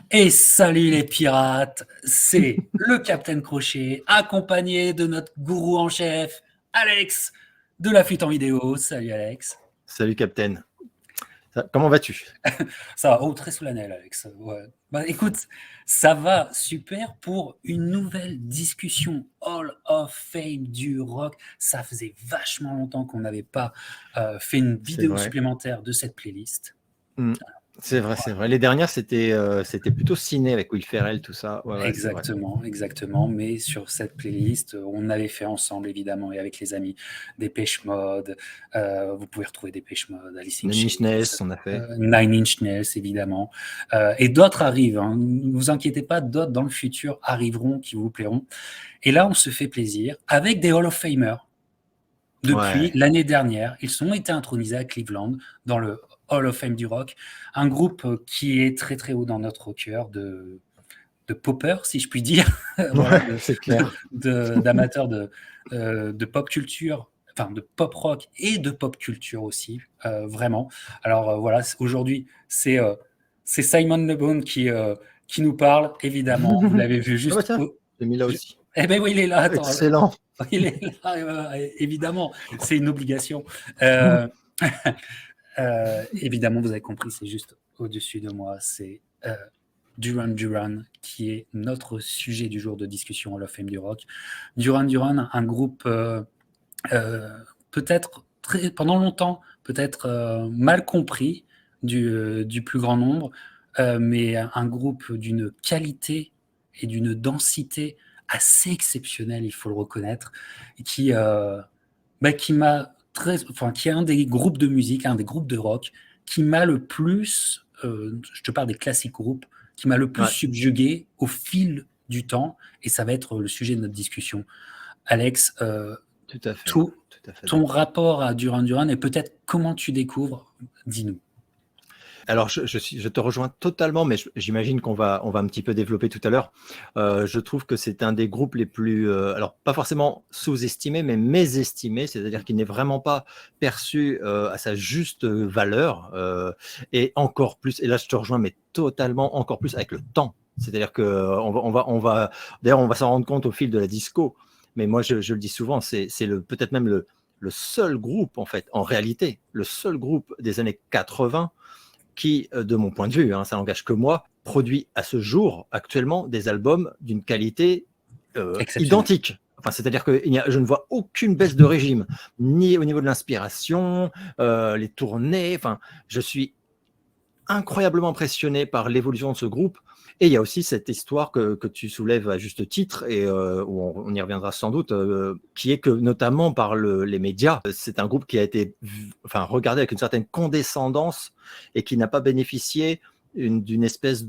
Et salut les pirates, c'est le Capitaine Crochet, accompagné de notre gourou en chef, Alex, de la fuite en vidéo. Salut Alex. Salut Captain. Comment vas-tu? Ça va, très solennel Alex. Ouais. Bah écoute, ça va super pour une nouvelle discussion Hall of Fame du rock. Ça faisait vachement longtemps qu'on n'avait pas fait une vidéo supplémentaire de cette playlist. C'est vrai. Les dernières, c'était plutôt ciné avec Will Ferrell, tout ça. Ouais, exactement. Mais sur cette playlist, on avait fait ensemble, évidemment, et avec les amis, Depeche Mode. Vous pouvez retrouver Depeche Mode, Alice in Nine Inch Nails, Chains, on a fait. Nine Inch Nails, évidemment. Et d'autres arrivent. Hein. Ne vous inquiétez pas, d'autres dans le futur arriveront qui vous plairont. Et là, on se fait plaisir avec des Hall of Famers. Depuis l'année dernière, ils ont été intronisés à Cleveland dans le Hall of Fame du rock, un groupe qui est très très haut dans notre cœur de poppers, si je puis dire, voilà, c'est clair, d'amateurs de pop culture, enfin de pop rock et de pop culture aussi, vraiment. Alors voilà, aujourd'hui c'est Simon Le Bon qui nous parle, évidemment. Vous l'avez vu juste. J'ai mis là aussi. Eh ben oui, il est là. Attends, excellent. Il est là, évidemment, c'est une obligation. Évidemment, vous avez compris, c'est juste au-dessus de moi. C'est Duran Duran qui est notre sujet du jour de discussion Hall of Fame du rock. Duran Duran, un groupe peut-être pendant longtemps, peut-être mal compris du plus grand nombre, mais un groupe d'une qualité et d'une densité assez exceptionnelle, il faut le reconnaître, qui m'a qui est un des groupes de musique, un des groupes de rock qui m'a le plus, je te parle des classiques groupes, qui m'a le plus subjugué au fil du temps, et ça va être le sujet de notre discussion. Alex, tout à fait, ton rapport à Duran Duran et peut-être comment tu découvres, dis-nous. Alors, je te rejoins totalement, mais j'imagine qu'on va un petit peu développer tout à l'heure. Je trouve que c'est un des groupes les plus, alors pas forcément sous-estimés, mais mésestimés, c'est-à-dire qu'il n'est vraiment pas perçu à sa juste valeur, et encore plus. Et là, je te rejoins, mais totalement encore plus avec le temps. C'est-à-dire que d'ailleurs, on va s'en rendre compte au fil de la disco. Mais moi, je le dis souvent, c'est peut-être même le seul groupe, en fait, en réalité, le seul groupe des années 80 qui, de mon point de vue, ça n'engage que moi, produit à ce jour, actuellement, des albums d'une qualité identique. Enfin, c'est-à-dire que je ne vois aucune baisse de régime, ni au niveau de l'inspiration, les tournées. Enfin, je suis incroyablement impressionné par l'évolution de ce groupe. Et il y a aussi cette histoire que tu soulèves à juste titre, et où on y reviendra sans doute, qui est que notamment par les médias, c'est un groupe qui a été regardé avec une certaine condescendance et qui n'a pas bénéficié d'une espèce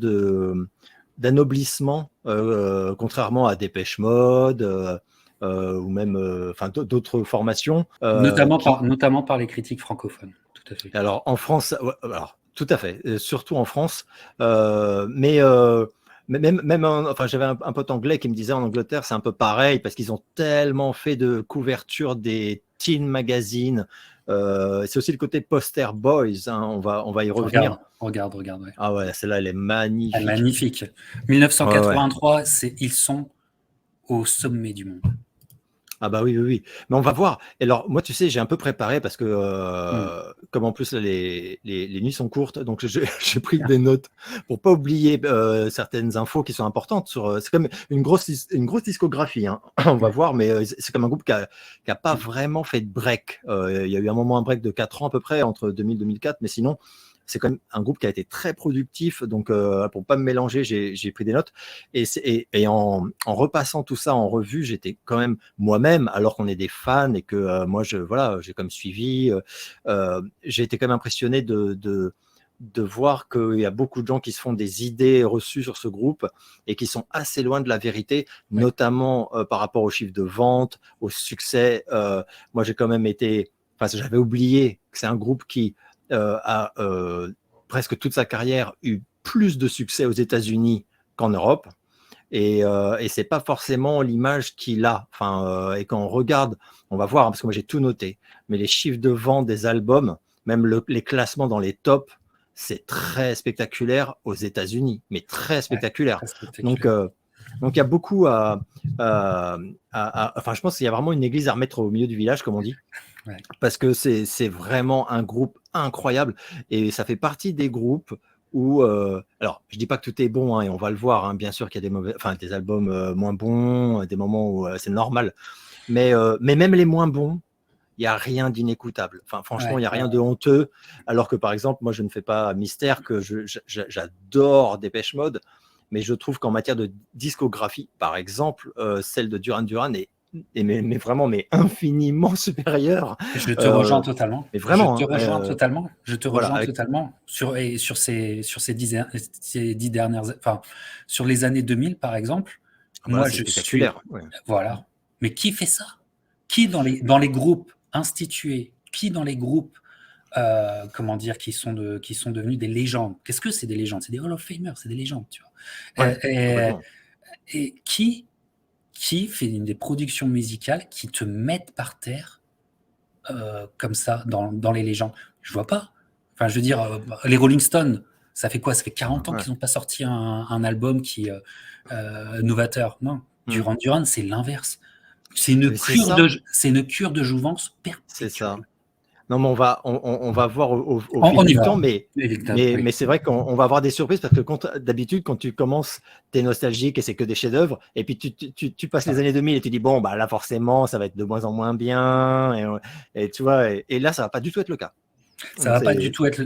d'anoblissement, contrairement à Depeche Mode, ou même d'autres formations. Notamment par les critiques francophones, tout à fait. Alors en France, tout à fait, surtout en France, j'avais un pote anglais qui me disait en Angleterre c'est un peu pareil parce qu'ils ont tellement fait de couverture des teen magazines. C'est aussi le côté poster boys, on va y revenir. Regarde. Ouais. Ah ouais, celle-là elle est magnifique. Elle est magnifique. 1983, ils sont au sommet du monde. Ah bah oui. Mais on va voir. Et alors, moi, tu sais, j'ai un peu préparé parce que, comme en plus, là, les nuits sont courtes, donc j'ai pris des notes pour pas oublier certaines infos qui sont importantes. C'est comme une grosse discographie, hein. On va voir, mais c'est comme un groupe qui a pas vraiment fait de break. Il y a eu un break de 4 ans à peu près, entre 2000 et 2004, mais sinon, c'est quand même un groupe qui a été très productif. Donc, pour pas me mélanger, j'ai pris des notes. Et en repassant tout ça en revue, j'étais quand même moi-même, alors qu'on est des fans et que moi, j'ai comme suivi. J'ai été quand même impressionné de voir qu'il y a beaucoup de gens qui se font des idées reçues sur ce groupe et qui sont assez loin de la vérité, notamment par rapport aux chiffres de vente, au succès. Moi, j'ai quand même j'avais oublié que c'est un groupe qui a presque toute sa carrière eu plus de succès aux États-Unis qu'en Europe, et c'est pas forcément l'image qu'il a. Et quand on regarde, on va voir, parce que moi j'ai tout noté, mais les chiffres de vente des albums, même les classements dans les tops, c'est très spectaculaire aux États-Unis, mais très Ouais, spectaculaire. très Donc, spectaculaire. donc il y a beaucoup enfin, je pense qu'il y a vraiment une église à remettre au milieu du village, comme on dit, Ouais. parce que c'est vraiment un groupe incroyable et ça fait partie des groupes où, alors, je dis pas que tout est bon, hein, et on va le voir, hein, bien sûr qu'il y a des mauvais, enfin, des albums moins bons, des moments où c'est normal, mais même les moins bons, il n'y a rien d'inécoutable. Enfin, franchement, il Ouais, n'y a rien de honteux. Alors que, par exemple, moi, je ne fais pas mystère que j'adore Dépêche Mode, mais je trouve qu'en matière de discographie, par exemple, celle de Duran Duran mais vraiment, mais infiniment supérieure. je te rejoins Euh, totalement. mais Je te vraiment, rejoins totalement. Je te voilà, rejoins totalement sur ces 10 dernières, enfin, sur les années 2000, par exemple. voilà, Moi, c'est je suis, spectaculaire. Ouais. voilà. Mais qui fait ça? Qui dans les groupes institués, qui dans les groupes, comment dire, qui sont devenus des légendes? Qu'est-ce que c'est des légendes? C'est des Hall of Famers, c'est des légendes, tu vois. Ouais, complètement. Et qui fait des productions musicales qui te mettent par terre comme ça dans les légendes? Je vois pas. Enfin, je veux dire, les Rolling Stones, ça fait quoi? Ça fait 40 ans Ouais. qu'ils n'ont pas sorti un album qui novateur. Non, Mm. Duran Duran, c'est l'inverse. Mais c'est ça, C'est une cure de jouvence c'est ça. perpétuelle. Non, mais on va voir au On fil y du va. temps, Évidemment, oui. mais c'est vrai qu'on va avoir des surprises parce que d'habitude, quand tu commences, tu es nostalgique et c'est que des chefs-d'œuvre. Et puis tu passes les Ça. années 2000 et tu dis, bon, bah là, forcément, ça va être de moins en moins bien. Et tu vois, et là, ça va pas du tout être le cas. Ça Donc, va pas du tout être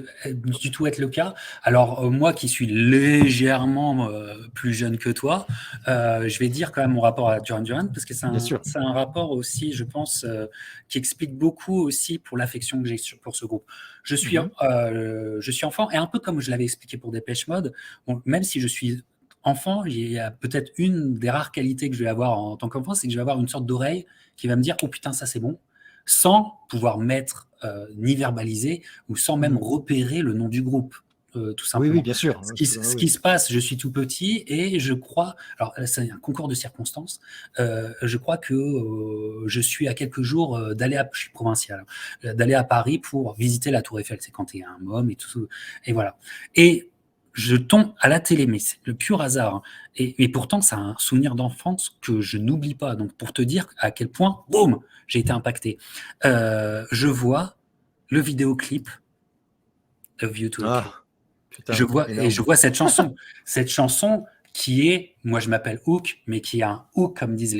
le cas. Alors, moi qui suis légèrement plus jeune que toi, je vais dire quand même mon rapport à Duran Duran, parce que c'est bien un, sûr. c'est un rapport aussi, je pense, qui explique beaucoup aussi pour l'affection que j'ai pour ce groupe. Mhm. Je suis enfant, et un peu comme je l'avais expliqué pour Dépêche Mode, bon, même si je suis enfant, il y a peut-être une des rares qualités que je vais avoir en tant qu'enfant, c'est que je vais avoir une sorte d'oreille qui va me dire, oh putain, ça c'est bon, sans pouvoir mettre ni verbaliser ou sans même Mhm. repérer le nom du groupe, tout Oui, oui, simplement. bien sûr. Ce qui se passe, je suis tout petit et je crois, alors c'est un concours de circonstances, je crois que je suis à quelques jours je suis provincial, d'aller à Paris pour visiter la Tour Eiffel. C'est quand tu es un môme et tout, et voilà. Et je tombe à la télé, mais c'est le pur hasard, hein. Et pourtant, c'est un souvenir d'enfance que je n'oublie pas. Donc, pour te dire à quel point, boum, j'ai été impacté. Je vois le vidéoclip A View to a Kill. Ah, putain, Je énorme. vois cette chanson qui est, moi je m'appelle Hook, mais qui a un hook, comme disent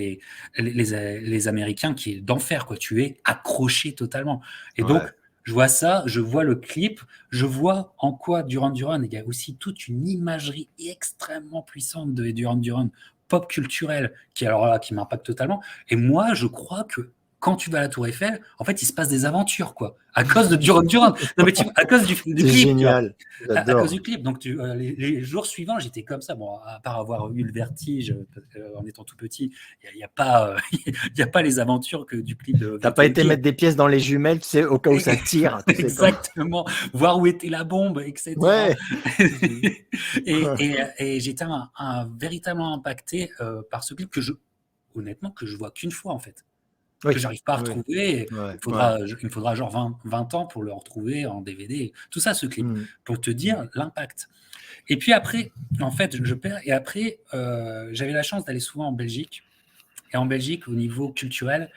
les Américains, qui est d'enfer, quoi. Tu es accroché totalement. Et donc, Ouais. je vois ça, je vois le clip, je vois en quoi Duran Duran, il y a aussi toute une imagerie extrêmement puissante de Duran Duran, pop culturelle, qui alors là, qui m'impacte totalement. Et moi, je crois que quand tu vas à la Tour Eiffel, en fait, il se passe des aventures, quoi, à cause de Duran Duran. Non, mais à cause du C'est clip, tu vois. génial. À cause J'adore. du clip. Donc, les jours suivants, j'étais comme ça. Bon, à part avoir eu le vertige en étant tout petit, il n'y a, pas, y a pas les aventures que du clip de T'as View pas to a été Kill. mettre des pièces dans les jumelles, tu sais, au cas où ça tire, tu sais comment. Exactement. Voir où était la bombe, etc. Ouais. Et j'étais véritablement impacté par ce clip honnêtement, que je vois qu'une fois, en fait, que Oui, j'arrive pas à oui, retrouver. ouais, ouais. Il me faudra genre 20 ans pour le retrouver en DVD. Tout ça, ce clip, Mm. pour te dire l'impact. Et puis après, en fait, je perds. Et après, j'avais la chance d'aller souvent en Belgique. Et en Belgique, au niveau culturel,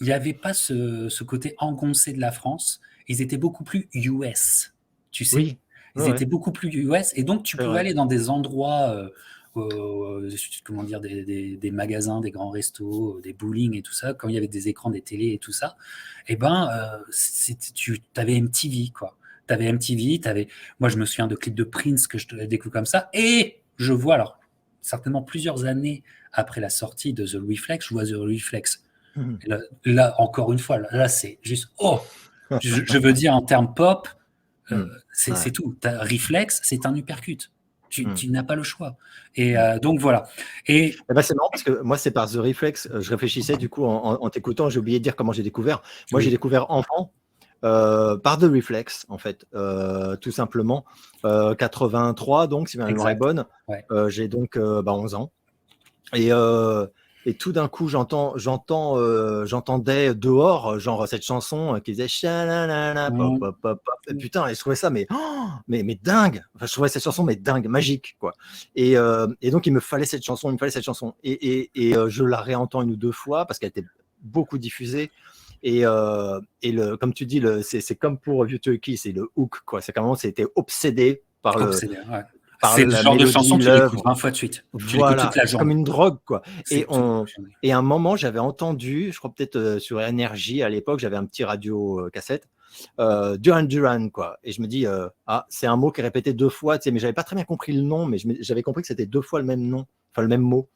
il n'y avait pas ce côté engoncé de la France. Ils étaient beaucoup plus US, tu sais. Oui, ouais, Ils étaient ouais, beaucoup plus US. Et donc, tu c'est pouvais vrai. aller dans des endroits, comment dire, des magasins, des grands restos, des bowling et tout ça, quand il y avait des écrans, des télés et tout ça. Et ben, tu avais MTV, quoi. Tu avais MTV, moi, je me souviens de clips de Prince que je découvre comme ça. Et je vois, alors, certainement plusieurs années après la sortie de The Reflex, je vois The Reflex. Mhm. Et là, encore une fois, là c'est juste, oh, je veux dire en termes pop, Mm. c'est Ouais. tout. Reflex, c'est un uppercut. Mm. Tu n'as pas le choix. Et Mm. donc voilà. Et Eh ben, c'est marrant parce que moi, c'est par The Reflex. Je réfléchissais du coup en t'écoutant. J'ai oublié de dire comment j'ai découvert. Moi, j'ai oui, découvert enfant par The Reflex, en fait, tout simplement. 83, donc, si ma mémoire est exact. bonne. Ouais. J'ai donc 11 ans. Et, et tout d'un coup, j'entendais dehors, genre cette chanson qui faisait Cha-la-la-la, pop, Mmh. pop, pop, pop. Et putain, et je trouvais ça, mais dingue. Enfin, je trouvais cette chanson, mais dingue, magique, quoi. Et donc, il me fallait cette chanson, il me fallait cette chanson. Je la réentends une ou deux fois parce qu'elle était beaucoup diffusée. Comme tu dis, c'est comme pour View Turkey, c'est le hook, quoi. C'est comment c'était obsédé Obsédé, ouais. par C'est le la genre de chanson, mélodie, tu l'écoutes l'œuvre. 20 fois de suite. Tu l'écoutes toute Voilà, la c'est comme journée. une drogue, quoi. C'est toute la journée. Et à un moment, j'avais entendu, je crois peut-être sur Énergie à l'époque, j'avais un petit radio cassette, Duran Duran, quoi. Et je me dis, c'est un mot qui est répété deux fois, tu sais, mais j'avais pas très bien compris le nom, mais j'avais compris que c'était deux fois le même nom, enfin le même mot.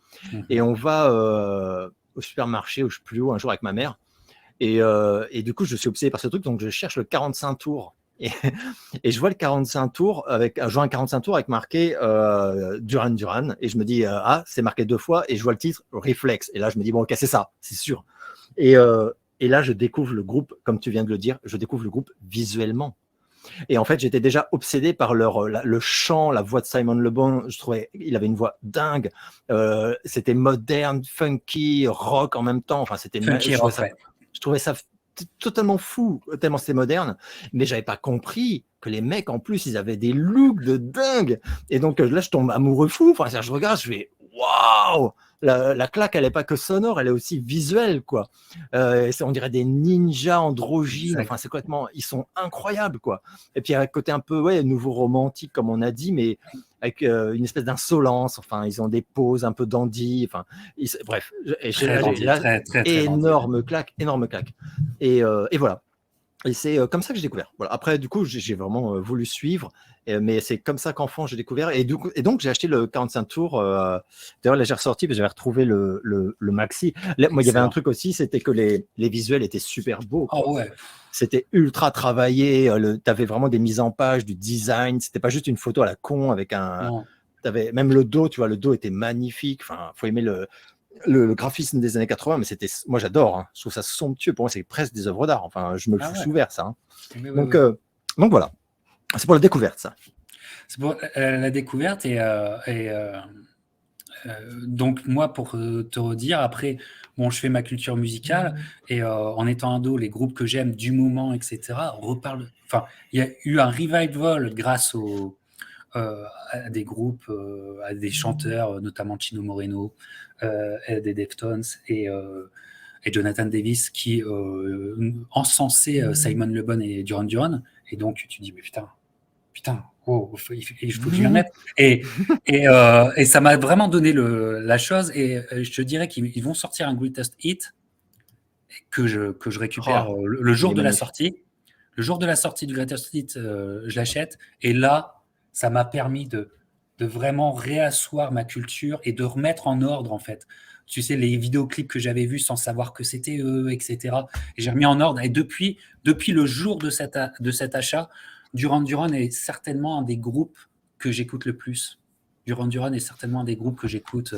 Et Mmh. on va au supermarché, ou je sais plus où, un jour avec ma mère. Et du coup, je suis obsédé par ce truc, donc je cherche le 45 tours. Et, et je vois le 45 tours je vois un 45 tours avec marqué Duran Duran, et je me dis c'est marqué deux fois, et je vois le titre Reflex, et là je me dis bon, ok, c'est ça, c'est sûr. Et, euh, et là je découvre le groupe, comme tu viens de le dire, je découvre le groupe visuellement. Et en fait, j'étais déjà obsédé par le chant, la voix de Simon Le Bon. Je trouvais il avait une voix dingue. C'était moderne, funky, rock en même temps. Enfin, Funky rock, ouais. je trouvais ça totalement fou, tellement c'était moderne. Mais j'avais pas compris que les mecs, en plus, ils avaient des looks de dingue. Et donc là, je tombe amoureux fou. Enfin, je regarde, je fais waouh! La claque, elle n'est pas que sonore, elle est aussi visuelle, quoi. On dirait des ninjas androgynes. Exact. Enfin, c'est complètement, ils sont incroyables, quoi. Et puis, il y a un côté un peu, ouais, nouveau romantique, comme on a dit, mais avec une espèce d'insolence. Enfin, ils ont des poses un peu dandy. Enfin, bref. Très dandy, Là, très, très, très dandy. énorme claque. Et voilà. Et c'est comme ça que j'ai découvert. Voilà. Après, du coup, j'ai vraiment voulu suivre, mais c'est comme ça qu'enfant j'ai découvert. Et donc, j'ai acheté le 45 tours. D'ailleurs, là, j'ai ressorti, parce que j'avais retrouvé le maxi. Là, moi, il y avait un Excellent. truc aussi, c'était que les visuels étaient super beaux, quoi. Oh ouais. C'était ultra travaillé. Tu avais vraiment des mises en page, du design. C'était pas juste une photo à la con avec un. Non. T'avais même le dos, tu vois, le dos était magnifique. Enfin, faut aimer le graphisme des années 80, mais moi j'adore, hein. Je trouve ça somptueux. Pour moi, c'est presque des œuvres d'art. Enfin, je me le Ah fous ouais. sous verre, ça, hein. Oui, oui, Donc, oui. donc voilà, c'est pour la découverte, ça. C'est pour la découverte donc moi pour te redire après bon je fais ma culture musicale et en étant ado les groupes que j'aime du moment etc reparlent enfin il y a eu un revival grâce à des groupes à des chanteurs notamment Chino Moreno et des Deftones et Jonathan Davis qui encensaient Simon Le Bon et Duran Duran et donc tu dis mais putain, oh, il faut que je m'y remette. Et ça m'a vraiment donné la chose. Et je te dirais qu'ils vont sortir un Greatest Hit que je récupère Oh, le il jour est de la magnifique. sortie. Le jour de la sortie du Greatest Hit, je l'achète. Et là, ça m'a permis de vraiment réasseoir ma culture et de remettre en ordre, en fait. Tu sais, les vidéoclips que j'avais vus sans savoir que c'était eux, etc. Et j'ai remis en ordre. Et depuis le jour de cet achat, Duran Duran est certainement un des groupes que j'écoute le plus. Duran Duran est certainement un des groupes que j'écoute.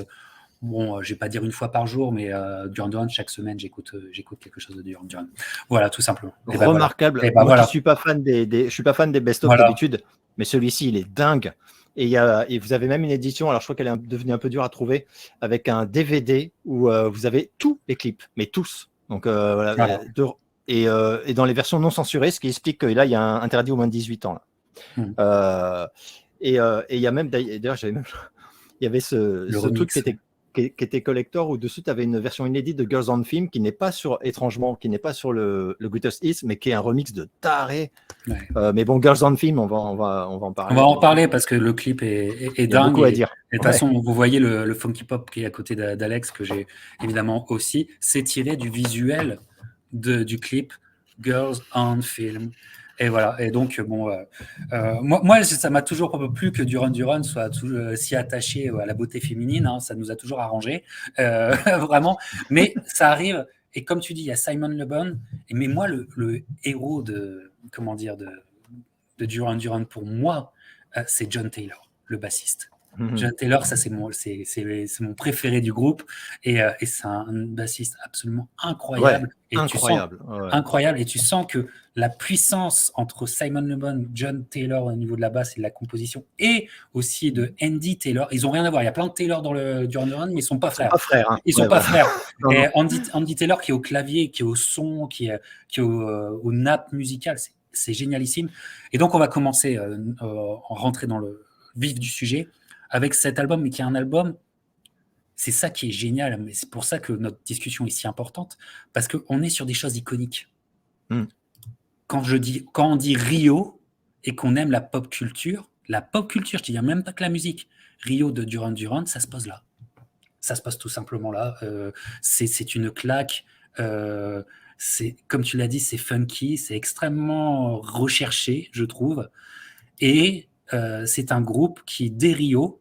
Bon, je vais pas dire une fois par jour, mais Duran Duran, chaque semaine, j'écoute quelque chose de Duran Duran. Voilà, tout simplement. Et ben voilà. Remarquable. Et ben Moi qui voilà. suis pas fan je suis pas fan des best-of Voilà. d'habitude, mais celui-ci, il est dingue. Et vous avez même une édition, alors je crois qu'elle est devenue un peu dure à trouver, avec un DVD où vous avez tous les clips, mais tous. Donc voilà. Voilà. Et dans les versions non censurées, ce qui explique que là, il y a un interdit au moins de 18 ans, là. Hmm. Et il y a même, d'ailleurs, il y avait Le ce truc remix. qui était collector, où dessus tu avais une version inédite de Girls on Film qui n'est pas étrangement, qui n'est pas sur le Greatest Hits, mais qui est un remix de taré. Ouais. Mais bon, Girls on Film, on va en On parler. va en Mais parler parce que le clip est il y a dingue. beaucoup à Et de dire. toute Ouais. façon, vous voyez le funky pop qui est à côté d'Alex, que j'ai évidemment aussi. C'est tiré du visuel du clip Girls on Film. Et voilà. Et donc, bon, moi, ça m'a toujours plu que Duran Duran soit si attaché à la beauté féminine. Hein, ça nous a toujours arrangé, vraiment. Mais ça arrive. Et comme tu dis, il y a Simon Le Bon. Mais moi, le héros comment dire, de Duran Duran pour moi, c'est John Taylor, le bassiste. John Taylor, ça c'est mon préféré du groupe et c'est un bassiste absolument Ouais, incroyable incroyable. Ouais. incroyable et tu sens que la puissance entre Simon Le Bon, John Taylor au niveau de la basse et de la composition et aussi de Andy Taylor, ils ont rien à voir. Il y a plein de Taylor dans le Duran Duran, mais ils sont pas Ils sont frères. pas frères, hein. Ils sont Ouais, pas voilà. frères. Non, non. Et Andy Taylor qui est au clavier, qui est au son, qui est aux nappes musicales, c'est génialissime. Et donc on va commencer rentrer dans le vif du sujet avec cet album, mais qui est un album, c'est ça qui est génial, mais c'est pour ça que notre discussion est si importante, parce qu'on est sur des choses iconiques. Mm. Quand on dit Rio et qu'on aime la pop culture, je ne dis même pas que la musique, Rio de Duran Duran, ça se pose là. Ça se passe tout simplement là. C'est une claque. Comme tu l'as dit, c'est funky, c'est extrêmement recherché, je trouve. Et c'est un groupe qui, dès Rio,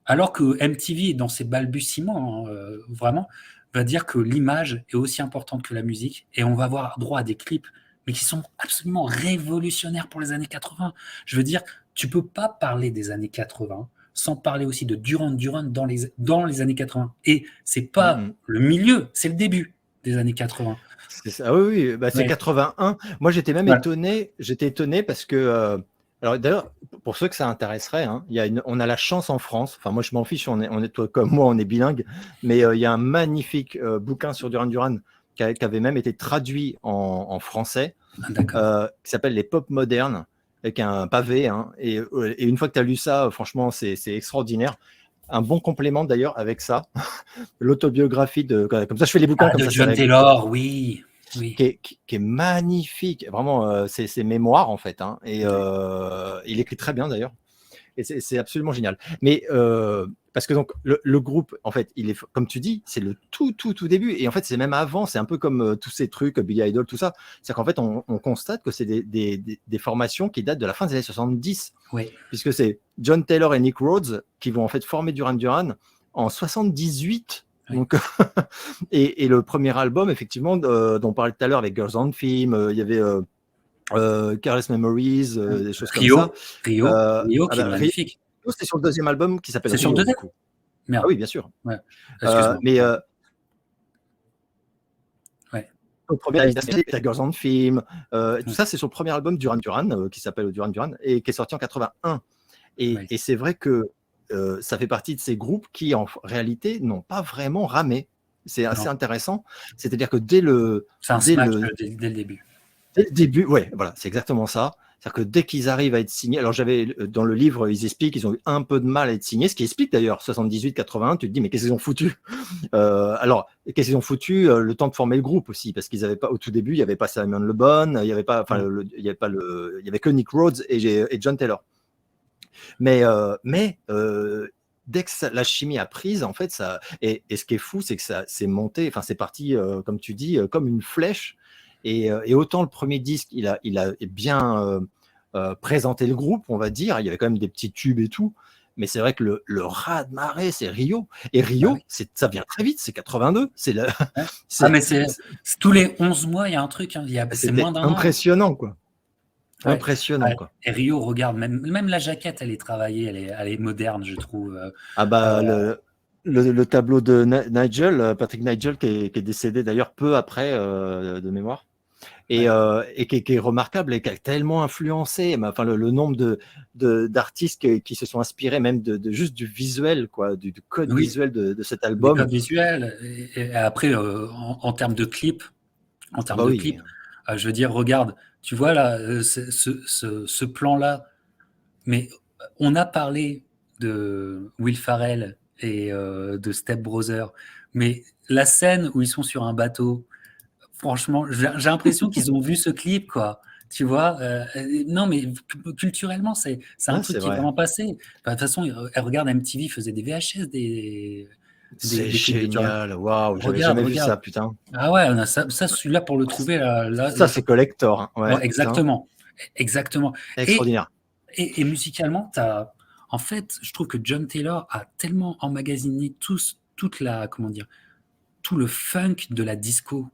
alors que MTV, dans ses balbutiements, vraiment, va dire que l'image est aussi importante que la musique, et on va avoir droit à des clips, mais qui sont absolument révolutionnaires pour les années 80. Je veux dire, tu peux pas parler des années 80 sans parler aussi de Duran Duran dans les années 80. Et c'est pas le milieu, c'est le début des années 80. C'est ça, oui, oui. Bah, c'est 81. Moi, j'étais même étonné parce que alors d'ailleurs, pour ceux que ça intéresserait, hein, on a la chance en France, enfin moi je m'en fiche, on est toi comme moi, on est bilingue, mais il y a un magnifique bouquin sur Duran Duran qui avait même été traduit en français, qui s'appelle Les Pop Modernes, avec un pavé, hein, et une fois que tu as lu ça, franchement c'est extraordinaire. Un bon complément d'ailleurs avec ça, l'autobiographie comme ça je fais les bouquins comme de ça. John Taylor, oui. Qui est magnifique, vraiment, c'est ses mémoires en fait, hein, et il écrit très bien d'ailleurs, et c'est absolument génial. Mais parce que donc le groupe, en fait, il est, comme tu dis, c'est le tout début, et en fait c'est même avant, c'est un peu comme tous ces trucs, Billy Idol, tout ça, c'est qu'en fait on constate que c'est des formations qui datent de la fin des années 70, puisque c'est John Taylor et Nick Rhodes qui vont en fait former Duran Duran en 78. Donc, et le premier album, effectivement, dont on parlait tout à l'heure avec Girls on Film, il y avait Careless Memories, des choses comme ça. Rio qui est magnifique. Rio, c'est sur le deuxième album qui s'appelle Rio. C'est sur le deuxième. Ah oui, bien sûr. Ouais. Excuse-moi. Mais au premier, il y a Girls on Film, tout ça, c'est sur le premier album Duran Duran, qui s'appelle Duran Duran, et qui est sorti en 81. Et c'est vrai que ça fait partie de ces groupes qui, en réalité, n'ont pas vraiment ramé. C'est assez intéressant. C'est-à-dire que dès le début. Dès le début, ouais, voilà, c'est exactement ça. C'est-à-dire que dès qu'ils arrivent à être signés, alors dans le livre, ils expliquent qu'ils ont eu un peu de mal à être signés, ce qui explique d'ailleurs 78-81, tu te dis, mais qu'est-ce qu'ils ont foutu alors, qu'est-ce qu'ils ont foutu le temps de former le groupe aussi, parce qu'ils n'avaient pas, au tout début, il n'y avait pas Simon Le Bon, il n'y avait pas, enfin, il y avait que Nick Rhodes et John Taylor. Mais dès que la chimie a prise, en fait, ça, et ce qui est fou, c'est que ça s'est monté, enfin, c'est parti, comme tu dis, comme une flèche. Et autant le premier disque, il a bien présenté le groupe, on va dire. Il y avait quand même des petits tubes et tout. Mais c'est vrai que le raz-de-marée, c'est Rio. Et Rio, ça vient très vite, c'est 82. Mais c'est tous les 11 mois, il y a un truc. Hein. C'est moins d'un an. Impressionnant, quoi. Impressionnant, quoi. Et Rio, regarde, même la jaquette, elle est travaillée, elle est moderne, je trouve. Le tableau de Nigel, Patrick Nigel, qui est décédé d'ailleurs peu après, de mémoire, et qui est remarquable et qui a tellement influencé, enfin, le nombre d'artistes qui se sont inspirés même de juste du visuel, quoi, du code visuel de cet album. Le code visuel, et après, en termes de clips, je veux dire, regarde, tu vois là, ce plan-là, mais on a parlé de Will Ferrell et de Step Brothers, mais la scène où ils sont sur un bateau, franchement, j'ai l'impression qu'ils ont vu ce clip, quoi. Tu vois, non, mais culturellement, c'est un truc qui est vraiment passé. De toute façon, regarde, MTV faisait des VHS, c'est génial, waouh, j'avais jamais vu ça, putain. Ah ouais, ça celui-là, pour le trouver, ça c'est collector, hein. Ouais, exactement. Extraordinaire. Et musicalement, en fait, je trouve que John Taylor a tellement emmagasiné tout le funk de la disco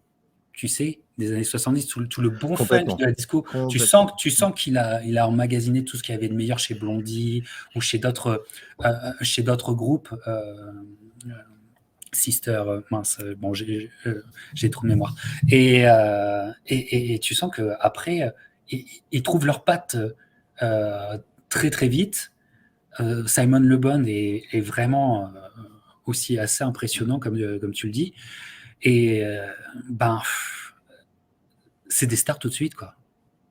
tu sais, des années 70, tout le bon funk Complètement. de la disco. Complètement. Tu sens qu'il a emmagasiné tout ce qu'il y avait de meilleur chez Blondie ou chez d'autres groupes. Sister, mince, bon, j'ai trop de mémoire. Et tu sens qu'après, ils trouvent leurs pattes très très vite. Simon Le Bon est vraiment aussi assez impressionnant, comme tu le dis. Et c'est des stars tout de suite, quoi.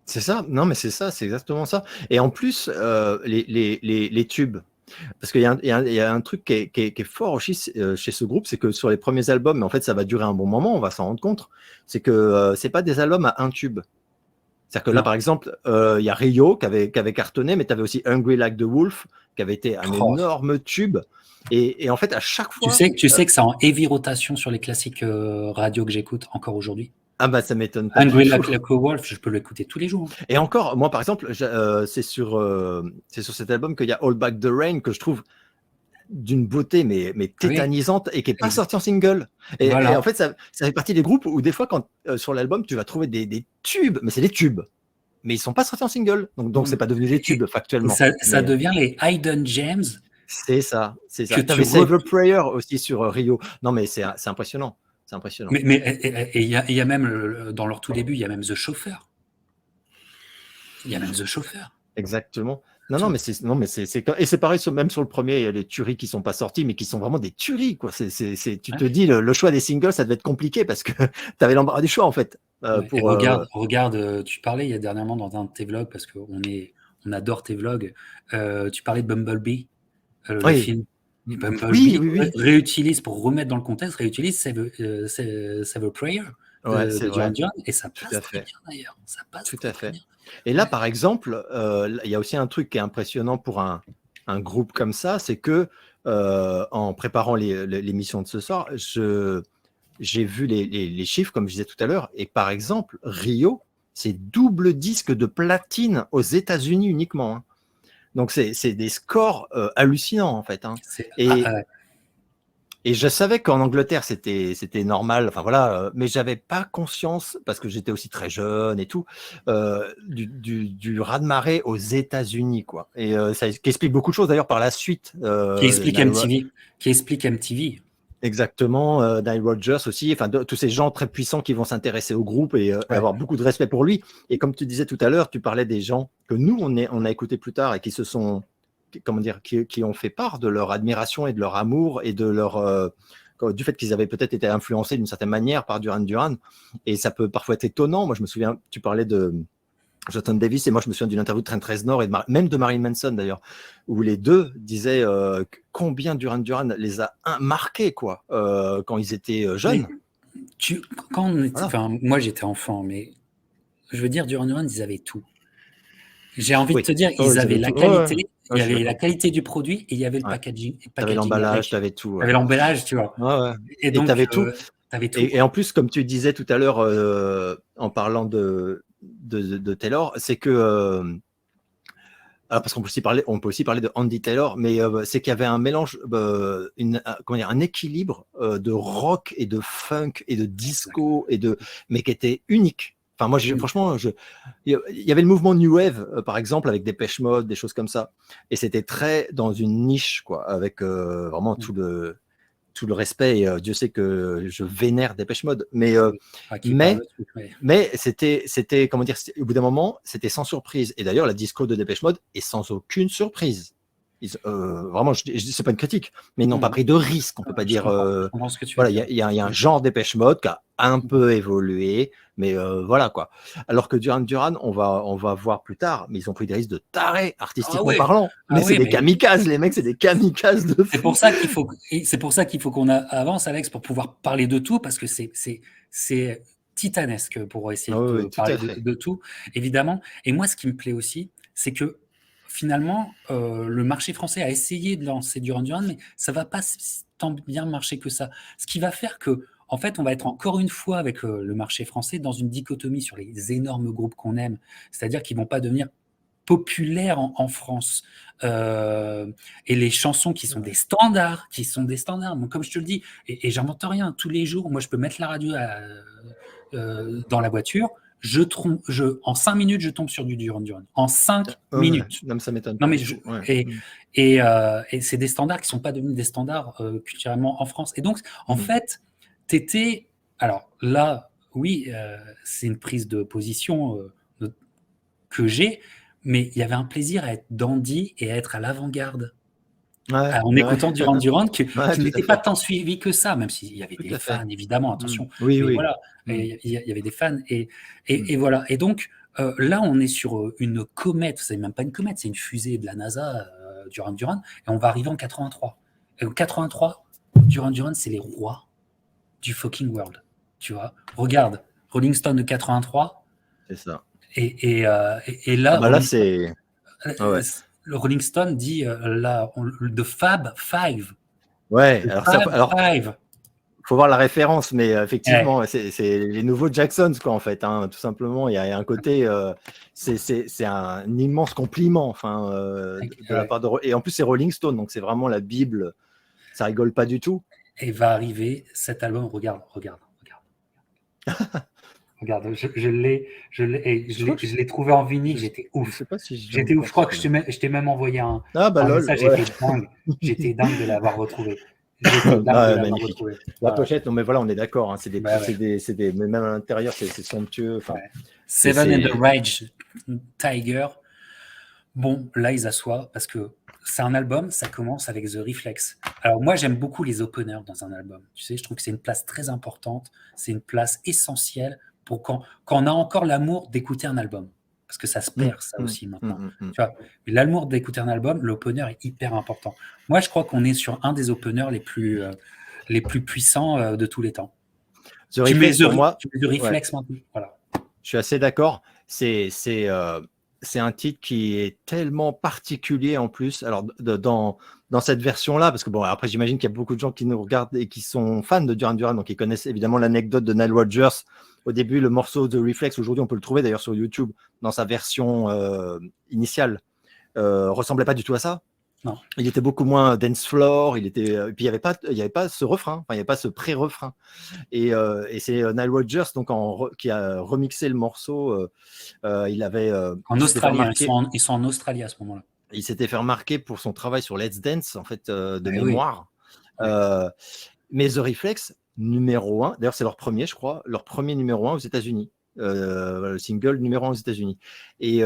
C'est ça, non, mais c'est ça, c'est exactement ça. Et en plus, les tubes, parce qu'il y a un truc qui est fort aussi chez ce groupe, c'est que sur les premiers albums, mais en fait ça va durer un bon moment, on va s'en rendre compte, c'est que c'est pas des albums à un tube. C'est-à-dire que là, Non. par exemple, il y a Rio qui avait cartonné, mais tu avais aussi Hungry Like the Wolf, qui avait été un Oh. énorme tube. Et en fait, à chaque fois. Tu sais que c'est en heavy rotation sur les classiques radio que j'écoute encore aujourd'hui. Ah bah ça m'étonne pas du Hungry tout. Like a Wolf, je peux l'écouter tous les jours. Et encore, moi par exemple, c'est sur cet album qu'il y a All Back the Rain que je trouve d'une beauté mais tétanisante et qui n'est pas sorti en single. Et en fait, ça fait partie des groupes où des fois, quand sur l'album, tu vas trouver des tubes, mais c'est des tubes. Mais ils ne sont pas sortis en single. Donc c'est pas devenu des tubes factuellement. Ça devient les Hidden Gems. C'est ça. Tu avais Save a Prayer aussi sur Rio. Non, mais c'est impressionnant. C'est impressionnant. Mais il y a même, dans leur tout début, il y a même The Chauffeur. Exactement. Non, mais et c'est pareil, même sur le premier, il y a les tueries qui sont pas sorties, mais qui sont vraiment des tueries, quoi. Tu te dis, le choix des singles, ça devait être compliqué parce que tu avais l'embarras du choix, en fait. Regarde, tu parlais il y a dernièrement dans un de tes vlogs, parce qu'on adore tes vlogs, tu parlais de Bumblebee, le film. Et Bumblebee réutilise, pour remettre dans le contexte, réutilise Save a Prayer de Duran Duran, et ça passe très bien d'ailleurs. Ça passe tout à fait. Et là, par exemple, il y a aussi un truc qui est impressionnant pour un groupe comme ça, c'est que en préparant l'émission de ce soir, j'ai vu les chiffres, comme je disais tout à l'heure, et par exemple, Rio, c'est double disque de platine aux États-Unis uniquement. Hein. Donc, c'est des scores hallucinants, en fait. Hein. Et je savais qu'en Angleterre, c'était normal, enfin voilà, mais j'avais pas conscience, parce que j'étais aussi très jeune et tout, du raz-de-marée aux États-Unis, quoi. Et ça qui explique beaucoup de choses d'ailleurs par la suite. Qui explique MTV. Exactement, Nile Rodgers aussi, enfin tous ces gens très puissants qui vont s'intéresser au groupe et avoir beaucoup de respect pour lui. Et comme tu disais tout à l'heure, tu parlais des gens que nous on a écoutés plus tard et qui se sont, comment dire, qui ont fait part de leur admiration et de leur amour et de leur du fait qu'ils avaient peut-être été influencés d'une certaine manière par Duran Duran. Et ça peut parfois être étonnant. Moi, je me souviens, tu parlais de Jonathan Davis, et moi, je me souviens d'une interview de Trent Reznor et même de Marilyn Manson d'ailleurs, où les deux disaient combien Duran Duran les a marqués, quoi, quand ils étaient jeunes. Moi, j'étais enfant, mais je veux dire, Duran Duran, ils avaient tout. J'ai envie de te dire, ils avaient la qualité, il y avait la qualité du produit et il y avait le packaging. Tu avais l'emballage, tu avais tout. Tu avais l'emballage, tu vois. Et donc, tu avais tout. Et en plus, comme tu disais tout à l'heure, en parlant de Taylor, c'est que parce qu'on peut aussi parler de Andy Taylor, mais c'est qu'il y avait un mélange, un équilibre de rock et de funk et de disco mais qui était unique. Enfin, moi, franchement, il y avait le mouvement New Wave, par exemple, avec Depeche Mode, des choses comme ça, et c'était très dans une niche, quoi, avec vraiment tout le respect. Et Dieu sait que je vénère Depeche Mode, mais c'était, comment dire, au bout d'un moment, c'était sans surprise. Et d'ailleurs, la disco de Depeche Mode est sans aucune surprise. Vraiment, c'est pas une critique, mais ils n'ont pas pris de risque. On peut pas dire. Voilà, il y a un genre Depeche Mode qui a un peu évolué, mais voilà quoi. Alors que Duran Duran, on va voir plus tard, mais ils ont pris des risques de tarés, artistiquement parlant. Mais c'est des kamikazes, les mecs, c'est des kamikazes de fou. C'est pour ça qu'il faut qu'on avance, Alex, pour pouvoir parler de tout, parce que c'est titanesque pour essayer de parler de tout, évidemment. Et moi, ce qui me plaît aussi, c'est que finalement, le marché français a essayé de lancer Duran Duran, mais ça va pas tant bien marcher que ça. Ce qui va faire que, en fait, on va être encore une fois avec le marché français dans une dichotomie sur les énormes groupes qu'on aime, c'est-à-dire qu'ils vont pas devenir populaires en France. Et les chansons qui sont des standards. Bon, comme je te le dis, et j'invente rien. Tous les jours, moi, je peux mettre la radio dans la voiture. En 5 minutes, je tombe sur du Duran Duran. En 5 minutes. Non, mais ça m'étonne Non, pas. mais et c'est des standards qui ne sont pas devenus des standards culturellement en France. Et donc, en fait, t'étais. Alors là, oui, c'est une prise de position que j'ai, mais il y avait un plaisir à être dandy et à être à l'avant-garde. En écoutant Duran Duran, qui n'était pas tant suivi que ça, même s'il y avait des fans, évidemment, attention. Oui. Voilà, il y avait des fans. Et voilà. Et donc, là, on est sur une comète. C'est même pas une comète, c'est une fusée de la NASA, Duran Duran. Et on va arriver en 83. Et en 83, Duran Duran, c'est les rois du fucking world. Tu vois, regarde, Rolling Stone de 83. C'est ça. Et là, là c'est. Le Rolling Stone dit The Fab Five. Ouais, alors faut voir la référence, mais effectivement, c'est les nouveaux Jacksons, quoi, en fait, hein, tout simplement. Il y a un côté, c'est un immense compliment, enfin, de la part de. Et en plus, c'est Rolling Stone, donc c'est vraiment la Bible. Ça rigole pas du tout. Et va arriver cet album. Regarde. Regarde, je l'ai trouvé en vinyle, j'étais ouf. Je sais pas si j'étais ouf. Je crois que je t'ai même envoyé un message. J'étais dingue de l'avoir retrouvé. Magnifique. La pochette, non mais voilà, on est d'accord. Hein, c'est des, mais même à l'intérieur, c'est somptueux. Enfin, Seven and the Rage Tiger. Bon, là ils assoient parce que c'est un album. Ça commence avec The Reflex. Alors moi, j'aime beaucoup les openers dans un album. Tu sais, je trouve que c'est une place très importante. C'est une place essentielle pour quand on a encore l'amour d'écouter un album. Parce que ça se perd, ça aussi, maintenant. Tu vois, mais l'amour d'écouter un album, l'opener est hyper important. Moi, je crois qu'on est sur un des openers les plus puissants de tous les temps. Tu mets The Reflex maintenant. Voilà. Je suis assez d'accord. C'est un titre qui est tellement particulier en plus. Alors, dans cette version-là, parce que bon, après, j'imagine qu'il y a beaucoup de gens qui nous regardent et qui sont fans de Duran Duran, donc ils connaissent évidemment l'anecdote de Nile Rodgers. Au début, le morceau de Reflex, aujourd'hui, on peut le trouver d'ailleurs sur YouTube, dans sa version initiale, ressemblait pas du tout à ça. Non. Il était beaucoup moins dance floor. Puis il y avait pas ce refrain. Enfin, il y avait pas ce pré-refrain. Et c'est Nile Rodgers donc qui a remixé le morceau. Il avait en Australie. Ils sont en Australie à ce moment-là. Il s'était fait remarquer pour son travail sur Let's Dance, en fait, de mémoire. Oui. Mais The Reflex, numéro 1, d'ailleurs c'est leur premier, je crois, leur premier numéro 1 aux États-Unis, le single numéro 1 aux États-Unis. Et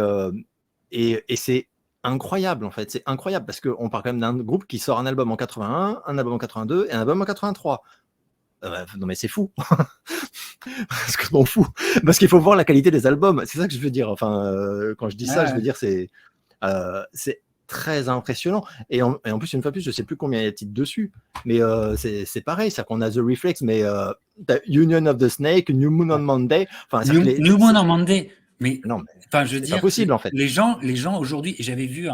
c'est incroyable, en fait, c'est incroyable parce qu'on parle quand même d'un groupe qui sort un album en 81, un album en 82 et un album en 83. Non mais c'est fou. Parce que m'en fous. Parce qu'il faut voir la qualité des albums. C'est ça que je veux dire. Enfin, quand je dis ça, je veux dire c'est très impressionnant. Et en plus, une fois plus, je ne sais plus combien il y a de titres dessus, mais c'est pareil, c'est qu'on a The Reflex, mais Union of the Snake, New Moon on Monday. New Moon on Monday. Mais je veux dire, pas possible en fait. Les gens aujourd'hui, j'avais vu,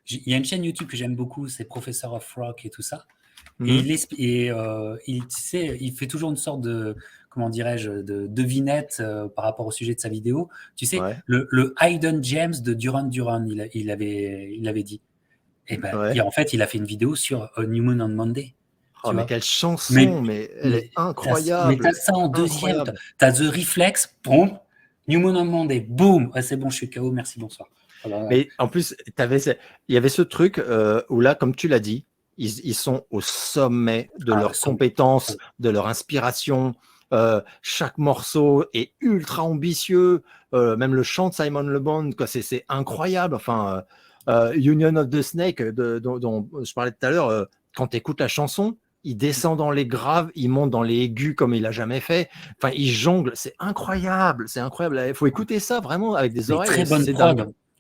il y a une chaîne YouTube que j'aime beaucoup, c'est Professor of Rock et tout ça. Et il fait toujours une sorte de, comment dirais-je, de devinette par rapport au sujet de sa vidéo. Tu sais, le Hidden Gems de Duran Duran, il avait dit. Et en fait, il a fait une vidéo sur New Moon on Monday. Oh, mais quelle chanson, mais elle est incroyable. Mais t'as ça en deuxième. T'as The Reflex, boum, New Moon on Monday, boum. C'est bon, je suis KO, merci, bonsoir. Voilà. Mais en plus, il y avait ce truc où là, comme tu l'as dit, ils sont au sommet de leurs compétences, de leur inspiration. Chaque morceau est ultra ambitieux. Même le chant de Simon Le Bon, c'est incroyable. Enfin, Union of the Snake, dont je parlais tout à l'heure, quand tu écoutes la chanson, il descend dans les graves, il monte dans les aigus comme il a jamais fait. Enfin, il jongle. C'est incroyable. C'est incroyable. Il faut écouter ça vraiment avec des oreilles.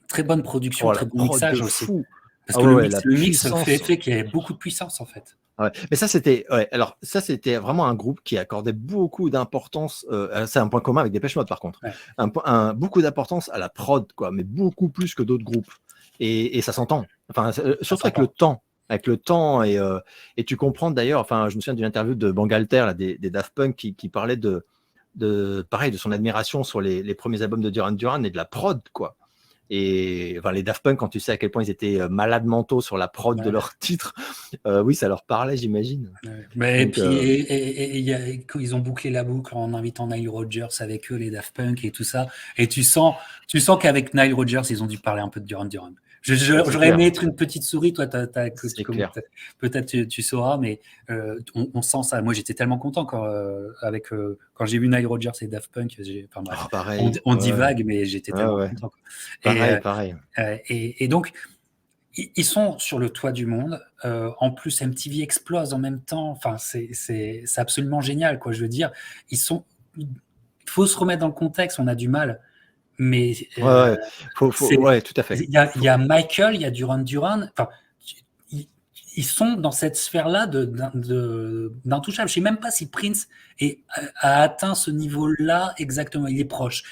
Très bonne production, très bon mixage aussi. Fou. Parce que le mix fait qu'il y avait beaucoup de puissance en fait. Ouais. Mais ça c'était vraiment un groupe qui accordait beaucoup d'importance. C'est un point commun avec Depeche Mode par contre. Ouais. Beaucoup d'importance à la prod, quoi, mais beaucoup plus que d'autres groupes. Et ça s'entend. Enfin, surtout avec le temps. Avec le temps et tu comprends d'ailleurs. Enfin, je me souviens d'une interview de Bangalter là, des Daft Punk qui parlait de son admiration sur les premiers albums de Duran Duran et de la prod, quoi. Et enfin, les Daft Punk, quand tu sais à quel point ils étaient malades mentaux sur la prod de Ouais. leur titre, oui, ça leur parlait, j'imagine. Ouais. Mais et Donc, puis quand ils ont bouclé la boucle en invitant Nile Rodgers avec eux, les Daft Punk et tout ça, et tu sens qu'avec Nile Rodgers, ils ont dû parler un peu de Duran Duran. c'est J'aurais clair, aimé être une petite souris, toi, c'est clair. peut-être tu sauras, mais on sent ça. Moi, j'étais tellement content quand j'ai vu Nile Rodgers et Daft Punk. Enfin bref, Oh, pareil, on ouais, divague, mais j'étais ouais, tellement ouais. content, quoi. Et, Pareil, pareil. et donc, ils sont sur le toit du monde. En plus, MTV explose en même temps. Enfin, c'est absolument génial, quoi. Je veux dire, il faut se remettre dans le contexte. On a du mal, mais Ouais, ouais, ouais, tout à fait. il y a Michael, il y a Duran Duran. Enfin, ils, ils sont dans cette sphère-là d'intouchable. Je sais même pas si Prince a atteint ce niveau-là exactement. Il est proche,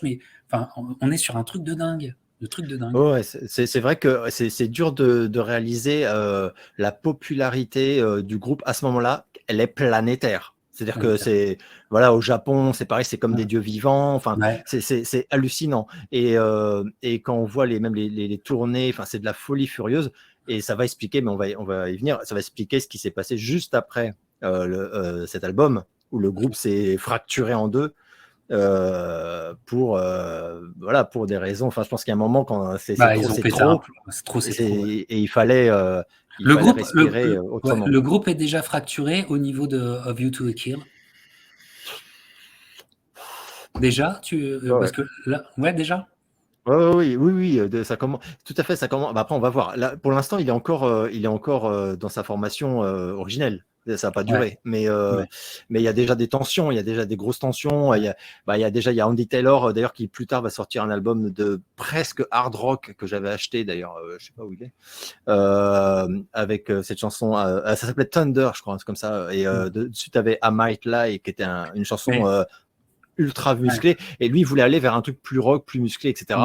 mais enfin, on est sur un truc de dingue, Ouais, c'est vrai que c'est dur de réaliser la popularité du groupe à ce moment-là. Elle est planétaire. C'est-à-dire que planétaire. voilà, au Japon, c'est pareil, c'est comme des dieux vivants. Enfin, Ouais. c'est hallucinant. Et quand on voit même les tournées, enfin, c'est de la folie furieuse. Et ça va expliquer, mais on va y venir, ça va expliquer ce qui s'est passé juste après cet album où le groupe s'est fracturé en deux. Voilà, pour des raisons. Enfin, je pense qu'il y a un moment quand c'est Ils trop, ont c'est pété un trop, plomb. C'est trop. Ouais. et il fallait respirer autrement. Le groupe est déjà fracturé au niveau de Of You to a Kill. Déjà, Ouais, parce ouais. que là, ouais, déjà. Oui, oui, oui, ça commence. Tout à fait, ça commence. Bah, après, on va voir. Là, pour l'instant, il est encore dans sa formation originelle. Ça n'a pas Ouais, duré, ouais. mais il y a déjà des tensions, il y a déjà des grosses tensions. Ouais. Il y a Andy Taylor d'ailleurs qui plus tard va sortir un album de presque hard rock que j'avais acheté d'ailleurs, je sais pas où il est, avec cette chanson. Ça s'appelait Thunder, je crois, c'est comme ça. Et dessus, tu avais I Might Lie, qui était une chanson Mais, ultra ouais. musclé, et lui il voulait aller vers un truc plus rock, plus musclé, etc.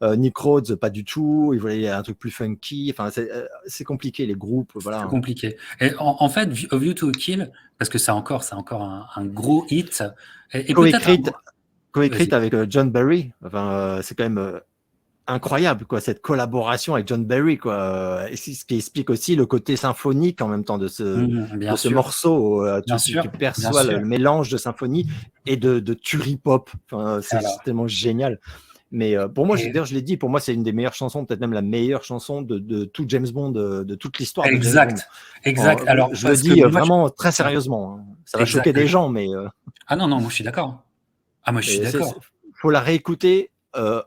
Mm. Nick Rhodes pas du tout, il voulait aller un truc plus funky. Enfin, c'est compliqué les groupes, C'est voilà. compliqué. Et en fait, Of You to a Kill, parce que c'est encore un gros hit, et peut-être Coécrite vas-y. avec John Barry. Enfin, c'est quand même incroyable, quoi, cette collaboration avec John Barry, quoi. Et ce qui explique aussi le côté symphonique en même temps de Bien ce sûr, morceau. bien Tu sûr, bien perçois sûr. le mélange de symphonie et de tuerie pop. Enfin, c'est Alors, tellement génial. Mais pour moi, et d'ailleurs, je l'ai dit, pour moi, c'est une des meilleures chansons, peut-être même la meilleure chanson de tout James Bond, de toute l'histoire de James Bond. exact, exact. Alors, Je le parce que dis moi, vraiment très ouais, sérieusement, hein. Ça va choquer exact. des gens, mais Ah non, non, moi je suis d'accord. Ah, moi je suis et d'accord. faut la réécouter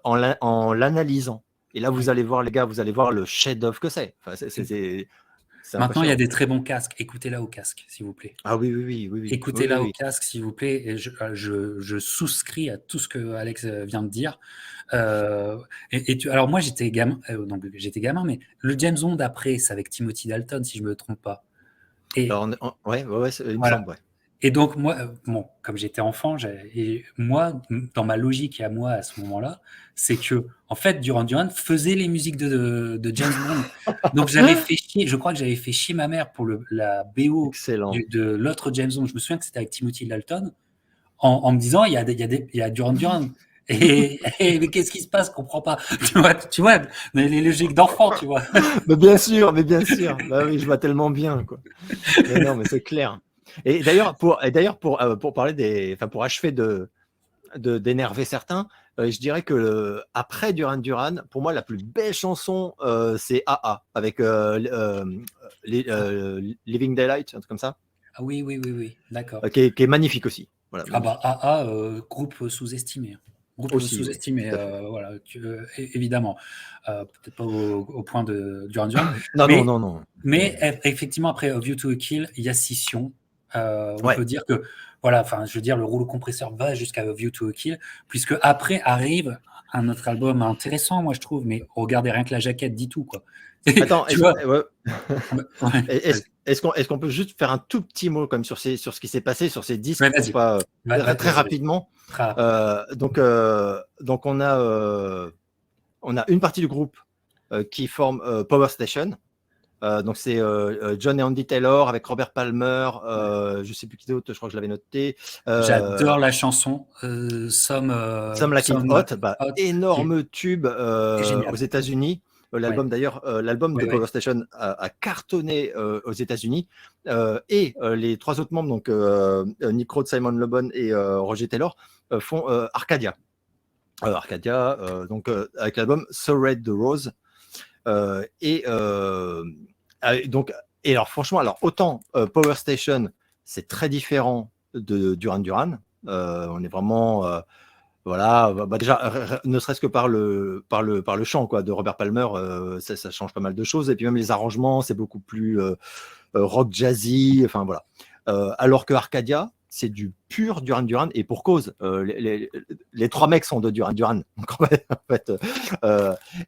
en l'analysant. Et là, vous Ouais. allez voir, les gars, vous allez voir le chef-d'œuvre que c'est. Enfin, c'est Maintenant, il y a impressionnant. des très bons casques. Écoutez-la au casque, s'il vous plaît. Ah oui, oui, oui, oui, oui, oui, oui, Écoutez-la au oui. casque, s'il vous plaît. Et je souscris à tout ce que Alex vient de dire. Euh, alors moi, j'étais gamin, mais le James Bond après, c'est avec Timothy Dalton, si je me trompe pas. Et Alors, ouais, ouais, ouais, il me voilà. semble, ouais. Et donc moi, bon, comme j'étais enfant, et moi, dans ma logique et à moi à ce moment-là, c'est que en fait, Duran Duran faisait les musiques de James Bond. Donc je crois que j'avais fait chier ma mère pour la BO Excellent. de l'autre James Bond. Je me souviens que c'était avec Timothy Dalton, en me disant il y a Duran Duran. Mais qu'est-ce qui se passe? Je comprends pas. Tu vois, mais les logiques d'enfant, tu vois. Mais bien sûr, mais bien sûr. Bah oui, je vois tellement bien, quoi. Mais non, mais c'est clair. Et d'ailleurs, pour parler enfin, pour achever d'énerver certains, je dirais que après Duran Duran, pour moi, la plus belle chanson, c'est AA, avec Living Daylight, un truc comme ça, Ah oui, oui, oui, oui, d'accord. qui est magnifique aussi. Voilà, Ah bah magnifique. AA, groupe sous-estimé. Groupe Aussi, oui, sous-estimé, tout à fait. voilà, évidemment. Peut-être pas au point de Duran Duran, Non, non, mais, non, non. mais effectivement, après View to a Kill, il y a Scission. On Ouais. peut dire que, voilà, enfin, je veux dire, le rouleau compresseur va jusqu'à View to a Kill, puisque après arrive un autre album intéressant, moi je trouve, mais regardez rien que la jaquette dit tout, quoi. Attends, Tu vois? ouais, Ouais, vas-y. est-ce qu'on peut juste faire un tout petit mot comme sur ce qui s'est passé sur ces disques Ouais, pour vas-y. pas très Vas-y. rapidement. Très rapide. Donc on a une partie du groupe qui forme Power Station, Donc c'est John et Andy Taylor avec Robert Palmer, je sais plus qui d'autre, je crois que je l'avais noté. J'adore la chanson Some Like It Hot, Hot, qui énorme tube est aux génial. États-Unis. L'album Ouais, d'ailleurs, l'album de ouais, Power ouais. Station a cartonné aux États-Unis. Et les trois autres membres, donc Nick Rhodes, Simon Le Bon et Roger Taylor, font Arcadia. Arcadia, donc avec l'album So Red the Rose. Donc, et alors franchement, alors autant Power Station, c'est très différent de Duran Duran. On est vraiment voilà, déjà ne serait-ce que par le chant quoi de Robert Palmer, ça change pas mal de choses, et puis même les arrangements, c'est beaucoup plus rock jazzy, enfin voilà. Alors que Arcadia, c'est du pur Duran Duran, et pour cause, les trois mecs sont de Duran Duran. Donc, en fait,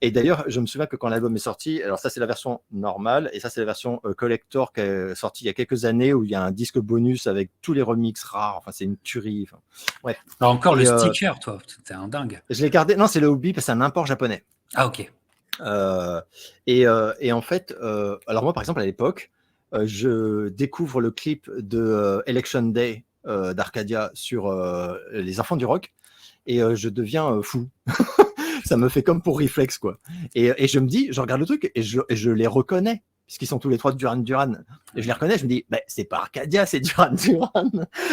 et d'ailleurs, je me souviens que quand l'album est sorti, alors ça c'est la version normale, et ça c'est la version collector qui est sortie il y a quelques années, où il y a un disque bonus avec tous les remixes rares, enfin c'est une tuerie. Enfin, bref. Alors encore le Et sticker, toi, t'es un dingue. je l'ai gardé, non c'est le Hobby, parce que c'est un import japonais. Ah, ok. Et en fait, alors moi par exemple à l'époque, je découvre le clip de Election Day d'Arcadia sur les enfants du rock, et je deviens fou. Ça me fait comme pour réflexe quoi. Et je me dis, je regarde le truc et je les reconnais, puisqu'ils sont tous les trois de Duran Duran. Et je les reconnais, je me dis, bah, c'est pas Arcadia, c'est Duran Duran.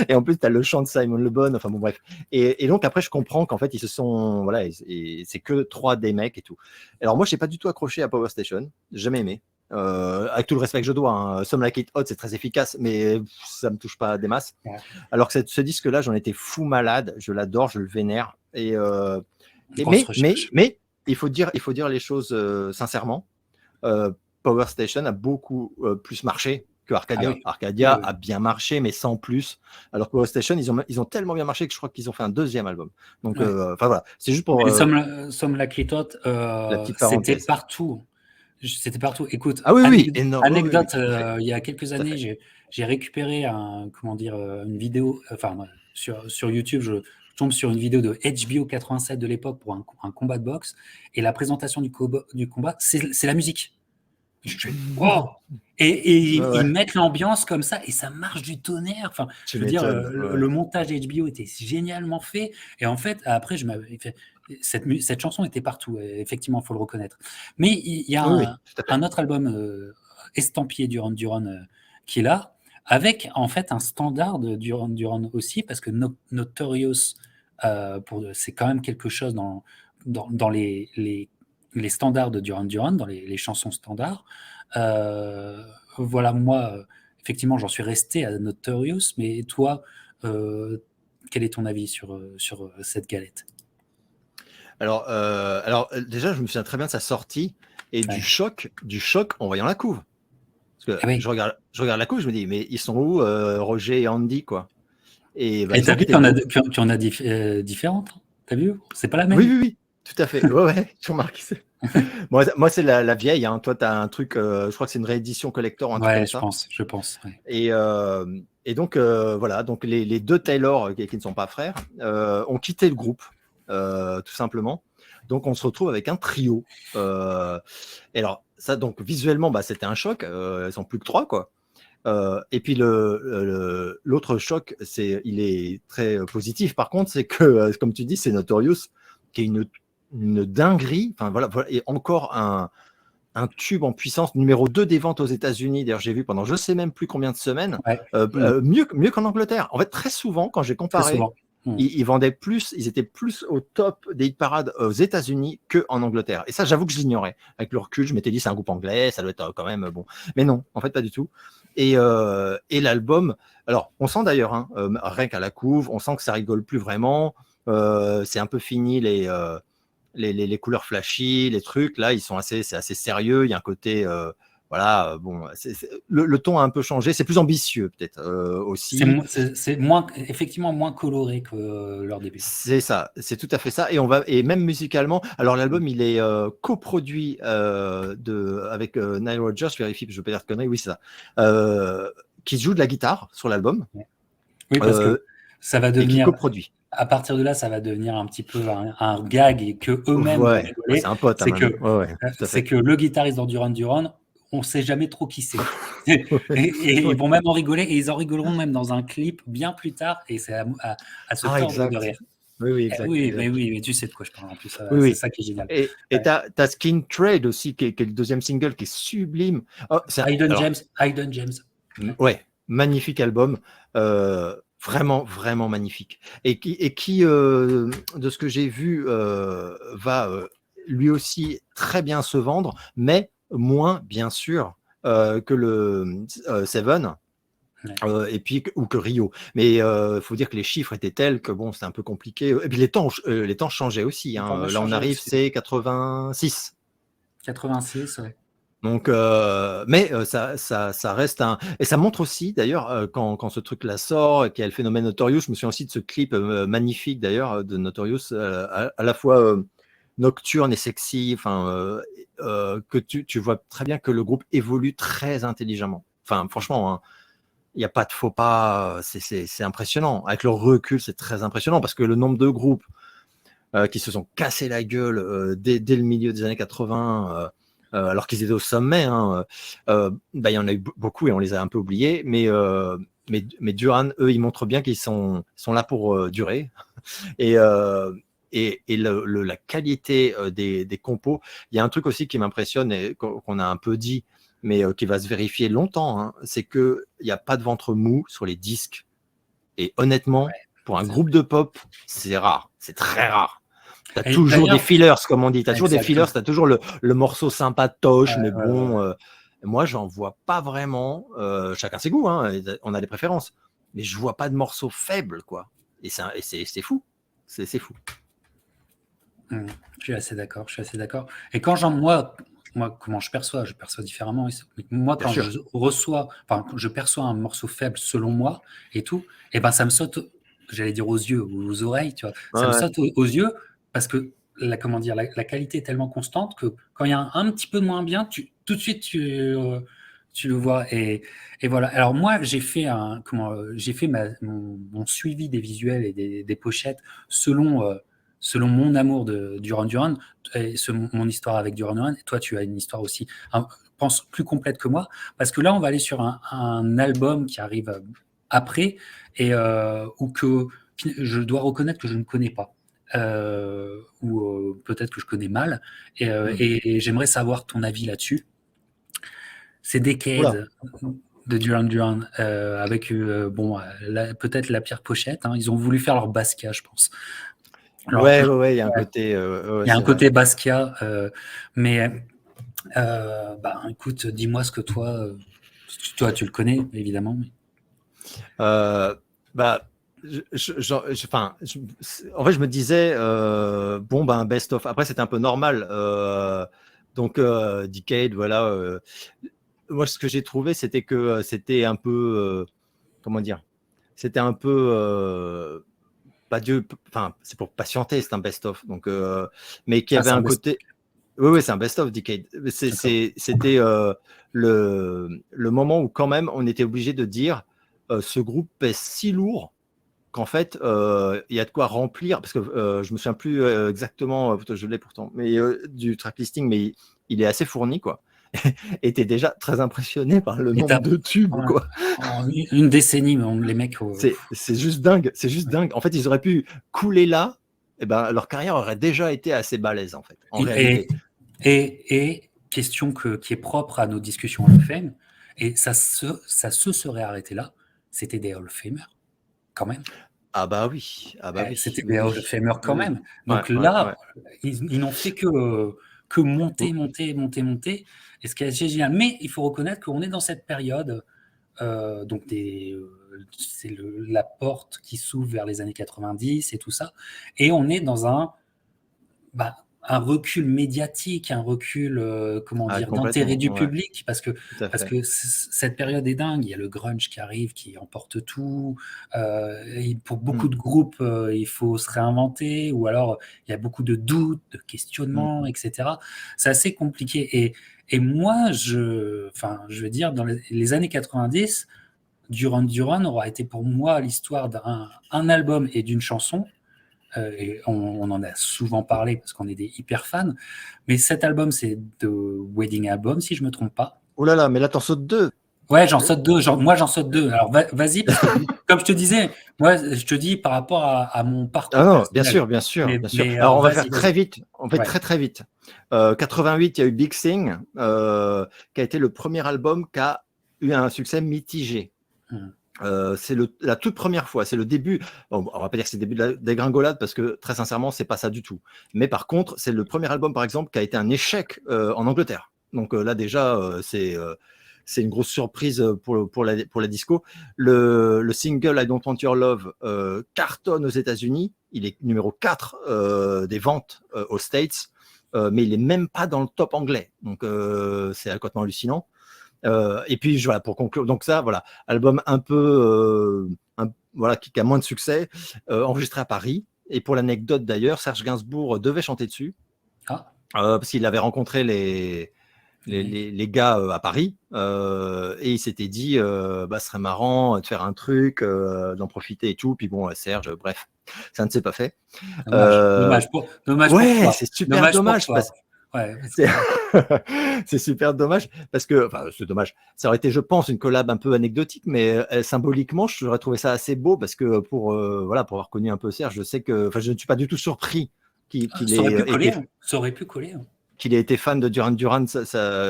Et en plus, tu as le chant de Simon Le Bon, enfin bon, bref. Et donc après, je comprends qu'en fait, ils se sont. Voilà, et c'est que trois des mecs et tout. Alors moi, je n'ai pas du tout accroché à Power Station, jamais aimé. Avec tout le respect que je dois, hein. Some Like It Hot, c'est très efficace, mais ça me touche pas des masses. Ouais. Alors que ce disque-là, j'en étais fou malade, je l'adore, je le vénère. Mais il faut dire les choses sincèrement. Power Station a beaucoup plus marché que Arcadia. Ah oui. Arcadia Oui. a bien marché, mais sans plus. Alors que Power Station, ils ont tellement bien marché que je crois qu'ils ont fait un deuxième album. Donc, Ouais. voilà, c'est juste pour Some Like It Hot, la petite c'était parenthèse. partout. C'était partout. Écoute, Ah oui, énorme. anecdote, Oui, tout à fait. il y a quelques Tout à années, fait. j'ai récupéré une vidéo, enfin, sur YouTube, je tombe sur une vidéo de HBO 87 de l'époque pour un combat de boxe, et la présentation du combat, c'est la musique. Je fais, wow! Et ils Ouais, mettent l'ambiance comme ça, et ça marche du tonnerre. Enfin, tu je veux dire, m'étonnes. le montage HBO était génialement fait. Et en fait, après, cette chanson était partout. Effectivement, il faut le reconnaître. Mais il y a Oui, tout à fait. un autre album estampillé Duran Duran qui est là, avec en fait un standard de Duran Duran aussi, parce que Notorious, c'est quand même quelque chose dans les standards de Duran Duran, dans les chansons standards. Voilà, moi, effectivement, j'en suis resté à Notorious, mais toi, quel est ton avis sur cette galette? Alors, déjà, je me souviens très bien de sa sortie et Ouais. du choc en voyant la couve. Parce Ah que oui. je regarde la couve, je me dis, mais ils sont où Roger et Andy, quoi? Et bah, Et ils t'as ont vu quitté le groupe. qu'il y en a différentes, hein. T'as vu? C'est pas la Oui, même. oui, oui, tout à fait. Ouais, je remarque. Moi, c'est la vieille, hein. Toi, tu as un truc, je crois que c'est une réédition collector, un truc Ouais, comme ça. je pense. Ouais. Et donc, voilà, donc les deux Taylor, qui ne sont pas frères, ont quitté le groupe, tout simplement. Donc, on se retrouve avec un trio. Et alors, ça, donc, visuellement, bah, c'était un choc. Ils sont plus que trois, quoi. Et puis l'autre choc, il est très positif. Par contre, c'est que, comme tu dis, c'est Notorious, qui est une dinguerie. Enfin voilà, et encore un tube en puissance, numéro 2 des ventes aux États-Unis. D'ailleurs, j'ai vu pendant je sais même plus combien de semaines, Ouais. Mmh. mieux qu'en Angleterre. En fait, très souvent, quand j'ai Très comparé, souvent. Mmh. ils vendaient plus, ils étaient plus au top des hit parades aux États-Unis qu'en Angleterre. Et ça, j'avoue que je l'ignorais. Avec le recul, je m'étais dit, c'est un groupe anglais, ça doit être quand même bon. Mais non, en fait, pas du tout. Et l'album, alors, on sent d'ailleurs, hein, rien qu'à la couve, on sent que ça rigole plus vraiment. C'est un peu fini les couleurs flashy, les trucs. Là, c'est assez sérieux. Il y a un côté, voilà, bon, le ton a un peu changé. C'est plus ambitieux, peut-être aussi. C'est moins, effectivement moins coloré que leur début. C'est ça, c'est tout à fait ça. Et même musicalement, alors l'album, il est coproduit avec Nile Rodgers, je vérifie, je ne veux pas dire de conneries, oui, c'est ça, qui joue de la guitare sur l'album, Ouais. Oui, parce que ça va et qui devenir, coproduit. à partir de là, ça va devenir un petit peu un gag, et que eux-mêmes vont Ouais, rigoler. c'est un pote C'est que, maintenant. Ouais, tout à c'est fait. que le guitariste dans Duran Duran, on sait jamais trop qui c'est. Et ils Oui. vont même en rigoler, et ils en rigoleront même dans un clip bien plus tard, et c'est à se Ah, tordre de exact. rire. Oui, oui, Eh exact, oui, mais exact. oui, mais tu sais de quoi je parle en plus, Oui, c'est oui. ça qui est génial. Et t'as Skin Trade aussi, qui est le deuxième single, qui est sublime. Oh, Hayden alors, James, Hayden James. Ouais. ouais, magnifique album, vraiment, vraiment magnifique. Et qui de ce que j'ai vu, va lui aussi très bien se vendre, mais moins, bien sûr, que le Seven. Ouais. Et puis ou que Rio, mais faut dire que les chiffres étaient tels que bon, c'était un peu compliqué. Et puis les temps changeaient aussi. Le temps de Là, on changer arrive, aussi. c'est 86. 86, ouais. Donc, mais ça reste un. Et ça montre aussi, d'ailleurs, quand ce truc-là sort, et qu'il y a le phénomène Notorious. Je me souviens aussi de ce clip magnifique, d'ailleurs, de Notorious, à la fois nocturne et sexy. Enfin, que tu vois très bien que le groupe évolue très intelligemment. Enfin, franchement, hein, il n'y a pas de faux pas, c'est impressionnant. Avec le recul, c'est très impressionnant parce que le nombre de groupes qui se sont cassés la gueule dès le milieu des années 80, alors qu'ils étaient au sommet, hein, bah, il y en a eu beaucoup et on les a un peu oubliés, mais Duran, eux, ils montrent bien qu'ils sont là pour durer. Et, la qualité des compos. Il y a un truc aussi qui m'impressionne et qu'on a un peu dit, mais qui va se vérifier longtemps, hein, c'est qu'il n'y a pas de ventre mou sur les disques. Et honnêtement, pour un C'est groupe vrai. de pop, c'est rare. C'est très rare. Tu as Et toujours des d'ailleurs, fillers, comme on dit. Tu as toujours des fillers, exactement. tu as toujours le morceau sympatoche, mais Ouais, ouais, bon, ouais. moi, j'en vois pas vraiment. Chacun ses goûts, hein, on a des préférences. Mais je vois pas de morceau faible, quoi. Et c'est fou. C'est fou. Mmh. Je suis assez d'accord, je suis assez d'accord. Et moi, comment je perçois différemment. Moi, Bien quand sûr. quand je perçois un morceau faible selon moi et tout, et ben ça me saute, j'allais dire aux yeux ou aux oreilles, tu vois. Ouais, Ça me ouais. saute aux yeux parce que comment dire, la qualité est tellement constante que quand il y a un petit peu moins bien, tout de suite tu le vois. Et voilà. Alors moi, j'ai fait mon suivi des visuels et des pochettes selon mon amour de Duran Duran et mon histoire avec Duran Duran. Et toi, tu as une histoire aussi, pense, plus complète que moi, parce que là, on va aller sur un album qui arrive après, et ou que je dois reconnaître que je ne connais pas. Ou peut-être que je connais mal, Hmm. et j'aimerais savoir ton avis là-dessus. C'est Oula. Decade de Duran Duran, avec peut-être la pire pochette, hein. Ils ont voulu faire leur Basquiat, je pense. Alors, Ouais, ouais, ouais, il y a un côté. Ouais, il y a un c'est vrai. côté Basquiat, mais bah, écoute, dis-moi ce que toi tu le connais évidemment. Euh, bah, en fait, je me disais, bon, ben, best of. Après, c'était un peu normal. Donc, Decade, voilà. Moi, ce que j'ai trouvé, c'était que c'était un peu, comment dire, c'était un peu, pas Dieu, enfin, c'est pour patienter, c'est un best-of. Donc, mais qui Ah, avait c'est un un best. côté. Oui, oui, c'est un best-of Decade. D'accord. C'était le moment où, quand même, on était obligé de dire ce groupe pèse si lourd qu'en fait, il y a de quoi remplir. Parce que je me souviens plus exactement, je l'ai pourtant, mais du track listing, mais il est assez fourni, quoi. Et t'es déjà très impressionné par le Et nombre de tubes, en, quoi. en une décennie, les mecs. C'est juste dingue, c'est juste dingue. En fait, ils auraient pu couler là, et ben leur carrière aurait déjà été assez balèze, en fait, en Et, réalité. et question qui est propre à nos discussions Hall of Fame, et ça se serait arrêté là. C'était des Hall of Famers quand même. Ah bah oui, C'était oui, des Hall of oui, Famers quand oui. même. Ouais, Donc ouais, ouais. là, ils n'ont fait que monter, monter, monter, monter. Et ce qui est génial. Mais il faut reconnaître qu'on est dans cette période, donc c'est la porte qui s'ouvre vers les années 90 et tout ça. Et on est dans un recul médiatique, un recul, comment Ah, dire, d'intérêt complètement, du ouais, public, parce que, tout à parce fait. que cette période est dingue. Il y a le grunge qui arrive, qui emporte tout. Et pour beaucoup Mm, de groupes, il faut se réinventer, ou alors il y a beaucoup de doutes, de mm. questionnements, etc. C'est assez compliqué. Et moi, je veux dire, dans les années 90, Duran Duran aura été pour moi l'histoire d'un album et d'une chanson, et on en a souvent parlé parce qu'on est des hyper fans. Mais cet album, c'est The Wedding Album, si je me trompe pas. Oh là là, mais là, t'en sautes 2. Ouais, j'en saute 2. Moi, j'en saute 2. Alors, vas-y, parce que comme je te disais, moi, je te dis par rapport à mon Ah parcours non, bien personnel. sûr, bien sûr, bien sûr. Mais Alors, on va faire vas-y, très vas-y. vite. On fait Ouais. très, très vite. 88, il y a eu Big Thing, qui a été le premier album qui a eu un succès mitigé. C'est la toute première fois, c'est le début. Bon, on va pas dire que c'est le début de la dégringolade parce que très sincèrement, c'est pas ça du tout. Mais par contre, c'est le premier album, par exemple, qui a été un échec en Angleterre. Donc là, déjà, c'est une grosse surprise pour la disco. Le single I Don't Want Your Love cartonne aux États-Unis. Il est numéro 4 des ventes aux States, mais il est même pas dans le top anglais. Donc c'est complètement hallucinant. Et puis voilà, pour conclure, donc ça, voilà, album un peu, voilà, qui a moins de succès, enregistré à Paris. Et pour l'anecdote d'ailleurs, Serge Gainsbourg devait chanter dessus, parce qu'il avait rencontré les gars à Paris, et il s'était dit, ce serait marrant de faire un truc, d'en profiter et tout. Puis bon, Serge, bref, ça ne s'est pas fait. Dommage pour Ouais, toi. c'est super dommage. Ouais, c'est super dommage parce que, enfin, c'est dommage. Ça aurait été, je pense, une collab un peu anecdotique, mais symboliquement, j'aurais trouvé ça assez beau parce que pour avoir connu un peu Serge, je sais que, enfin, je ne suis pas du tout surpris qu'il ça aurait pu ait coller. été, Ça aurait pu coller. qu'il ait été fan de Duran Duran,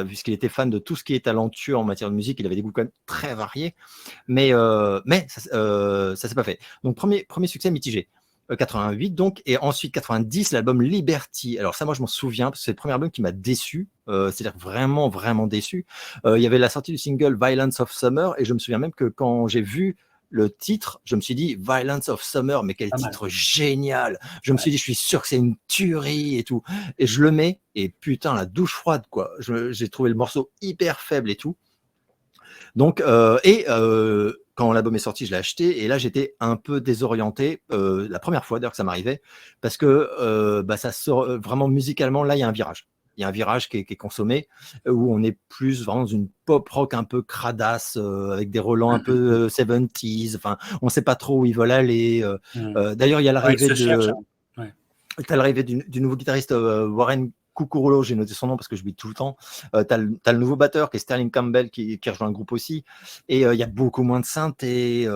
puisqu'il était fan de tout ce qui est talentueux en matière de musique. Il avait des goûts quand même très variés, mais ça s'est pas fait. Donc premier succès mitigé. 88 donc, et ensuite 90, l'album Liberty. Alors ça, moi je m'en souviens, parce que c'est le premier album qui m'a déçu, c'est-à-dire vraiment, vraiment déçu. Il y avait la sortie du single Violence of Summer, et je me souviens même que quand j'ai vu le titre, je me suis dit Violence of Summer, mais quel titre génial. Je me suis dit, je suis sûr que c'est une tuerie et tout. Et je le mets, et putain, la douche froide, quoi. J'ai trouvé le morceau hyper faible et tout. Donc, quand l'album est sorti, je l'ai acheté et là j'étais un peu désorienté, la première fois d'ailleurs que ça m'arrivait, parce que ça sort vraiment musicalement. Là, il y a un virage. Il y a un virage qui est consommé, où on est plus vraiment dans une pop rock un peu cradasse, avec des relents un peu 70s. Enfin, on ne sait pas trop où ils veulent aller. D'ailleurs, il y a l'arrivée du nouveau guitariste Warren Cucurulo, j'ai noté son nom parce que je l'oublie tout le temps. T'as le nouveau batteur qui est Sterling Campbell qui rejoint le groupe aussi. Et il y a beaucoup moins de synthé.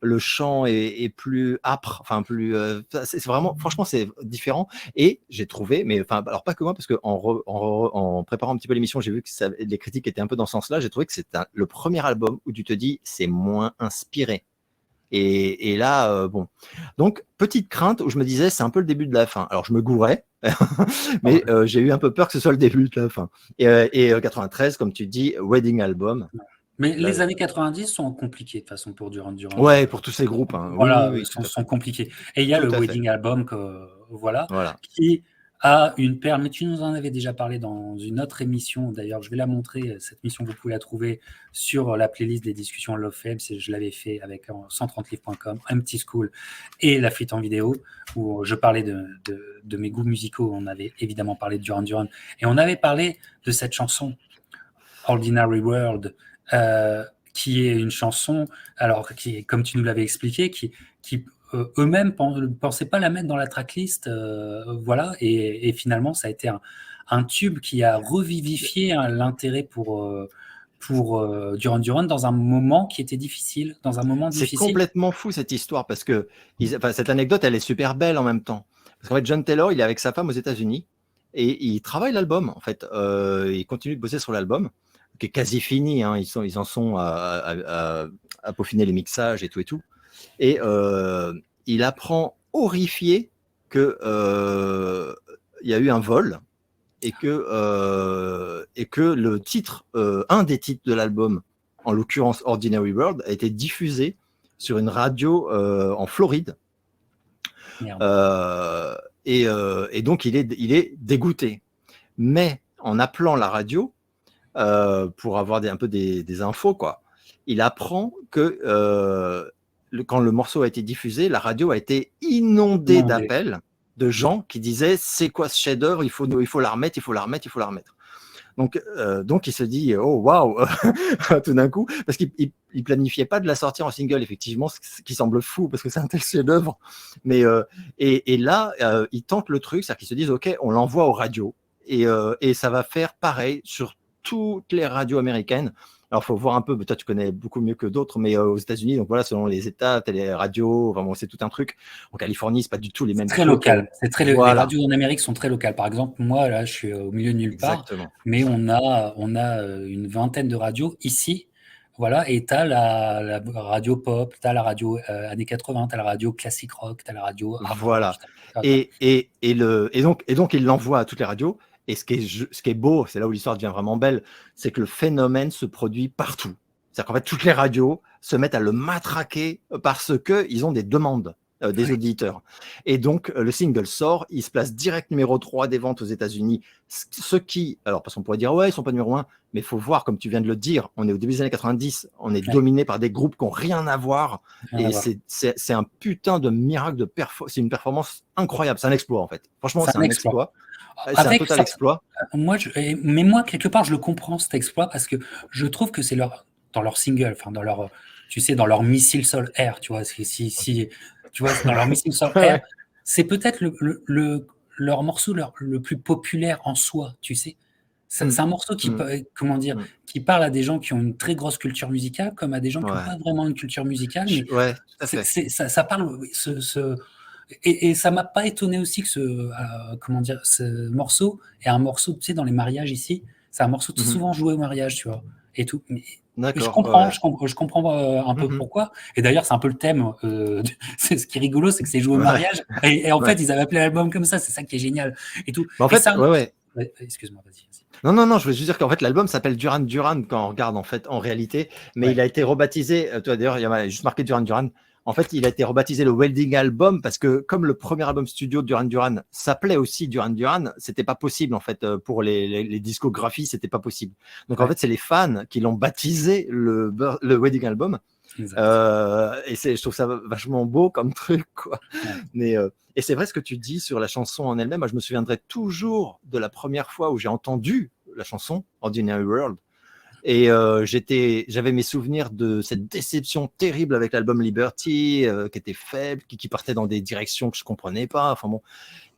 Le chant est plus âpre. Enfin, plus. C'est vraiment, franchement, c'est différent. Et j'ai trouvé, mais enfin, alors pas que moi, parce que en préparant un petit peu l'émission, j'ai vu que les critiques étaient un peu dans ce sens-là. J'ai trouvé que c'est le premier album où tu te dis c'est moins inspiré. Et là, bon. Donc, petite crainte où je me disais, c'est un peu le début de la fin. Alors, je me gourais, mais j'ai eu un peu peur que ce soit le début de la fin. Et 93, comme tu dis, Wedding Album. Mais les années 90 sont compliquées, de toute façon, pour Duran Duran. Ouais, pour tous ces groupes. Hein. Voilà, oui, sont compliqués. Et il y a le Wedding Album, voilà, qui a une perle. Mais tu nous en avais déjà parlé dans une autre émission. D'ailleurs, je vais la montrer. Cette émission, vous pouvez la trouver sur la playlist des discussions Love Fame. Je l'avais fait avec 130livres.com, Empty School et la fuite en vidéo, où je parlais de mes goûts musicaux. On avait évidemment parlé de Duran Duran. Et on avait parlé de cette chanson, Ordinary World, qui est une chanson, alors qui, comme tu nous l'avais expliqué, qui eux-mêmes ne pensaient pas la mettre dans la tracklist, voilà, et finalement ça a été un tube qui a revivifié l'intérêt pour Duran Duran dans un moment qui était difficile, C'est complètement fou cette histoire, parce que cette anecdote, elle est super belle en même temps. Parce qu'en fait, John Taylor, il est avec sa femme aux États-Unis et il travaille l'album. En fait, il continue de bosser sur l'album, qui est quasi fini. Hein. Ils en sont à peaufiner les mixages et tout et tout. Et il apprend horrifié que il y a eu un vol et que le titre, un des titres de l'album, en l'occurrence Ordinary World, a été diffusé sur une radio en Floride. Et donc il est dégoûté. Mais en appelant la radio pour avoir un peu des infos, quoi, il apprend que quand le morceau a été diffusé, la radio a été inondée d'appels de gens qui disaient c'est quoi ce chef-d'œuvre, il faut la remettre, il faut la remettre, il faut la remettre. Donc il se dit oh waouh tout d'un coup, parce qu'il planifiait pas de la sortir en single, effectivement, ce qui semble fou parce que c'est un tel chef-d'œuvre. Mais et là il tente le truc, c'est-à-dire qu'ils se disent ok, on l'envoie aux radios et ça va faire pareil sur toutes les radios américaines. Alors, il faut voir un peu, toi, tu connais beaucoup mieux que d'autres, mais aux États-Unis, donc voilà, selon les États, t'as les radios, enfin, bon, c'est tout un truc. En Californie, c'est pas du tout les C'est mêmes très trucs. local. Les Voilà, radios en Amérique sont très locales. Par exemple, moi, là, je suis au milieu de nulle part, exactement. mais on a une vingtaine de radios ici. Voilà, et tu as la radio pop, tu as la radio années 80, tu as la radio classique rock, tu as la radio hard rock. Voilà. Et donc, il l'envoie à toutes les radios. Et ce qui est beau, c'est là où l'histoire devient vraiment belle, c'est que le phénomène se produit partout. C'est-à-dire qu'en fait, toutes les radios se mettent à le matraquer parce qu'ils ont des demandes des Ouais, auditeurs. Et donc, le single sort, il se place direct numéro 3 des ventes aux États-Unis. Ce qui, alors, parce qu'on pourrait dire, ouais, ils sont pas numéro 1, mais il faut voir, comme tu viens de le dire, on est au début des années 90, on est ouais, dominé par des groupes qui n'ont rien à voir. rien à Et voir. c'est un putain de miracle de performance. C'est une performance incroyable. C'est un exploit, en fait. Franchement, C'est c'est un un exploit. exploit. C'est un Avec total ça, exploit. mais moi, quelque part, je le comprends, cet exploit, parce que je trouve que c'est dans leur single, enfin, tu sais, dans leur missile sol-air, tu vois, tu vois, dans leur missile Ouais, sol-air, ouais. c'est peut-être leur morceau le plus populaire en soi, tu sais. C'est Mm, un morceau mm, comment dire, mm. qui parle à des gens qui ont une très grosse culture musicale, comme à des gens qui n'ont Ouais. pas vraiment une culture musicale, mais Ouais, tout à fait. ça parle, oui, et ça m'a pas étonné aussi que comment dire, ce morceau est un morceau, tu sais, dans les mariages ici, c'est un morceau Mhm. souvent joué au mariage, tu vois, et tout. Mais je D'accord. Ouais, comprends, ouais. je comprends un peu Mhm. pourquoi. Et d'ailleurs, c'est un peu le thème. C'est ce qui est rigolo, c'est que c'est joué au Ouais, mariage. Et en fait, ouais. ils avaient appelé l'album comme ça. C'est ça qui est génial et tout. Mais en Et fait, ça, ouais, ouais. ouais, excuse-moi, vas-y. Non, non, non, je veux juste dire qu'en fait, l'album s'appelle Duran Duran quand on regarde en fait en réalité, mais il Ouais, a été rebaptisé, toi d'ailleurs, il y a juste marqué Duran Duran. En fait, il a été rebaptisé le Wedding Album parce que comme le premier album studio de Duran Duran s'appelait aussi Duran Duran, c'était pas possible en fait pour les discographies, c'était pas possible. Donc en ouais, fait, c'est les fans qui l'ont baptisé le Wedding Album. exact. Et je trouve ça vachement beau comme truc, quoi. Ouais, Et c'est vrai ce que tu dis sur la chanson en elle-même. Moi, je me souviendrai toujours de la première fois où j'ai entendu la chanson Ordinary World. Et j'avais mes souvenirs de cette déception terrible avec l'album Liberty, qui était faible, qui partait dans des directions que je comprenais pas. Enfin bon.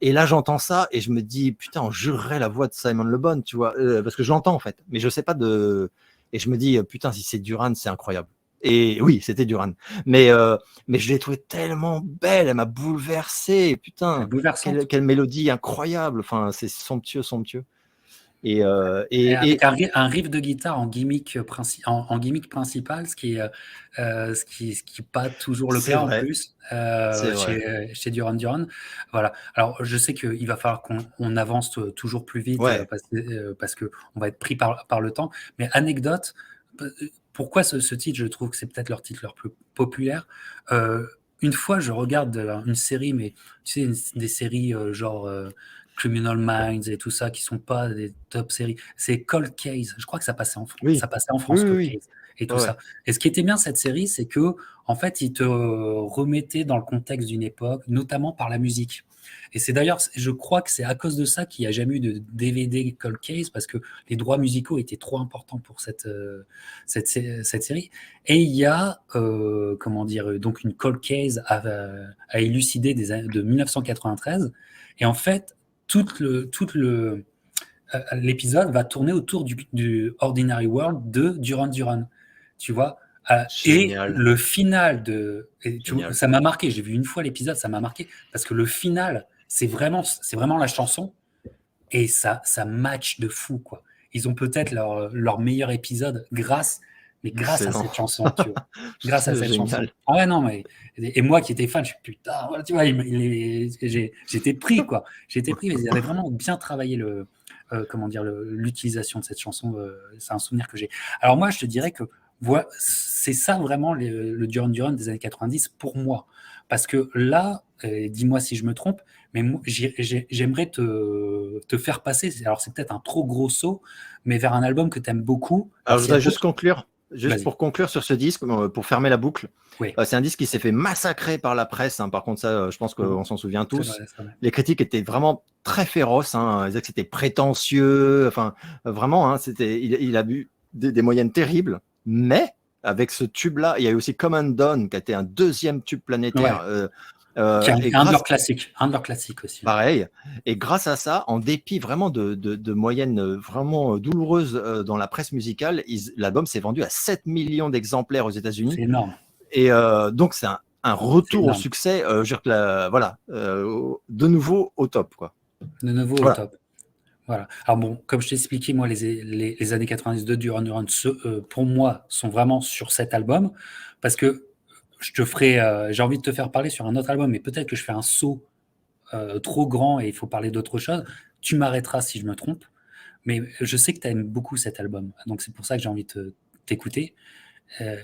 Et là, j'entends ça et je me dis, putain, on jurerait la voix de Simon Le Bon, tu vois, parce que je l'entends en fait, mais je sais pas de. Et je me dis, putain, si c'est Duran, c'est incroyable. Et oui, c'était Duran. Mais je l'ai trouvée tellement belle, elle m'a bouleversé. elle est Putain, quelle, bouleversante. quelle mélodie incroyable. Enfin, c'est somptueux, somptueux. Et, Et et, avec et un riff de guitare en gimmick principal, ce qui pas toujours le c'est cas en vrai, plus c'est vrai. chez Duran Duran. Voilà. Alors je sais qu'il va falloir qu'on avance toujours plus vite Ouais. parce que on va être pris par le temps. Mais anecdote, pourquoi ce titre, je trouve que c'est peut-être leur titre leur plus populaire. Euh, une fois, je regarde une série, mais tu sais, des séries genre Criminal Minds et tout ça, qui sont pas des top séries. C'est Cold Case. Je crois que ça Oui. passait en Oui, France, oui, Cold oui. Case et tout Ouais, ouais. ça. Et ce qui était bien cette série, c'est que en fait, ils te remettaient dans le contexte d'une époque, notamment par la musique. Et c'est d'ailleurs, je crois que c'est à cause de ça qu'il n'y a jamais eu de DVD Cold Case, parce que les droits musicaux étaient trop importants pour cette série. Et il y a, comment dire, donc une Cold Case à élucider de 1993. Et en fait, l'épisode va tourner autour du Ordinary World de Duran Duran, tu vois. Et Génial, le final génial. ça m'a marqué. J'ai vu une fois l'épisode, ça m'a marqué parce que le final, c'est vraiment la chanson et ça match de fou, quoi. Ils ont peut-être leur meilleur épisode grâce à Excellent. cette chanson, tu vois. Grâce à C'est cette chanson. génial. Ah ouais, non, mais et moi qui étais fan, je suis putain, voilà, tu vois, j'étais pris, quoi. J'étais pris, mais ils avaient vraiment bien travaillé comment dire, l'utilisation de cette chanson. C'est un souvenir que j'ai. Alors moi, je te dirais que voilà, c'est ça vraiment le Duran Duran des années 90 pour moi. Parce que là, dis-moi si je me trompe, mais moi, j'aimerais te faire passer, alors c'est peut-être un trop gros saut, mais vers un album que tu aimes beaucoup. Alors, Alors je s'il y a voudrais juste d'autres. conclure, juste Vas-y. pour conclure sur ce disque, pour fermer la boucle. Oui. C'est un disque qui s'est fait massacrer par la presse, hein. Par contre, ça, je pense Mhm. qu'on s'en souvient C'est tous. vrai, c'est vrai. Les critiques étaient vraiment très féroces, hein. Ils disaient que c'était prétentieux. Enfin, vraiment, hein, il a eu des moyennes terribles. Mais avec ce tube-là, il y a eu aussi Come Undone, qui a été un deuxième tube planétaire. Ouais. Qui est Et un de grâce leurs classiques. Un de leurs classiques aussi. Pareil. Et grâce à ça, en dépit vraiment de moyennes vraiment douloureuses dans la presse musicale, l'album s'est vendu à 7 millions d'exemplaires aux États-Unis. C'est énorme. Et donc, c'est un C'est retour au énorme. succès, je veux dire que voilà, de nouveau au top, quoi. De nouveau au Voilà. top. Voilà. Alors bon, comme je t'ai expliqué, moi, les années 90 de Duran Duran, pour moi, sont vraiment sur cet album, parce que j'ai envie de te faire parler sur un autre album, mais peut-être que je fais un saut trop grand et il faut parler d'autre chose. Tu m'arrêteras si je me trompe, mais je sais que tu aimes beaucoup cet album, donc c'est pour ça que j'ai envie de t'écouter. Euh,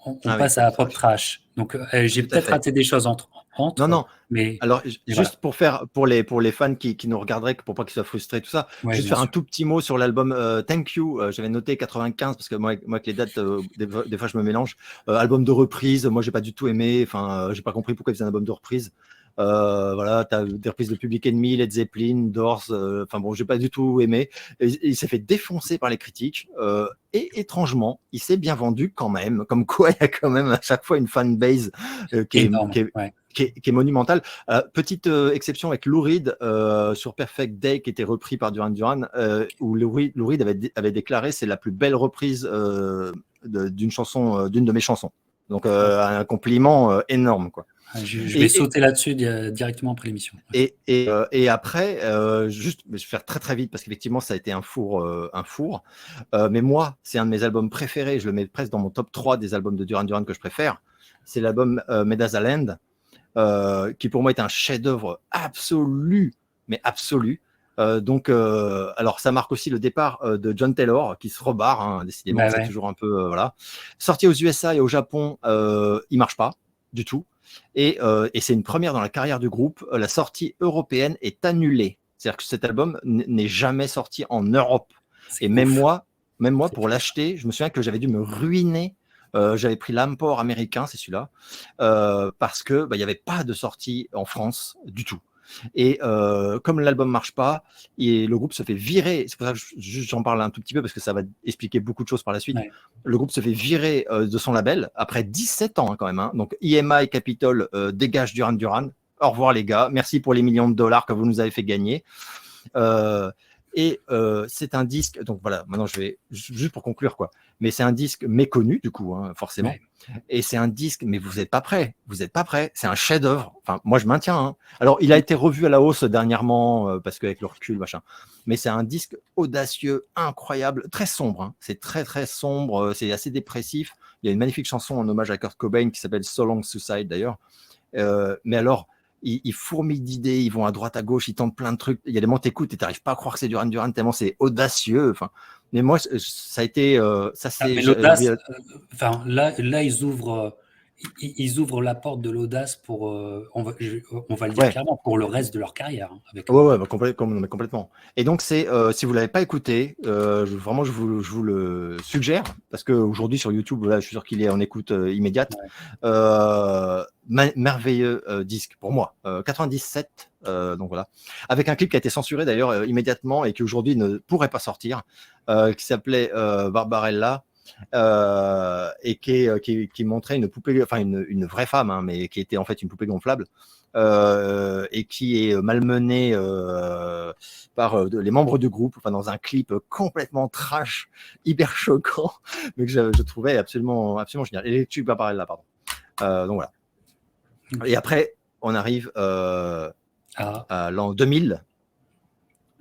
on Ah oui, passe Pop à Pop Trash. Trash. Donc j'ai Tout à peut-être fait. raté des choses Non, entre, non. mais Alors, voilà. juste pour les fans qui nous regarderaient, pour pas qu'ils soient frustrés, tout ça, Oui, juste bien faire un sûr. tout petit mot sur l'album Thank You. J'avais noté 95 parce que moi avec les dates, des fois je me mélange. Album de reprise, moi j'ai pas du tout aimé. Enfin, j'ai pas compris pourquoi ils faisaient un album de reprise. Voilà, t'as des reprises de Public Enemy, Led Zeppelin, Doors. Enfin bon, j'ai pas du tout aimé. Et il s'est fait défoncer par les critiques. Et étrangement, il s'est bien vendu quand même. Comme quoi, il y a quand même à chaque fois une fanbase Énorme, ouais. qui est monumentale. Petite exception avec Lou Reed sur Perfect Day qui était repris par Duran Duran, où Lou Reed avait déclaré c'est la plus belle reprise d'une chanson, d'une de mes chansons. Donc un compliment énorme, quoi. Je vais Et, sauter là-dessus directement après l'émission. et après, juste, je vais faire très très vite parce qu'effectivement ça a été un four, mais moi c'est un de mes albums préférés, je le mets presque dans mon top 3 des albums de Duran Duran que je préfère. C'est l'album Medazaland, qui pour moi est un chef-d'œuvre absolu, mais absolu. Donc, alors ça marque aussi le départ de John Taylor qui se rebarre, hein, décidément, Bah c'est ouais. toujours un peu voilà. Sorti aux USA et au Japon, il marche pas du tout, et c'est une première dans la carrière du groupe. La sortie européenne est annulée, c'est-à-dire que cet album n'est jamais sorti en Europe. Et C'est ouf. même moi C'est pour clair. l'acheter, je me souviens que j'avais dû me ruiner. J'avais pris l'import américain, c'est celui-là, parce que il y avait pas de sortie en France du tout. Et comme l'album marche pas, et le groupe se fait virer. C'est pour ça que j'en parle un tout petit peu parce que ça va expliquer beaucoup de choses par la suite. Ouais. Le groupe se fait virer de son label après 17 ans, hein, quand même, hein. Donc EMI Capitol dégage Duran Duran. Au revoir les gars, merci pour les millions de dollars que vous nous avez fait gagner. Et c'est un disque, donc voilà, maintenant je vais juste pour conclure, quoi, mais c'est un disque méconnu du coup, hein, forcément. Ouais. Et c'est un disque, mais vous n'êtes pas prêts, c'est un chef-d'œuvre. Enfin, moi je maintiens, hein. Alors il a été revu à la hausse dernièrement parce qu'avec le recul, machin, mais c'est un disque audacieux, incroyable, très sombre, hein. C'est très très sombre, c'est assez dépressif. Il y a une magnifique chanson en hommage à Kurt Cobain qui s'appelle So Long Suicide d'ailleurs. Mais alors, ils fourmillent d'idées, ils vont à droite, à gauche, ils tentent plein de trucs. Il y a des moments, t'écoutes et t'arrives pas à croire que c'est Duran Duran, tellement c'est audacieux. Enfin, mais moi, ça a été, ça Ah, c'est, mais l'audace, enfin là ils ouvrent la porte de l'audace pour, on va le dire ouais. clairement, pour le reste de leur carrière, hein, avec Ouais, ouais, bah, non, mais complètement. Et donc, si vous l'avez pas écouté, vraiment, je vous le suggère, parce qu'aujourd'hui, sur YouTube, là, je suis sûr qu'il est en écoute immédiate. ouais. Merveilleux disque, pour moi. 97, donc voilà. Avec un clip qui a été censuré, d'ailleurs, immédiatement, et qui aujourd'hui ne pourrait pas sortir, qui s'appelait Barbarella, et qui montrait une poupée, enfin, une vraie femme, hein, mais qui était en fait une poupée gonflable. Et qui est malmené par les membres du groupe, enfin, dans un clip complètement trash, hyper choquant, mais que je trouvais absolument, absolument génial. Et tu vas parler là, pardon. Donc voilà. Ok. Et après, on arrive Ah, à l'an 2000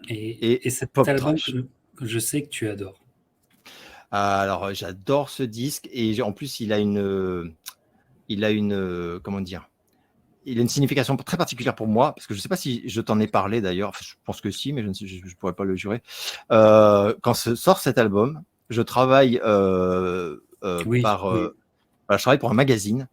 et et cet Pop album Trash. que je sais que tu adores. Alors, j'adore ce disque et en plus, il a une, comment dire, il a une signification très particulière pour moi, parce que je ne sais pas si je t'en ai parlé d'ailleurs, enfin, je pense que si, mais je ne pourrais pas le jurer. Quand sort cet album, je travaille, Oui, oui, voilà, je travaille pour un magazine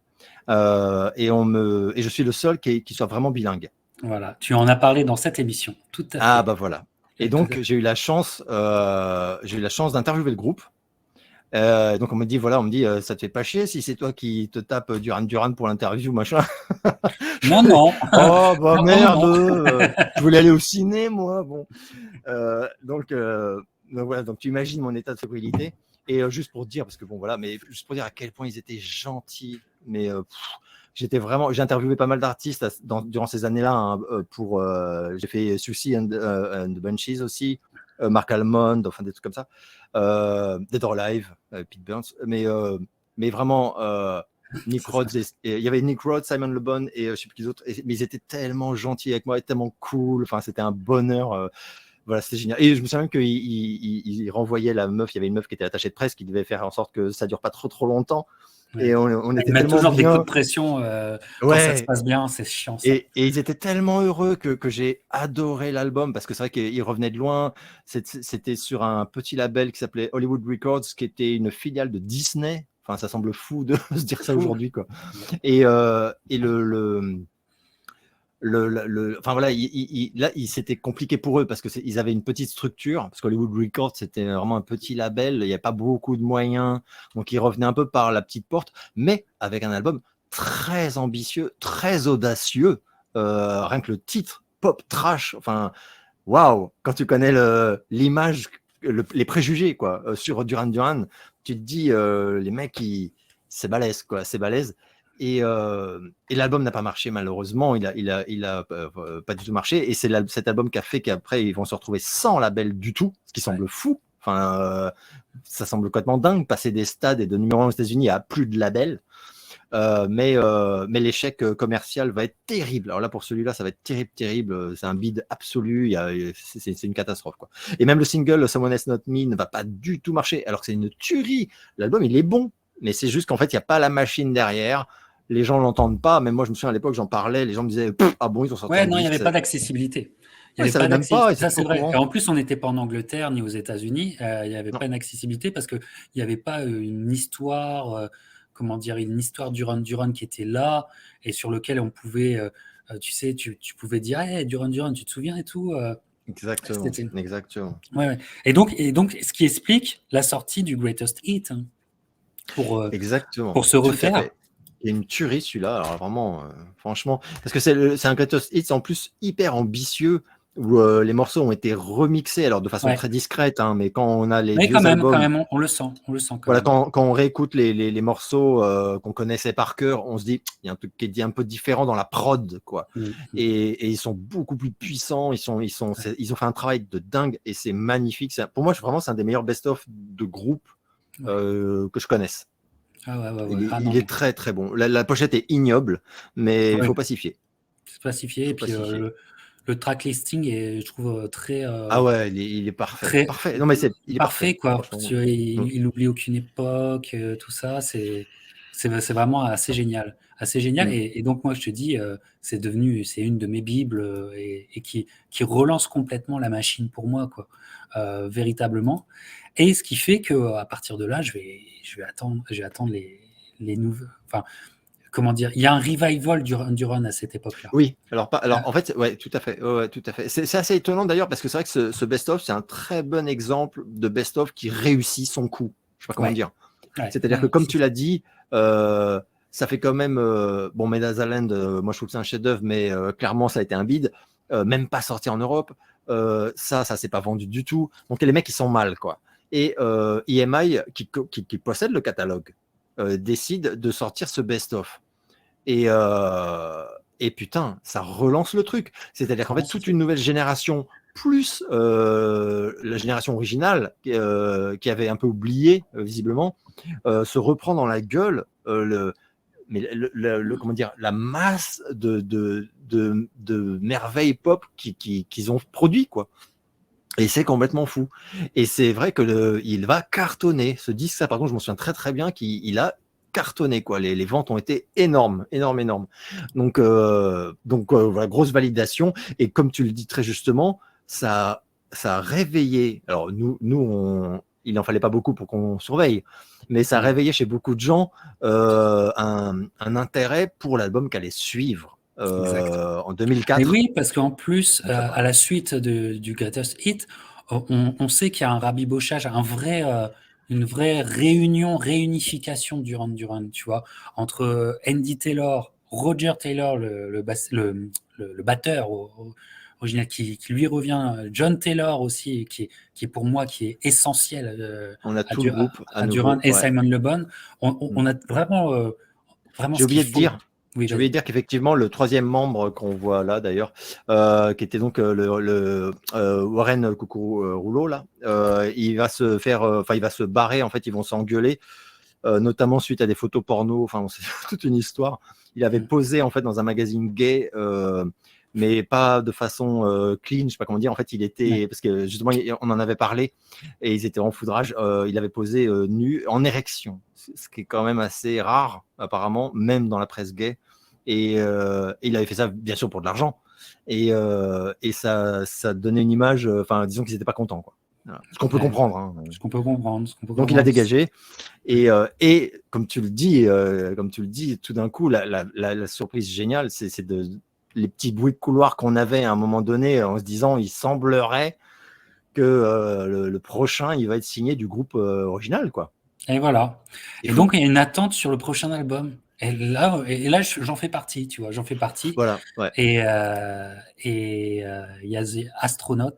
et je suis le seul qui soit vraiment bilingue. voilà. Tu en as parlé dans cette émission, tout à Ah fait. bah voilà. Et Tout à donc fait. j'ai eu la chance d'interviewer le groupe. Donc on me dit voilà, ça te fait pas chier si c'est toi qui te tapes Duran Duran pour l'interview, machin. Non, non. Oh bah Non, non, merde, non. je voulais aller au ciné moi. Bon, donc voilà, donc tu imagines mon état de fébrilité. Et juste pour dire, parce que bon voilà, mais juste pour dire à quel point ils étaient gentils j'ai interviewé pas mal d'artistes durant ces années-là, hein, j'ai fait Susie and the Banshees aussi, Mark Almond, enfin des trucs comme ça, Dead or Alive, Pete Burns, mais vraiment Nick Rhodes, il y avait Nick Rhodes, Simon Le Bon et je sais plus qui d'autres, mais ils étaient tellement gentils avec moi et tellement cool, enfin c'était un bonheur. Voilà, c'était génial. Et je me souviens qu'il renvoyait la meuf, il y avait une meuf qui était attachée de presse qui devait faire en sorte que ça dure pas trop longtemps. Ouais. Et on était Ils mettent tellement toujours des coups bien. de pression quand ça se Ouais. passe bien, c'est chiant ça. Et ils étaient tellement heureux que j'ai adoré l'album parce que c'est vrai qu'ils revenaient de loin. C'était sur un petit label qui s'appelait Hollywood Records, qui était une filiale de Disney. Enfin, ça semble fou de se dire ça aujourd'hui, quoi. Et enfin voilà, là, c'était compliqué pour eux parce que ils avaient une petite structure, parce qu'Hollywood Records, c'était vraiment un petit label, il n'y a pas beaucoup de moyens, donc ils revenaient un peu par la petite porte, mais avec un album très ambitieux, très audacieux, rien que le titre, pop trash, enfin, waouh, quand tu connais l'image, les préjugés, quoi, sur Duran Duran, tu te dis, les mecs, c'est balèze, quoi, c'est balèze. Et l'album n'a pas marché, malheureusement. Il a pas du tout marché. Et c'est cet album qui a fait qu'après, ils vont se retrouver sans label du tout, ce qui semble fou. Enfin, ça semble complètement dingue, passer des stades et de numéro 1 aux États-Unis à plus de labels. Mais l'échec commercial va être terrible. Alors là, pour celui-là, ça va être terrible. C'est un bide absolu. C'est une catastrophe, quoi. Et même le single Someone Else Not Me ne va pas du tout marcher, alors que c'est une tuerie. L'album, il est bon, mais c'est juste qu'en fait, il n'y a pas la machine derrière. Les gens l'entendent pas. Même moi, je me souviens à l'époque, j'en parlais. Les gens me disaient ah bon, ils ont sorti Ouais, un non, il n'y disque. avait pas d'accessibilité. Il Ouais, n'y ils avait savaient pas même pas. Ils d'accessibilité. Ça, étaient pas c'est au vrai. Et courant. en plus, on n'était pas en Angleterre ni aux États-Unis. Il n'y avait Non. pas d'accessibilité parce qu'il n'y avait pas une histoire, comment dire, une histoire Duran Duran qui était là et sur lequel on pouvait, tu sais, tu pouvais dire, hey, Duran Duran, tu te souviens et tout. Exactement. Ouais, ouais. Et donc, ce qui explique la sortie du Greatest Hit, hein, Exactement. pour se Tout à refaire. fait. Il y a une tuerie celui-là, alors vraiment, franchement, parce que c'est un Greatest Hits en plus hyper ambitieux, où les morceaux ont été remixés, alors de façon Ouais. très discrète, hein, mais quand on a les Mais vieux quand albums, même, on le sent quand voilà, même. quand on réécoute les morceaux qu'on connaissait par cœur, on se dit, il y a un truc qui est un peu différent dans la prod, quoi. Et ils sont beaucoup plus puissants, ils ont fait un travail de dingue, et c'est magnifique. Pour moi, vraiment, c'est un des meilleurs best-of de groupe que je connaisse. Ah ouais. Il est très très bon. La pochette est ignoble, mais il Ouais. faut pas s'y fier. C'est pacifié. Et puis le track listing est, je trouve, très, Ah ouais, il est parfait. très Parfait. Non, mais il est parfait. parfait, quoi. Franchement. Il oublie aucune époque, tout ça. C'est vraiment assez génial. Assez génial. Mm. Et donc, moi, je te dis, c'est une de mes bibles et qui relance complètement la machine pour moi, quoi. Véritablement. Et ce qui fait qu'à partir de là, je vais attendre les nouveaux. Enfin, comment dire, il y a un revival du run à cette époque-là. Oui, alors en fait, ouais, tout à fait. Ouais, tout à fait. C'est assez étonnant d'ailleurs parce que c'est vrai que ce best-of, c'est un très bon exemple de best-of qui réussit son coup. Je sais pas comment dire. C'est-à-dire que comme tu l'as dit, ça fait quand même bon, Medazaland, moi je trouve que c'est un chef-d'œuvre, mais clairement ça a été un bide, même pas sorti en Europe. Ça s'est pas vendu du tout. Donc les mecs ils sont mal, quoi. Et EMI qui possède le catalogue décide de sortir ce best-of. Et putain, ça relance le truc. C'est-à-dire qu'en fait, toute une nouvelle génération, plus la génération originale qui avait un peu oublié, visiblement, se reprend dans la gueule comment dire, la masse de merveilles pop qu'ils ont produit, quoi. Et c'est complètement fou. Et c'est vrai que il va cartonner. Ce disque, ça, par contre, je m'en souviens très très bien qu'il a cartonné, quoi. Les ventes ont été énormes. Donc voilà, grosse validation. Et comme tu le dis très justement, ça a réveillé. Alors il n'en fallait pas beaucoup pour qu'on surveille, mais ça a réveillé chez beaucoup de gens un intérêt pour l'album qu'allait suivre. En 2004. Mais oui, parce qu'en plus, à la suite du Greatest Hit, on sait qu'il y a un rabibochage, une vraie réunification du Duran Duran, tu vois, entre Andy Taylor, Roger Taylor, le batteur original, qui lui revient, John Taylor aussi, qui est pour moi qui est essentiel on a tout le groupe à Duran et ouais. Simon Le Bon. On a vraiment vraiment J'ai ce qu'il oublié de faut. dire, Oui, j'ai oublié de vas-y. dire qu'effectivement, le troisième membre qu'on voit là, d'ailleurs, qui était donc Warren Rouleau, là, il va se faire, enfin, il va se barrer, en fait, ils vont s'engueuler, notamment suite à des photos porno, enfin, c'est toute une histoire. Il avait Mm. posé, en fait, dans un magazine gay, mais pas de façon clean, je sais pas comment dire. En fait, il Ouais. était, parce que justement, on en avait parlé, et ils étaient en foudrage, il avait posé nu, en érection, ce qui est quand même assez rare, apparemment, même dans la presse gay. Et il avait fait ça, bien sûr, pour de l'argent. Et ça donnait une image, enfin, disons qu'ils n'étaient pas contents, quoi. Voilà. Ce qu'on peut Ouais. comprendre, hein. Ce qu'on peut comprendre, ce qu'on peut Donc il a comprendre. dégagé. Ouais. Et comme tu le dis, tout d'un coup, la surprise géniale, c'est les petits bruits de couloir qu'on avait à un moment donné, en se disant, il semblerait que le prochain, il va être signé du groupe original, quoi. Et voilà. C'est Et donc, fou. il y a une attente sur le prochain album. Et là, j'en fais partie, tu vois, j'en fais partie. Voilà, ouais. Et il y a The Astronaut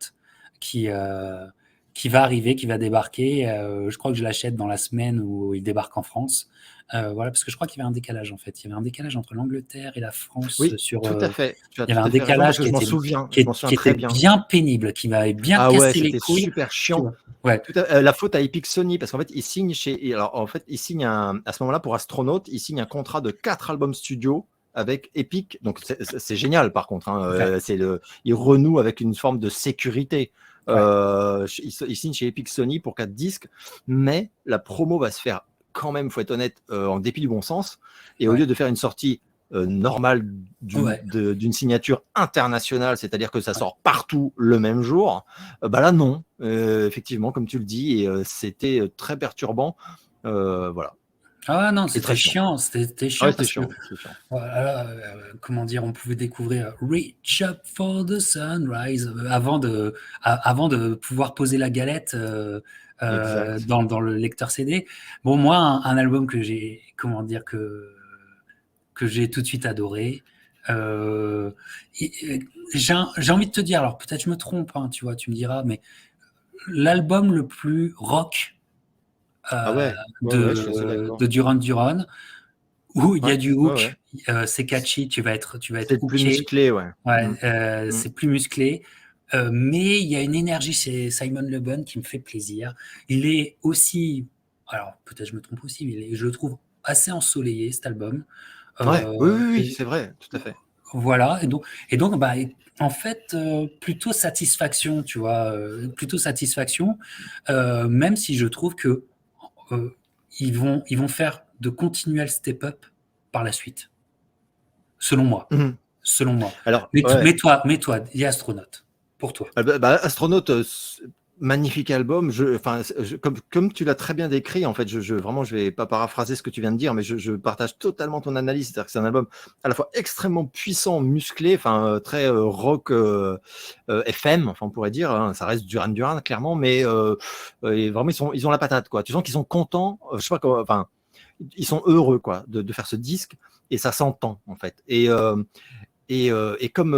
qui, euh, qui va arriver, qui va débarquer. Je crois que je l'achète dans la semaine où il débarque en France. Voilà, parce que je crois qu'il y avait un décalage, en fait. Il y avait un décalage entre l'Angleterre et la France Oui, sur. tout à fait. Tu as Il y avait tout un à fait raison, parce décalage que qui je m'en était, souviens. qui, Je m'en est- souviens qui était très bien. bien pénible, qui m'avait bien Ah ouais, cassé les c'était couilles. super Tu chiant. vois. Ouais, La faute à Epic Sony, parce qu'en fait, il signe alors, en fait, il signe à ce moment-là, pour Astronaut, il signe un contrat de 4 albums studio avec Epic. Donc, c'est génial, par contre, hein. ouais, Il renoue avec une forme de sécurité. ouais, Il signe chez Epic Sony pour 4 disques, mais la promo va se faire quand même, faut être honnête, en dépit du bon sens. Et au ouais, lieu de faire une sortie normale ouais. d'une signature internationale, c'est-à-dire que ça Ouais. sort partout le même jour, bah là non, effectivement, comme tu le dis, et c'était très perturbant, voilà, Ah non, et très c'était chiant. chiant, c'était Ah ouais, chiant c'était parce que chiant, c'est chiant. voilà, comment dire, on pouvait découvrir Reach Up for the Sunrise avant de pouvoir poser la galette Exact. dans le lecteur CD. Bon, moi, un album que j'ai, comment dire, que j'ai tout de suite adoré. Euh, j'ai envie de te dire, alors peut-être je me trompe, hein, tu vois, tu me diras, mais l'album le plus rock Ah euh, ouais, ouais, ouais, je suis assez de d'accord. Duran Duran, où il y a Ouais, du ouais, ouais. hook, c'est catchy, tu vas être C'est le plus hooké, musclé, ouais. ouais, Mm, mm. c'est plus musclé, mais il y a une énergie chez Simon Le Bon qui me fait plaisir. Il est aussi, alors peut-être je me trompe aussi, mais je le trouve assez ensoleillé cet album. Ouais, oui, oui, oui, Et c'est vrai, tout à fait. voilà, et donc bah, en fait, plutôt satisfaction, tu vois, plutôt satisfaction, même si je trouve que euh, ils vont faire de continuels step-up par la suite, selon moi. Mhm. Selon moi. Alors, Mais, ouais. mais toi, il est astronaute, pour toi. Astronaute, magnifique album. Enfin, comme tu l'as très bien décrit, en fait, vraiment, je vais pas paraphraser ce que tu viens de dire, mais je partage totalement ton analyse. C'est-à-dire que c'est un album à la fois extrêmement puissant, musclé, enfin, très rock FM, enfin, on pourrait dire, hein. Ça reste Duran Duran, clairement, mais et vraiment, ils ont la patate, quoi. Tu sens qu'ils sont contents, je sais pas comment, enfin, ils sont heureux, quoi, de faire ce disque, et ça s'entend, en fait. Et comme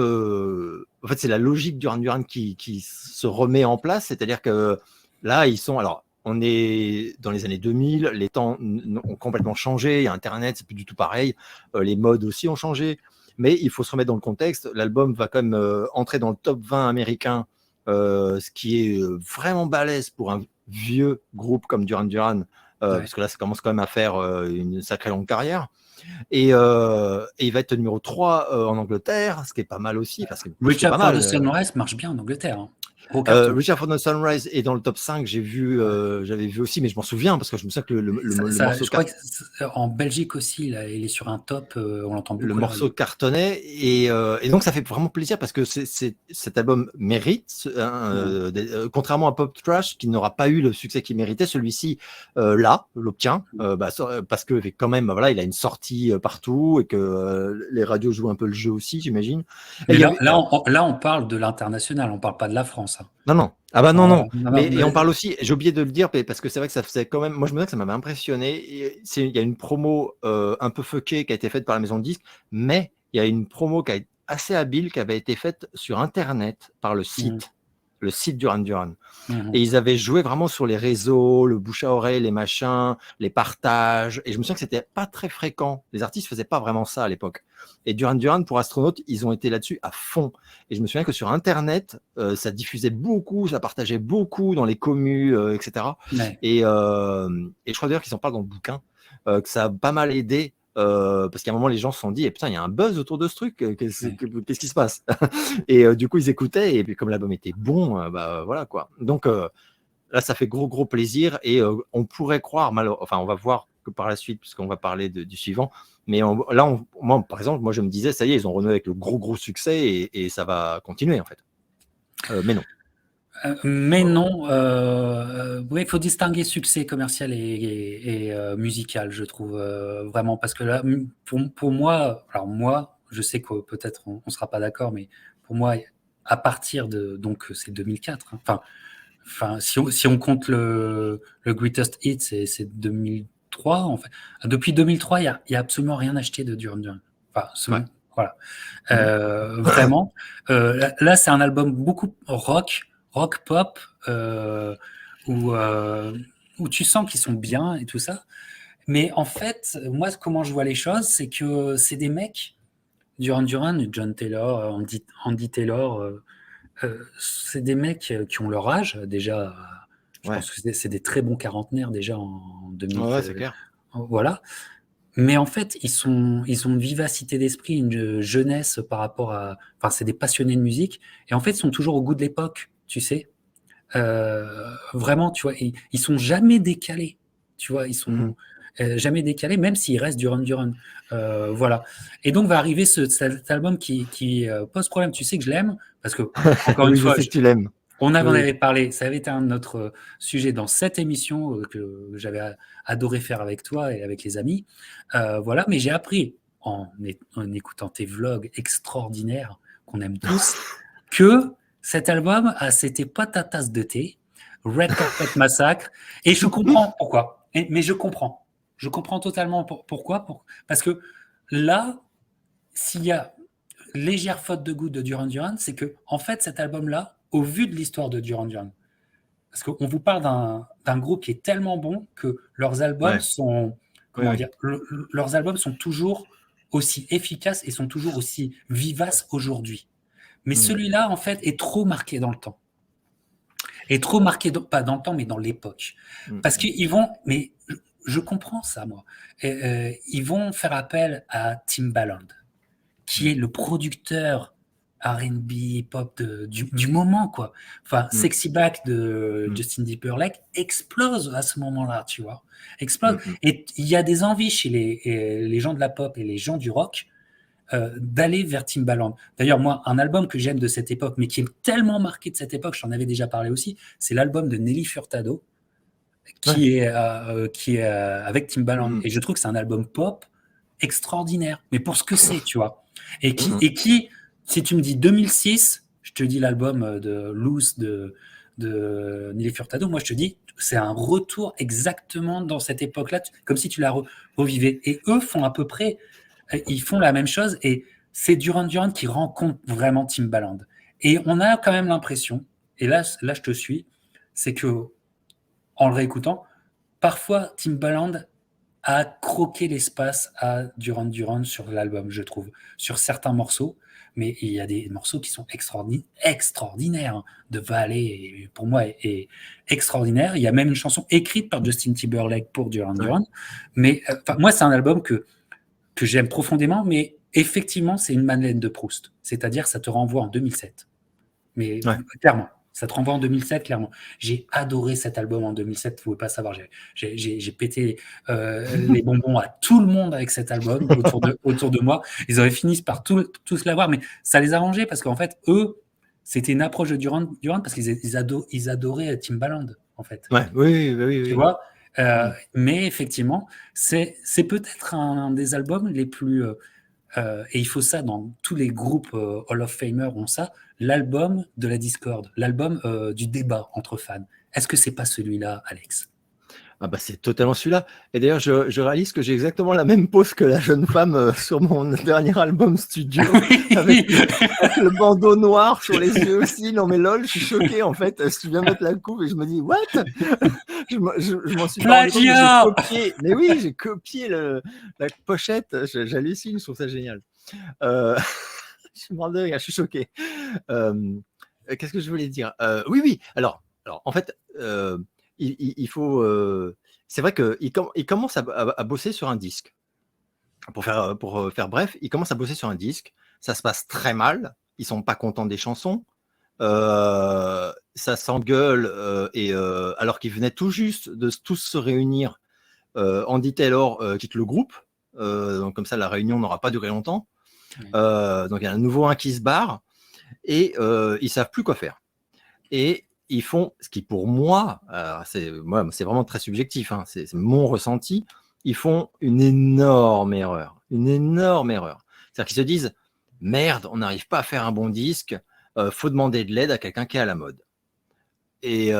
en fait c'est la logique du Duran Duran qui se remet en place, c'est-à-dire que là ils sont, alors on est dans les années 2000, les temps ont complètement changé, il y a Internet, c'est plus du tout pareil, les modes aussi ont changé, mais il faut se remettre dans le contexte. L'album va quand même entrer dans le top 20 américain, ce qui est vraiment balèze pour un vieux groupe comme Duran Duran, Ouais. parce que là ça commence quand même à faire une sacrée longue carrière. Et il va être numéro 3 en Angleterre, ce qui est pas mal aussi, enfin, ce qui est plus Reach que Up pas for the mal. Sunrise marche bien en Angleterre, hein. Gros carton. Richard for the Sunrise est dans le top 5, Ouais. j'avais vu aussi, mais je m'en souviens parce que je me souviens que le morceau Je crois qu'en Belgique aussi, là, il est sur un top, on l'entend le beaucoup à la morceau radio. cartonnait, et donc ça fait vraiment plaisir parce que cet album mérite, Ouais. contrairement à Pop Trash qui n'aura pas eu le succès qu'il méritait, celui-ci l'obtient, parce que quand même voilà, il a une sortie partout, et que les radios jouent un peu le jeu aussi, j'imagine. Et Mais il y là, avait, là, alors, on parle de l'international, on parle pas de la France, hein. non, non. Ah bah non, non. Non, non, Mais et on parle aussi, j'ai oublié de le dire, parce que c'est vrai que ça faisait quand même. Moi, je me souviens que ça m'avait impressionné. Il y a une promo un peu fuckée qui a été faite par la maison de disques, mais il y a une promo qui a été assez habile, qui avait été faite sur Internet par le mm, site. le site Duran Duran. Mhm. Et ils avaient joué vraiment sur les réseaux, le bouche à oreille, les machins, les partages. Et je me souviens que c'était pas très fréquent. Les artistes faisaient pas vraiment ça à l'époque. Et Duran Duran, pour Astronautes, ils ont été là-dessus à fond. Et je me souviens que sur Internet, ça diffusait beaucoup, ça partageait beaucoup dans les communes, etc. Ouais. Et je crois d'ailleurs qu'ils en parlent dans le bouquin, que ça a pas mal aidé. Parce qu'à un moment, les gens se sont dit, putain, il y a un buzz autour de ce truc, qu'est-ce Ouais. qui se passe? Et du coup, ils écoutaient, et puis comme l'album était bon, bah voilà quoi. Donc là, ça fait gros plaisir, et on pourrait croire, enfin, on va voir que par la suite, puisqu'on va parler du suivant, mais moi, par exemple, moi je me disais, ça y est, ils ont renoué avec le gros succès, et ça va continuer en fait. Mais non. Mais non, oui, il faut distinguer succès commercial et musical, je trouve, vraiment. Parce que là, pour moi, alors moi, je sais que peut-être on ne sera pas d'accord, mais pour moi, à partir de, donc c'est 2004, hein. Enfin, si on compte le Greatest Hit, c'est 2003, en fait. Depuis 2003, il y a absolument rien acheté de Duran Duran. Enfin, Ouais. voilà. Mhm. Vraiment. Là, c'est un album beaucoup rock pop, où, où tu sens qu'ils sont bien et tout ça. Mais en fait, moi, comment je vois les choses, c'est que c'est des mecs, Duran Duran, John Taylor, Andy Taylor, c'est des mecs qui ont leur âge déjà. Je Ouais. pense que c'est des très bons quarantenaires déjà en 2000. Ouais, c'est clair. Voilà. Mais en fait, ils ont une vivacité d'esprit, une jeunesse par rapport à. Enfin, c'est des passionnés de musique. Et en fait, ils sont toujours au goût de l'époque, tu sais. Vraiment, tu vois, ils sont jamais décalés. Tu vois, ils Mhm. sont jamais décalés, même s'ils restent Duran Duran. Voilà. Et donc va arriver cet album qui pose problème. Tu sais que je l'aime parce que, encore une Oui, je fois, sais que tu l'aimes. on en Oui. avait parlé. Ça avait été un de notre sujet dans cette émission que j'avais adoré faire avec toi et avec les amis. Voilà. Mais j'ai appris en écoutant tes vlogs extraordinaires qu'on aime tous que cet album, c'était pas ta tasse de thé. Red Carpet Massacre. Et je comprends pourquoi. Mais je comprends. Je comprends totalement pourquoi. Parce que là, s'il y a légère faute de goût de Duran Duran, c'est que, en fait, cet album-là, au vu de l'histoire de Duran Duran, parce qu'on vous parle d'un groupe qui est tellement bon que leurs albums Ouais. sont, Oui, comment oui. dire, leurs albums sont toujours aussi efficaces et sont toujours aussi vivaces aujourd'hui. Mais Mhm. celui-là, en fait, est trop marqué dans le temps. Est trop marqué, pas dans le temps, mais dans l'époque. Parce Mhm. qu'ils vont, mais je comprends ça, moi. Ils vont faire appel à Timbaland, qui est Mhm. le producteur R&B, hip-hop du moment, quoi. Enfin, Mhm. Sexy Back de Mhm. Justin Timberlake explose à ce moment-là, tu vois. Explose. Mhm. Et il y a des envies chez les gens de la pop et les gens du rock d'aller vers Timbaland. D'ailleurs, moi, un album que j'aime de cette époque, mais qui est tellement marqué de cette époque, j'en avais déjà parlé aussi, c'est l'album de Nelly Furtado, Ouais. qui est avec Timbaland. Mhm. Et je trouve que c'est un album pop extraordinaire, mais pour ce que c'est, tu vois. Mhm. Si tu me dis 2006, je te dis l'album de Loose de Nelly Furtado, moi je te dis, c'est un retour exactement dans cette époque-là, comme si tu la revivais. Et eux font à peu près, ils font la même chose, et c'est Duran Duran qui rencontre vraiment Timbaland. Et on a quand même l'impression, et là je te suis, c'est que en le réécoutant, parfois Timbaland a croqué l'espace à Duran Duran sur l'album, je trouve, sur certains morceaux. Mais il y a des morceaux qui sont extraordinaires. De Valley, pour moi, est extraordinaire. Il y a même une chanson écrite par Justin Timberlake pour Duran Ouais. Duran. Mais moi, c'est un album que j'aime profondément, mais effectivement, c'est une Madeleine de Proust. C'est-à-dire, ça te renvoie en 2007. Mais Ouais. clairement, ça te renvoie en 2007, clairement. J'ai adoré cet album en 2007, vous ne pouvez pas savoir. J'ai pété les bonbons à tout le monde avec cet album autour de moi. Ils auraient fini par tous l'avoir, mais ça les a arrangés parce qu'en fait, eux, c'était une approche de Duran parce qu'ils adoraient Timbaland, en fait. Ouais. Oui, oui, oui, Tu oui. vois. Mhm. Mais effectivement, c'est peut-être un des albums les plus et il faut ça dans tous les groupes Hall of Famer ont ça, l'album de la discorde, l'album du débat entre fans. Est-ce que c'est pas celui-là, Alex? Ah bah c'est totalement celui-là. Et d'ailleurs, je réalise que j'ai exactement la même pose que la jeune femme sur mon dernier album studio, avec le bandeau noir sur les yeux aussi. Non mais lol, je suis choqué en fait. Je viens de mettre la coupe et je me dis, what? Je m'en suis pas rendu compte, mais j'ai Plagiat! copié. Mais oui, j'ai copié la pochette. J'hallucine, je trouve ça génial. Je suis mort de rire, je suis choqué. Qu'est-ce que je voulais dire? Oui. Alors, en fait, il faut. C'est vrai qu'il commence à bosser sur un disque. Pour faire bref, il commence à bosser sur un disque. Ça se passe très mal. Ils sont pas contents des chansons. Ça s'engueule. Alors qu'ils venaient tout juste de tous se réunir, Andy Taylor quitte le groupe. Donc comme ça, la réunion n'aura pas duré longtemps. Donc il y a un nouveau un qui se barre et ils savent plus quoi faire. Et ils font ce qui, pour moi, c'est vraiment très subjectif, hein, c'est mon ressenti. Ils font une énorme erreur. C'est-à-dire qu'ils se disent merde, on n'arrive pas à faire un bon disque, faut demander de l'aide à quelqu'un qui est à la mode. Et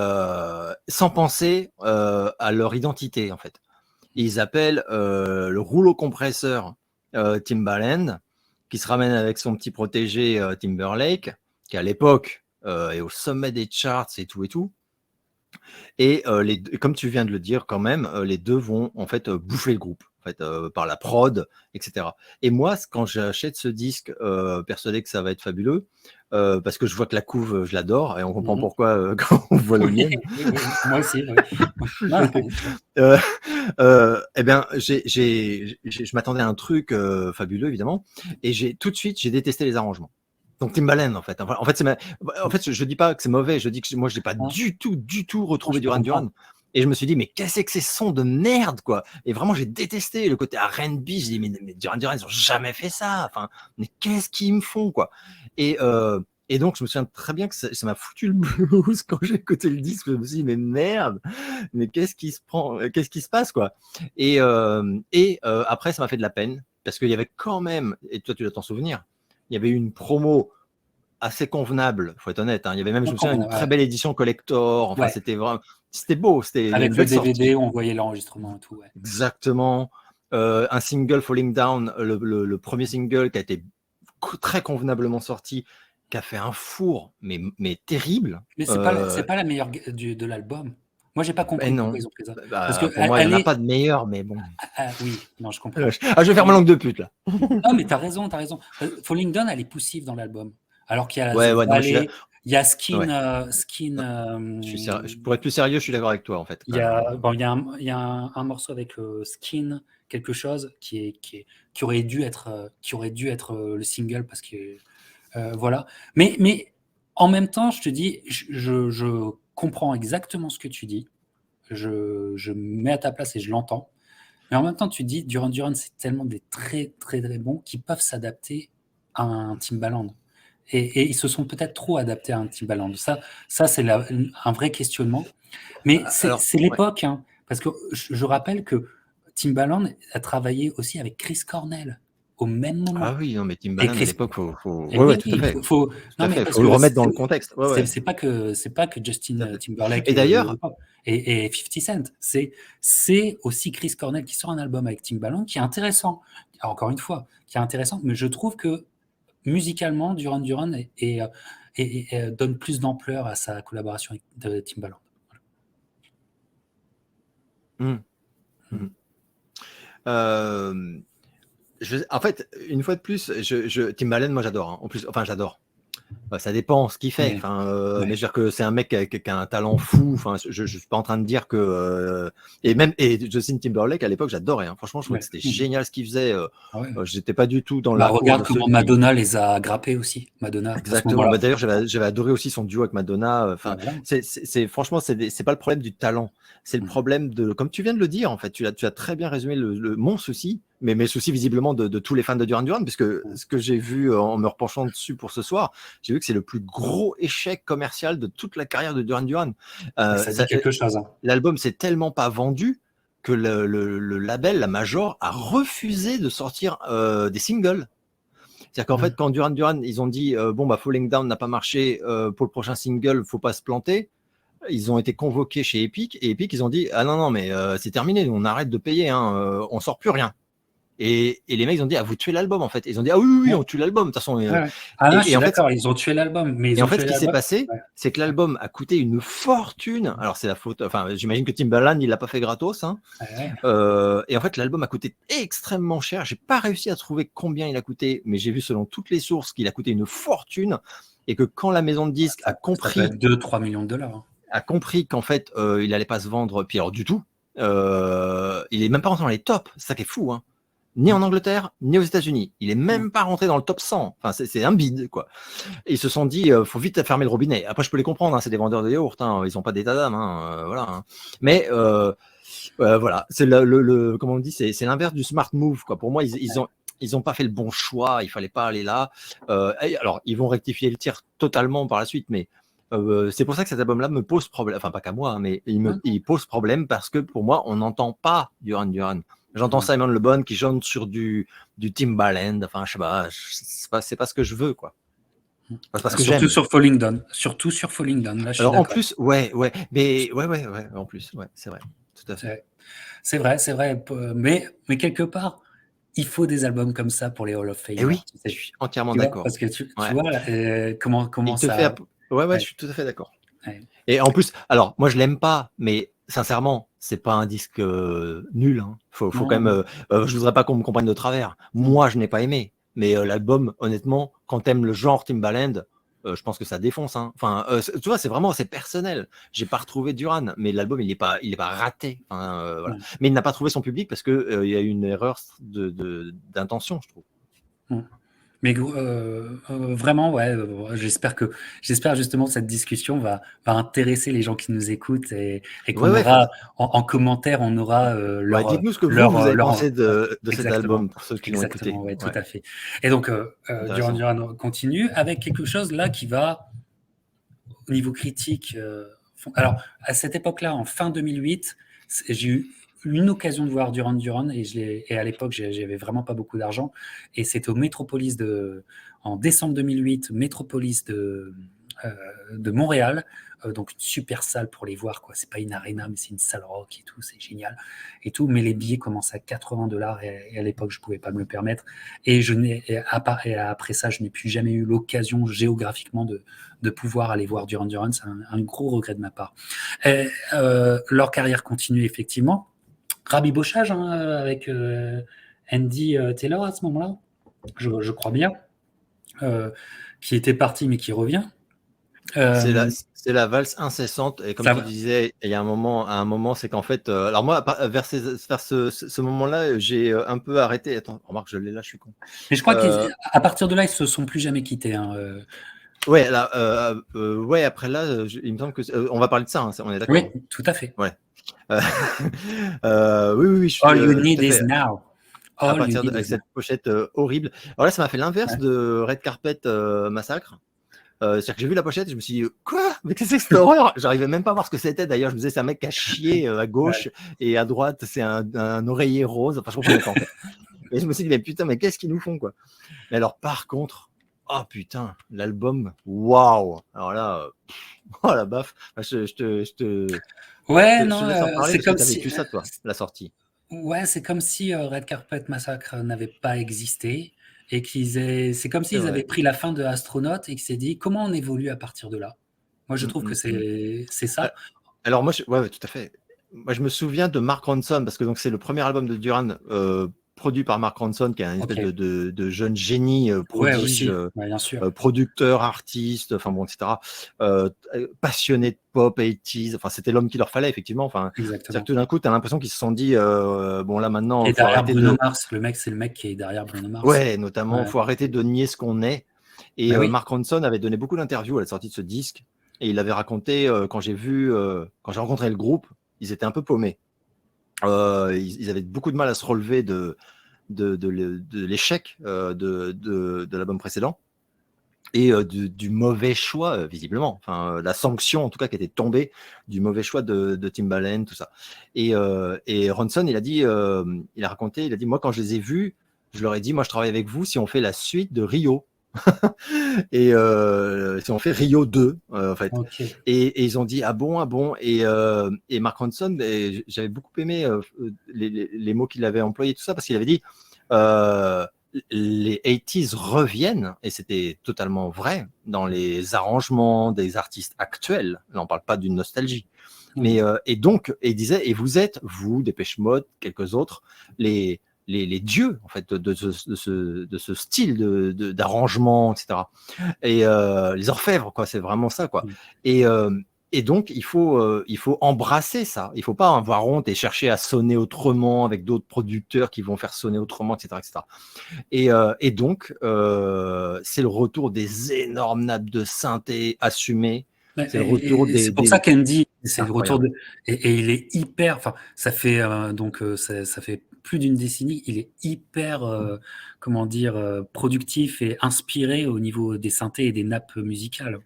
sans penser à leur identité, en fait. Ils appellent le rouleau compresseur Timbaland, qui se ramène avec son petit protégé Timberlake, qui à l'époque est au sommet des charts et tout. Et comme tu viens de le dire quand même, les deux vont en fait bouffer le groupe, en fait, par la prod, etc. Et moi, quand j'achète ce disque, persuadé que ça va être fabuleux, parce que je vois que la couve, je l'adore, et on comprend pourquoi quand on voit le mien. Oui, moi aussi. Eh bien, je m'attendais à un truc fabuleux, évidemment, et tout de suite, j'ai détesté les arrangements. Donc Timbaland, en fait. En fait, je dis pas que c'est mauvais, je dis que moi, je n'ai pas du tout retrouvé Duran Duran. Et je me suis dit, mais qu'est-ce que ces sons de merde, quoi. Et vraiment, j'ai détesté le côté R&B. Je dis, mais Duran Duran, ils n'ont jamais fait ça. Enfin, mais qu'est-ce qu'ils me font, quoi. Et donc, je me souviens très bien que ça m'a foutu le blues quand j'ai écouté le disque. Je me suis dit, mais merde, mais qu'est-ce qui se passe, quoi. Et après, ça m'a fait de la peine parce qu'il y avait quand même, et toi, tu dois t'en souvenir, il y avait eu une promo assez convenable, faut être honnête. Il y avait même, je me souviens, une très belle édition collector. Enfin, c'était beau. C'était avec une le belle DVD, sortie. on voyait l'enregistrement et tout. Ouais. Exactement. Un single, Falling Down, le premier single qui a été très convenablement sorti, qui a fait un four, mais terrible. Mais c'est pas la meilleure de l'album. Moi, j'ai pas compris pourquoi Non. ils ont pris ça. Parce que Pour moi, il n'y en a pas de meilleur, mais bon. Oui, non, je comprends. Je vais faire ma langue de pute, là. Non, mais t'as raison. Falling Down, elle est poussive dans l'album. Alors qu'il y a The Non, Valley, il y a Skin. Pour être plus sérieux, je suis d'accord avec toi, en fait. Il y a un morceau avec Skin, quelque chose qui aurait dû être le single parce que voilà. Mais en même temps, je te dis, je comprends exactement ce que tu dis. Je me mets à ta place et je l'entends. Mais en même temps, tu dis, Duran Duran, c'est tellement des très, très, très bons qui peuvent s'adapter à un Timbaland. Et ils se sont peut-être trop adaptés à un Timbaland. Ça c'est un vrai questionnement. Mais c'est l'époque, hein, parce que je rappelle que Timbaland a travaillé aussi avec Chris Cornell au même moment. Ah oui, non, mais Timbaland à l'époque, faut tout à fait. Faut le remettre dans le contexte. C'est pas que Justin Timberlake et d'ailleurs, et 50 Cent. C'est aussi Chris Cornell qui sort un album avec Timbaland qui est intéressant. Encore une fois, qui est intéressant, mais je trouve que musicalement, Duran Duran donne plus d'ampleur à sa collaboration avec Timbaland. En fait, une fois de plus, Timbaland, moi j'adore. Hein. En plus, enfin j'adore. Ça dépend ce qu'il fait. Mais je veux dire que c'est un mec qui a un talent fou. Enfin, je suis pas en train de dire que et Justin Timberlake à l'époque j'adorais. Hein. Franchement, je trouvais que c'était génial ce qu'il faisait. J'étais pas du tout dans la. Regarde comment Madonna les a grappés aussi. Madonna. Exactement. D'ailleurs, j'avais adoré aussi son duo avec Madonna. Enfin, franchement, c'est pas le problème du talent. C'est le problème de, comme tu viens de le dire, en fait, tu as très bien résumé mon souci, mais mes soucis visiblement de tous les fans de Duran Duran, puisque ce que j'ai vu en me repenchant dessus pour ce soir, j'ai vu que c'est le plus gros échec commercial de toute la carrière de Duran Duran. Ça dit quelque chose. Hein. L'album s'est tellement pas vendu que le label, la Major, a refusé de sortir des singles. C'est-à-dire qu'en fait, quand Duran Duran, ils ont dit Falling Down n'a pas marché, pour le prochain single, faut pas se planter. ils ont été convoqués chez Epic et Epic, ils ont dit ah non mais c'est terminé, on arrête de payer, on sort plus rien. Et les mecs ils ont dit ah vous tuez l'album en fait. Ils ont dit ah oui Ouais. on tue l'album de toute façon. Ouais. Ah non, je suis En fait d'accord, ils ont tué l'album, mais et ils en ont fait, tué ce qui s'est l'album. passé, Ouais. c'est que l'album a coûté une fortune. Alors, c'est la faute. Enfin, j'imagine que Timbaland, il l'a pas fait gratos. Hein. Ouais. Et en fait, l'album a coûté extrêmement cher. J'ai pas réussi à trouver combien il a coûté, mais j'ai vu selon toutes les sources qu'il a coûté une fortune et que quand la maison de disques Ça peut être 2-3 millions de dollars. a compris qu'en fait, il allait pas se vendre, puis alors du tout, il est même pas rentré dans les tops. C'est ça qui est fou. Hein. Ni en Angleterre, ni aux États-Unis. Il est même pas rentré dans le top 100. Enfin, c'est un bide, quoi. Et ils se sont dit, faut vite fermer le robinet. Après, je peux les comprendre, hein, c'est des vendeurs de yaourt, hein, ils n'ont pas d'état d'âme, hein, voilà. Hein. Mais voilà, c'est comment on dit, c'est l'inverse du smart move, quoi. Pour moi, ils ont pas fait le bon choix. Il fallait pas aller là. Alors, ils vont rectifier le tir totalement par la suite, mais c'est pour ça que cet album-là me pose problème. Enfin, pas qu'à moi, hein, mais il pose problème parce que pour moi, on n'entend pas Duran Duran. J'entends Simon Le Bon qui chante sur du Timbaland. Enfin, je sais pas, c'est pas ce que je veux, quoi. Surtout sur Falling Down. Surtout sur Falling Down. Là, je suis alors en d'accord. plus, ouais, mais ouais, en plus, ouais, c'est vrai, tout à fait. C'est vrai. Mais quelque part, il faut des albums comme ça pour les Hall of Fame. Et oui, je suis entièrement d'accord. Parce que tu vois comment ça. Ouais, je suis tout à fait d'accord. Ouais. Et en plus, alors moi je l'aime pas, mais sincèrement, c'est pas un disque nul. Hein. Faut quand même. Je voudrais pas qu'on me comprenne de travers. Moi, je n'ai pas aimé, mais l'album, honnêtement, quand t'aimes le genre Timbaland, je pense que ça défonce. Hein. Enfin, tu vois, c'est personnel. J'ai pas retrouvé Duran, mais l'album il est pas raté. Enfin, voilà. Mais il n'a pas trouvé son public parce que il y a eu une erreur d'intention, je trouve. Mais vraiment, ouais, j'espère justement que cette discussion va intéresser les gens qui nous écoutent et qu'on aura en commentaire, on aura leur. Dites-nous ce que vous avez pensé de cet album pour ceux qui l'ont écouté. Ouais, tout à fait. Et donc, Duran continue avec quelque chose là qui va, au niveau critique. Alors, à cette époque-là, en fin 2008, j'ai eu une occasion de voir Duran Duran et à l'époque j'avais vraiment pas beaucoup d'argent et c'était au Métropolis en décembre 2008, Métropolis de Montréal, donc une super salle pour les voir, quoi. C'est pas une arena mais c'est une salle rock et tout, c'est génial et tout, mais les billets commencent à $80 et à l'époque je pouvais pas me le permettre et après ça je n'ai plus jamais eu l'occasion géographiquement de pouvoir aller voir Duran Duran. C'est un gros regret de ma part. Leur carrière continue effectivement. Rabibochage avec Andy Taylor à ce moment-là, je crois bien, qui était parti mais qui revient. C'est la valse incessante et comme tu disais, il y a un moment, c'est qu'en fait, alors moi, vers ce moment-là, j'ai un peu arrêté. Attends, remarque, je l'ai là, je suis con. Mais je crois qu'à partir de là, ils se sont plus jamais quittés. Ouais, là, ouais, après là, il me semble que on va parler de ça, hein, on est d'accord. Oui, tout à fait. Ouais. Oui. All you need is now. À partir de cette pochette horrible. Alors là, ça m'a fait l'inverse de Red Carpet Massacre. C'est-à-dire que j'ai vu la pochette et je me suis dit quoi? Mais qu'est-ce que c'est cette horreur? J'arrivais même pas à voir ce que c'était. D'ailleurs, je me disais c'est un mec qui a chié à gauche et à droite c'est un oreiller rose. Enfin, je comprenais pas en fait. Et je me suis dit mais putain, mais qu'est-ce qu'ils nous font, quoi? Mais alors par contre, oh putain, l'album, waouh! Alors là, oh la baffe. Ouais, non, c'est comme si vécu ça, toi, la sortie. Ouais, c'est comme si Red Carpet Massacre n'avait pas existé et c'est comme s'ils avaient pris la fin de Astronaut et qu'ils s'est dit comment on évolue à partir de là. Moi, je trouve que c'est ça. Alors moi, ouais, tout à fait. Moi, je me souviens de Mark Ronson parce que donc c'est le premier album de Duran produit par Mark Ronson, qui est un espèce de jeune génie prodige, bien sûr. producteur, artiste, enfin bon, etc. Passionné de pop 80s. Enfin, c'était l'homme qu'il leur fallait effectivement. Enfin, c'est-à-dire que tout d'un coup, tu as l'impression qu'ils se sont dit bon là maintenant. Et derrière Bruno Mars, c'est le mec qui est derrière Bruno Mars. Ouais, notamment, il faut arrêter de nier ce qu'on est. Et Mark Ronson avait donné beaucoup d'interviews à la sortie de ce disque. Et il avait raconté, quand j'ai rencontré le groupe, ils étaient un peu paumés. Ils avaient beaucoup de mal à se relever de l'échec de l'album précédent et du mauvais choix, visiblement. Enfin, la sanction, en tout cas, qui était tombée du mauvais choix de Timbaland, tout ça. Et Ronson, il a raconté, moi, quand je les ai vus, je leur ai dit, moi, je travaille avec vous si on fait la suite de Rio. Et ils ont fait Rio 2, en fait. Ok. Et ils ont dit, ah bon. Et Mark Ronson, j'avais beaucoup aimé les mots qu'il avait employés, tout ça, parce qu'il avait dit, euh, les 80s reviennent, et c'était totalement vrai, dans les arrangements des artistes actuels. Là, on parle pas d'une nostalgie. Mais, et donc, et il disait, et vous êtes, vous, Dépêche Mode, quelques autres, les dieux, en fait, de ce style d'arrangement, etc. Et les orfèvres, quoi, c'est vraiment ça, quoi. Et, et donc, il faut embrasser ça. Il ne faut pas avoir honte et chercher à sonner autrement avec d'autres producteurs qui vont faire sonner autrement, etc. etc. Et donc, c'est le retour des énormes nappes de synthé assumées. C'est le retour Et c'est pour ça qu'Andy, c'est le retour incroyable. et il est hyper. Enfin, ça fait ça fait plus d'une décennie. Il est hyper, comment dire, productif et inspiré au niveau des synthés et des nappes musicales.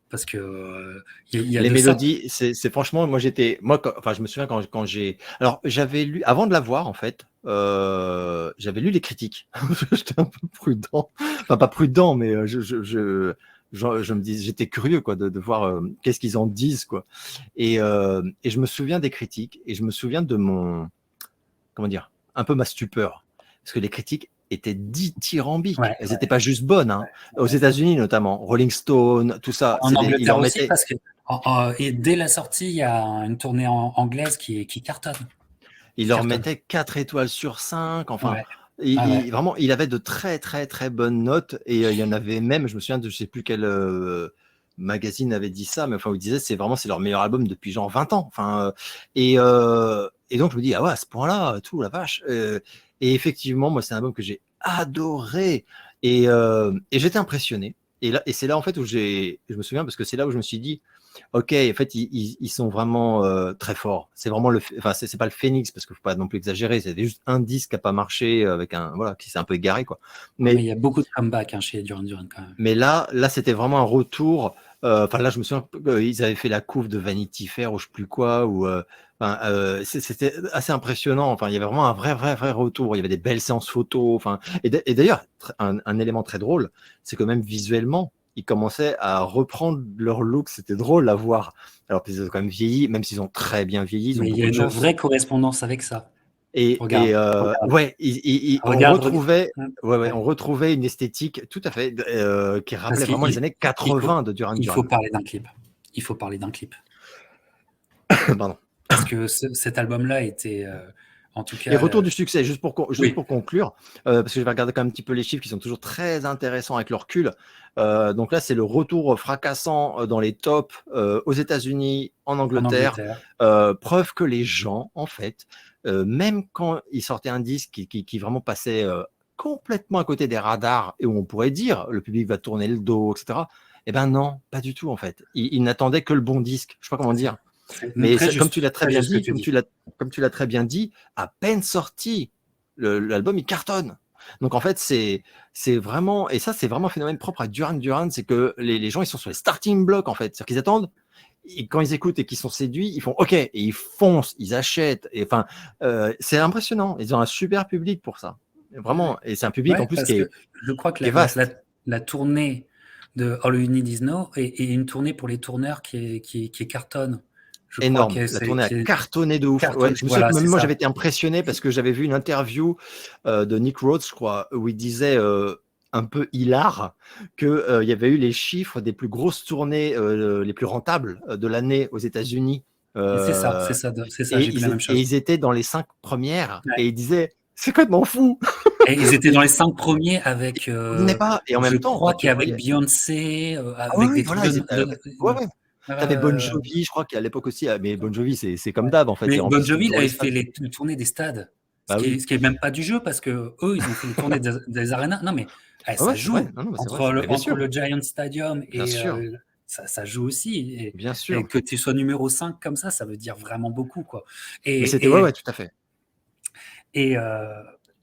Parce que il y a Les de ça. mélodies, c'est franchement, enfin, je me souviens quand j'ai, alors j'avais lu avant de la voir en fait, j'avais lu les critiques. J'étais un peu prudent, enfin pas prudent, mais je me dis, j'étais curieux quoi de voir qu'est-ce qu'ils en disent quoi. Et je me souviens des critiques et je me souviens de comment dire, un peu ma stupeur, parce que les critiques étaient dithyrambiques. Elles n'étaient pas juste bonnes, hein. Aux États-Unis notamment, Rolling Stone, tout ça, En ils Angleterre leur aussi, mettaient. parce que et dès la sortie, il y a une tournée anglaise qui cartonne. Il leur mettait 4 étoiles sur 5. Enfin, Ouais. Ouais. vraiment, il avait de très, très, très bonnes notes. Et il y en avait même, je me souviens de je ne sais plus quel magazine avait dit ça, mais enfin, il disait c'est leur meilleur album depuis genre 20 ans. Enfin, et donc, je me dis, ah ouais, à ce point-là, tout, la vache. Et effectivement, moi, c'est un album que j'ai adoré. Et j'étais impressionné. Et c'est là, en fait, où je me souviens, parce que c'est là où je me suis dit, ok, en fait, ils sont vraiment très forts. C'est vraiment enfin, c'est pas le Phoenix parce qu'il faut pas non plus exagérer. C'est juste un disque qui a pas marché avec voilà, qui s'est un peu égaré quoi. Mais il y a beaucoup de comeback chez Duran Duran quand même. Mais là, c'était vraiment un retour. Enfin là, je me souviens qu'ils avaient fait la couve de Vanity Fair ou je sais plus quoi. C'était assez impressionnant. Enfin, il y avait vraiment un vrai retour. Il y avait des belles séances photos. Enfin, et d'ailleurs, un élément très drôle, c'est que même visuellement, ils commençaient à reprendre leur look. C'était drôle à voir. Alors qu'ils ont quand même vieilli, même s'ils ont très bien vieilli, ils ont Mais il y a beaucoup de une chance. vraie correspondance avec ça. Et Regarde. ouais, Regarde. on retrouvait une esthétique tout à fait qui Parce rappelait vraiment les années 80 de Duran il Duran. faut parler d'un clip. Il faut parler d'un clip. Pardon. Parce que cet album-là était, en tout Et cas. retour du succès, juste pour Oui. conclure, parce que je vais regarder quand même un petit peu les chiffres qui sont toujours très intéressants avec le recul. Donc là, c'est le retour fracassant dans les tops aux États-Unis, en Angleterre. Preuve que les gens, en fait, même quand ils sortaient un disque qui vraiment passait complètement à côté des radars et où on pourrait dire le public va tourner le dos, etc. Eh ben non, pas du tout en fait. Ils n'attendaient que le bon disque. Je sais pas comment dire. Mais Très comme juste. tu l'as très Très bien juste ce que dit, tu dis. comme tu l'as très bien dit, à peine sorti, l'album il cartonne. Donc en fait, c'est vraiment, et ça c'est vraiment un phénomène propre à Duran Duran, c'est que les gens ils sont sur les starting blocks en fait, c'est-à-dire qu'ils attendent, et quand ils écoutent et qu'ils sont séduits, ils font OK et ils foncent, ils achètent. Et enfin, c'est impressionnant. Ils ont un super public pour ça, vraiment. Et c'est un public en plus parce que je crois que qui est vaste. la tournée de All You Need Is Now est une tournée pour les tourneurs qui cartonne. Je crois Énorme. que La c'est tournée a cartonné de ouf. Ouais, cartonné. je me souviens Voilà, que même c'est moi, ça. j'avais été impressionné parce que j'avais vu une interview de Nick Rhodes, je crois, où il disait un peu hilar qu'il y avait eu les chiffres des plus grosses tournées, les plus rentables de l'année aux États-Unis. C'est ça, j'ai vu la même chose. Ils étaient dans les 5 premières Ouais. et il disait c'est complètement fou. Et ils étaient dans les 5 premiers avec, Ils pas. Et en je même temps, quand crois tu qu'avec voyais. Beyoncé, Ah oui, avec oui, des trucs voilà, ils étaient. Ouais, ouais. T'avais Bon Jovi, je crois qu'à l'époque aussi, mais Bon Jovi, c'est comme d'hab en fait, il mais Bon remplissait Jovi, il toujours les avait fait stades. les tournées des stades, Bah oui. ce qui est même pas du jeu parce que eux, ils ont fait les tournées des arénas. Non, mais Ah ça ouais, c'est vrai. joue Non, non, c'est vrai. entre Mais bien sûr, le Giant Stadium bien et sûr, ça joue aussi. bien Et sûr. que tu sois numéro 5 comme ça veut dire vraiment beaucoup, quoi. Mais c'était ouais, Et, ouais, et, tout à fait. et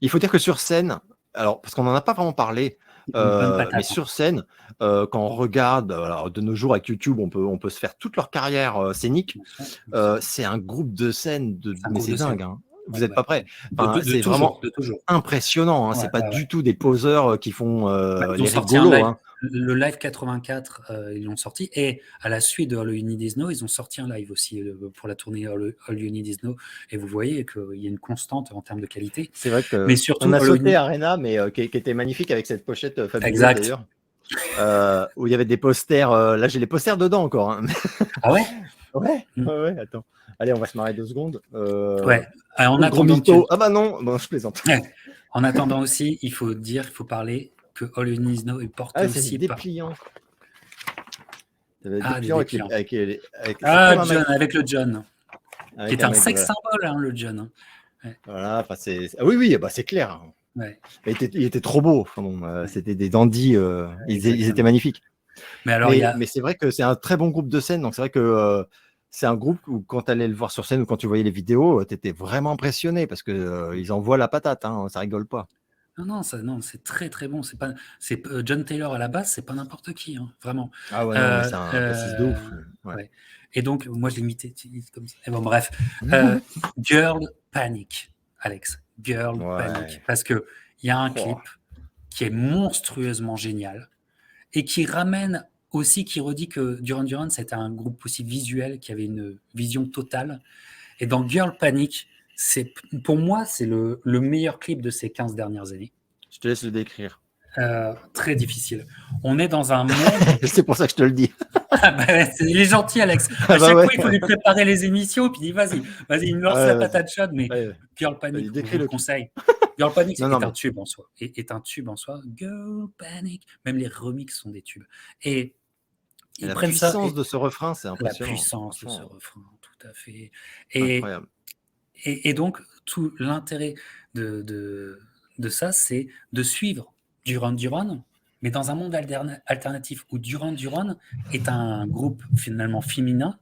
Il faut dire que sur scène, alors parce qu'on n'en a pas vraiment parlé, une bonne mais patate. sur scène, quand on regarde, alors de nos jours avec YouTube, on peut se faire toute leur carrière scénique. Bien sûr. C'est un groupe de scène C'est un mais groupe c'est de scène. dingue, hein. vous n'êtes pas prêts. De C'est vraiment toujours, de toujours. impressionnant. Hein. Ouais, C'est pas ouais, ouais. du tout des poseurs qui font Ils ont les sorti un rigolos. live, Hein. le live 84, ils l'ont sorti, et à la suite de All You Need Is Know, ils ont sorti un live aussi pour la tournée All You Need Is Know, et vous voyez qu'il y a une constante en termes de qualité. C'est vrai Mais qu'on surtout, a All You sauté Need... Arena, mais qui était magnifique avec cette pochette fabuleuse Exact. d'ailleurs, où il y avait des posters. Là, j'ai les posters dedans encore. Hein. Ah ouais? Ouais, attends. Allez, on va se marrer 2 secondes. Ouais. En Le gros attendant que mytho. Ah bah non, bon, je plaisante. Ouais. En attendant aussi, il faut parler que All You Need Is Know est porté Ah, c'est aussi des par... dépliants. Des Ah, des dépliants dépliants. avec Ah, John, avec le John, qui avec est un mec, sexe voilà. symbole, hein, le John. Hein. Ouais. Voilà, oui, bah, c'est clair. Ouais. Il était trop beau. Enfin, bon, c'était des dandys. Ils étaient magnifiques. Mais alors, mais c'est vrai que c'est un très bon groupe de scène. Donc c'est vrai que c'est un groupe où quand tu allais le voir sur scène ou quand tu voyais les vidéos, tu étais vraiment impressionné parce que ils envoient la patate. Hein, ça rigole pas. Non, c'est très très bon. C'est John Taylor à la basse, c'est pas n'importe qui, hein, vraiment. Ah ouais, non, mais c'est un bassiste de ouf. Ouais. Et donc, moi, je l'ai imité comme ça. Et bon, bref. Girl Panic, Alex. Girl Panic. Parce qu'il y a un clip qui est monstrueusement génial et qui ramène aussi, qui redit que Duran Duran, c'était un groupe aussi visuel, qui avait une vision totale. Et dans Girl Panic, pour moi, c'est le meilleur clip de ces 15 dernières années. Je te laisse le décrire. Très difficile. On est dans un monde... C'est pour ça que je te le dis. Il est gentil, Alex. À chaque fois, il faut lui préparer les émissions, puis il dit vas-y, il me lance la patate chaude, mais Girl Panic, je le conseille. Girl Panic, c'est un tube en soi. Est un tube en soi. Girl Panic. Même les remixes sont des tubes. Et la puissance de ce refrain, c'est impressionnant. La puissance de ce refrain, tout à fait. Incroyable. Et donc, tout l'intérêt de ça, c'est de suivre Duran Duran, mais dans un monde alternatif où Duran Duran est un groupe finalement féminin,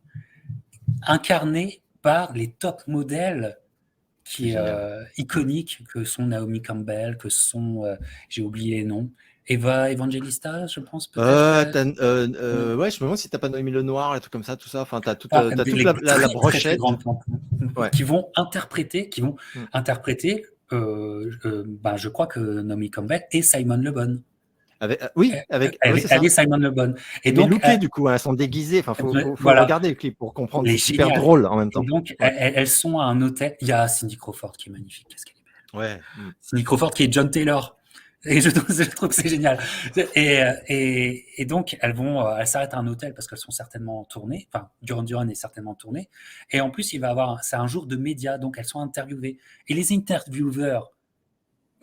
incarné par les top modèles qui est iconiques, que sont Naomi Campbell, que sont, j'ai oublié les noms, Eva Evangelista, je pense peut-être. Ouais, je me demande si t'as pas Noémie Lenoir, et tout comme ça, tout ça. Enfin, t'as toute la brochette. Qui vont interpréter, je crois que Naomi Campbell et Simon Le Bon. Elle est Simon Le Bon. Et donc, lookées, du coup, elles sont déguisées. Enfin, faut regarder le clip pour comprendre. C'est super drôle en même temps. Et donc, elles sont à un hôtel. Il y a Cindy Crawford qui est magnifique. Qu'est-ce qu'elle est belle. Ouais. Cindy Crawford qui est John Taylor. Et je trouve que c'est génial. Et donc, elles s'arrêtent à un hôtel parce qu'elles sont certainement tournées. Enfin, Duran Duran est certainement tourné. Et en plus, c'est un jour de médias, donc elles sont interviewées. Et les intervieweurs,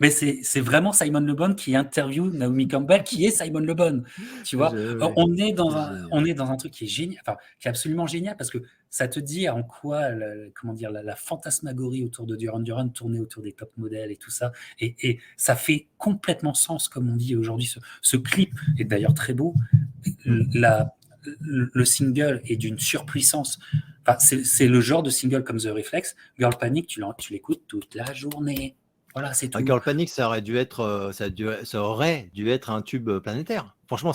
mais c'est vraiment Simon Le Bon qui interviewe Naomi Campbell, qui est Simon Le Bon. Tu vois, on est dans un truc qui est génial, enfin, qui est absolument génial parce que ça te dit en quoi, la fantasmagorie autour de Duran Duran tournait autour des top modèles et tout ça. Et ça fait complètement sens, comme on dit aujourd'hui. Ce clip est d'ailleurs très beau. Le single est d'une surpuissance. Enfin, c'est le genre de single comme The Reflex. Girl Panic, tu l'écoutes toute la journée. Voilà, c'est tout. Girl Panic, ça aurait dû être un tube planétaire. Franchement,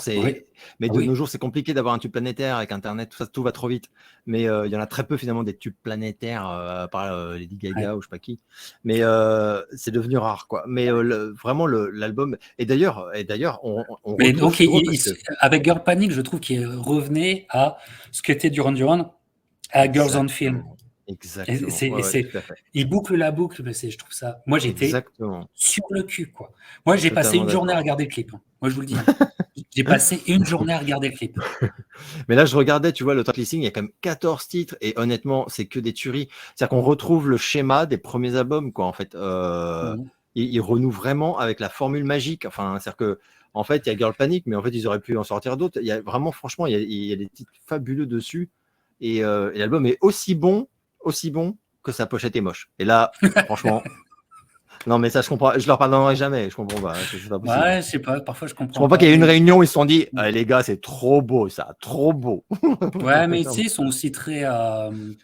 mais de nos jours, c'est compliqué d'avoir un tube planétaire avec Internet, tout va trop vite. Mais il y en a très peu finalement des tubes planétaires par Lady Gaga ou je sais pas qui. Mais c'est devenu rare, quoi. Mais vraiment l'album. Et d'ailleurs, on mais donc, avec Girl Panic, je trouve qu'il revenait à ce qu'était Duran Duran à Girls on Film. Exactement. Il boucle la boucle, mais je trouve ça. Moi, j'étais sur le cul, quoi. Moi, j'ai passé une journée à regarder le clip. Hein. Moi, je vous le dis. J'ai passé une journée à regarder le clip. Mais là, je regardais, tu vois, le track listing, il y a quand même 14 titres et honnêtement, c'est que des tueries. C'est-à-dire qu'on retrouve le schéma des premiers albums, quoi, en fait. Ils renouent vraiment avec la formule magique. Enfin, c'est-à-dire que, en fait, il y a Girl Panic, mais en fait, ils auraient pu en sortir d'autres. Il y a vraiment, franchement, il y a des titres fabuleux dessus et l'album est aussi bon que sa pochette est moche. Et là, franchement, non, mais ça, je comprends. Je leur pardonnerai jamais. Je comprends pas. C'est pas possible. Ouais, je sais pas. Parfois, je comprends. Je comprends pas qu'il y ait une réunion où ils se sont dit, les gars, c'est trop beau, ça, trop beau. Ouais, mais ici, ils sont aussi très,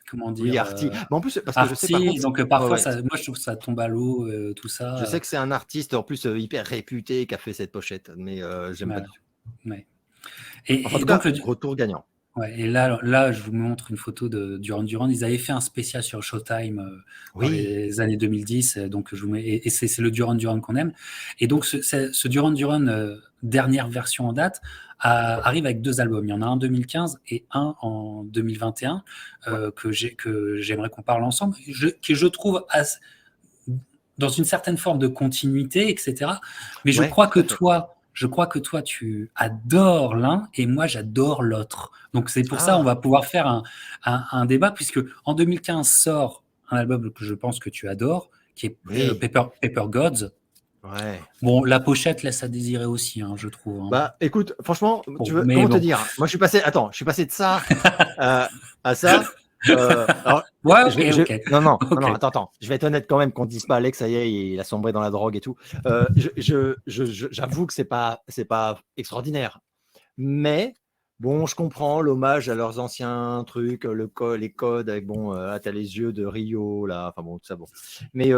comment dire, oui, arty. Mais en plus, parce que je sais, par contre, donc parfois, moi, je trouve que ça tombe à l'eau, tout ça. Je sais que c'est un artiste en plus hyper réputé qui a fait cette pochette, mais j'aime pas du tout. Ouais. Et donc, retour gagnant. Ouais, et là, je vous montre une photo de Duran Duran. Ils avaient fait un spécial sur Showtime dans Oui, les années 2010. Donc, je vous mets, et c'est le Duran Duran qu'on aime. Et donc, ce Duran Duran, dernière version en date, arrive avec 2 albums. Il y en a un en 2015 et un en 2021 ouais, que j'aimerais qu'on parle ensemble, que je trouve dans une certaine forme de continuité, etc. Mais ouais, tout à fait. je crois que toi, tu adores l'un et moi, j'adore l'autre. Donc, c'est pour ça on Ah, va pouvoir faire un débat, puisque en 2015 sort un album que je pense que tu adores, qui est oui, Paper Gods. ouais. Bon, la pochette laisse à désirer aussi, hein, je trouve. Hein. Bah, écoute, franchement, tu Bon, veux, mais comment te bon. dire? Moi, je suis passé de ça à ça. Alors, Ouais, ok, ok. non, non, non, Ok. non, attends. Je vais être honnête quand même qu'on ne dise pas Alex, ça y est, il a sombré dans la drogue et tout. J'avoue que c'est pas extraordinaire. Mais bon, je comprends l'hommage à leurs anciens trucs, les codes avec bon, t'as les yeux de Rio là, enfin bon, tout ça bon. Mais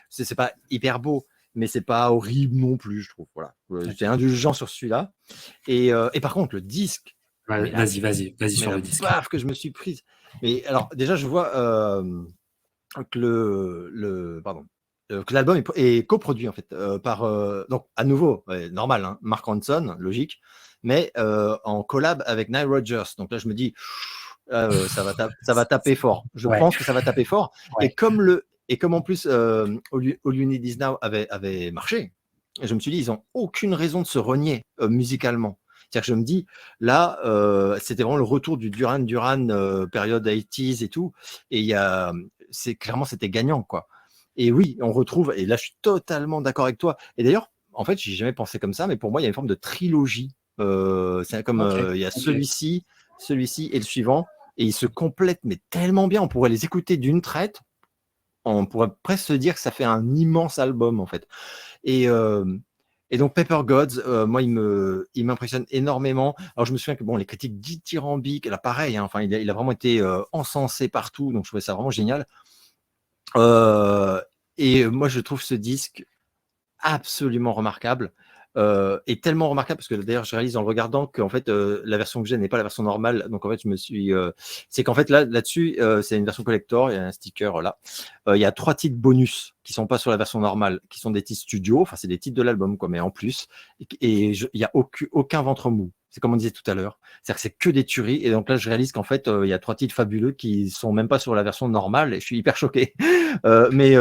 c'est pas hyper beau, mais c'est pas horrible non plus, je trouve. Voilà, c'est indulgent sur celui-là. Et par contre, le disque, mais là, Vas-y mais sur la le disque. baffe que je me suis prise. Mais alors, déjà, je vois que pardon, que l'album est coproduit en fait par donc à nouveau normal, hein, Mark Ronson, logique, mais en collab avec Nile Rodgers. Donc là, je me dis ça va taper fort. Je Ouais, pense que ça va taper fort. ouais. Et comme en plus All You Need Is Now avait marché, je me suis dit ils ont aucune raison de se renier musicalement. C'est-à-dire que je me dis là c'était vraiment le retour du Duran Duran période 80s et tout, et clairement c'était gagnant quoi. Et oui, on retrouve, et là je suis totalement d'accord avec toi. Et d'ailleurs, en fait, j'ai jamais pensé comme ça, mais pour moi, il y a une forme de trilogie. C'est comme Ok, il y a ok. celui-ci et le suivant, et ils se complètent mais tellement bien. On pourrait les écouter d'une traite. On pourrait presque se dire que ça fait un immense album en fait. Et, euh, et donc Paper Gods, moi, il m'impressionne énormément. Alors je me souviens que bon, les critiques dithyrambiques, là pareil, hein, enfin, il a vraiment été encensé partout, donc je trouvais ça vraiment génial. Euh, et moi, je trouve ce disque absolument remarquable. Et tellement remarquable parce que d'ailleurs je réalise en le regardant qu'en fait la version que j'ai n'est pas la version normale, donc en fait je me suis c'est qu'en fait là-dessus c'est une version collector, il y a un sticker là, il y a 3 titres bonus qui sont pas sur la version normale, qui sont des titres studio, enfin c'est des titres de l'album quoi, mais en plus, il y a aucun ventre mou, c'est comme on disait tout à l'heure, c'est-à-dire que c'est que des tueries. Et donc là je réalise qu'en fait il y a 3 titres fabuleux qui sont même pas sur la version normale, et je suis hyper choqué. Mais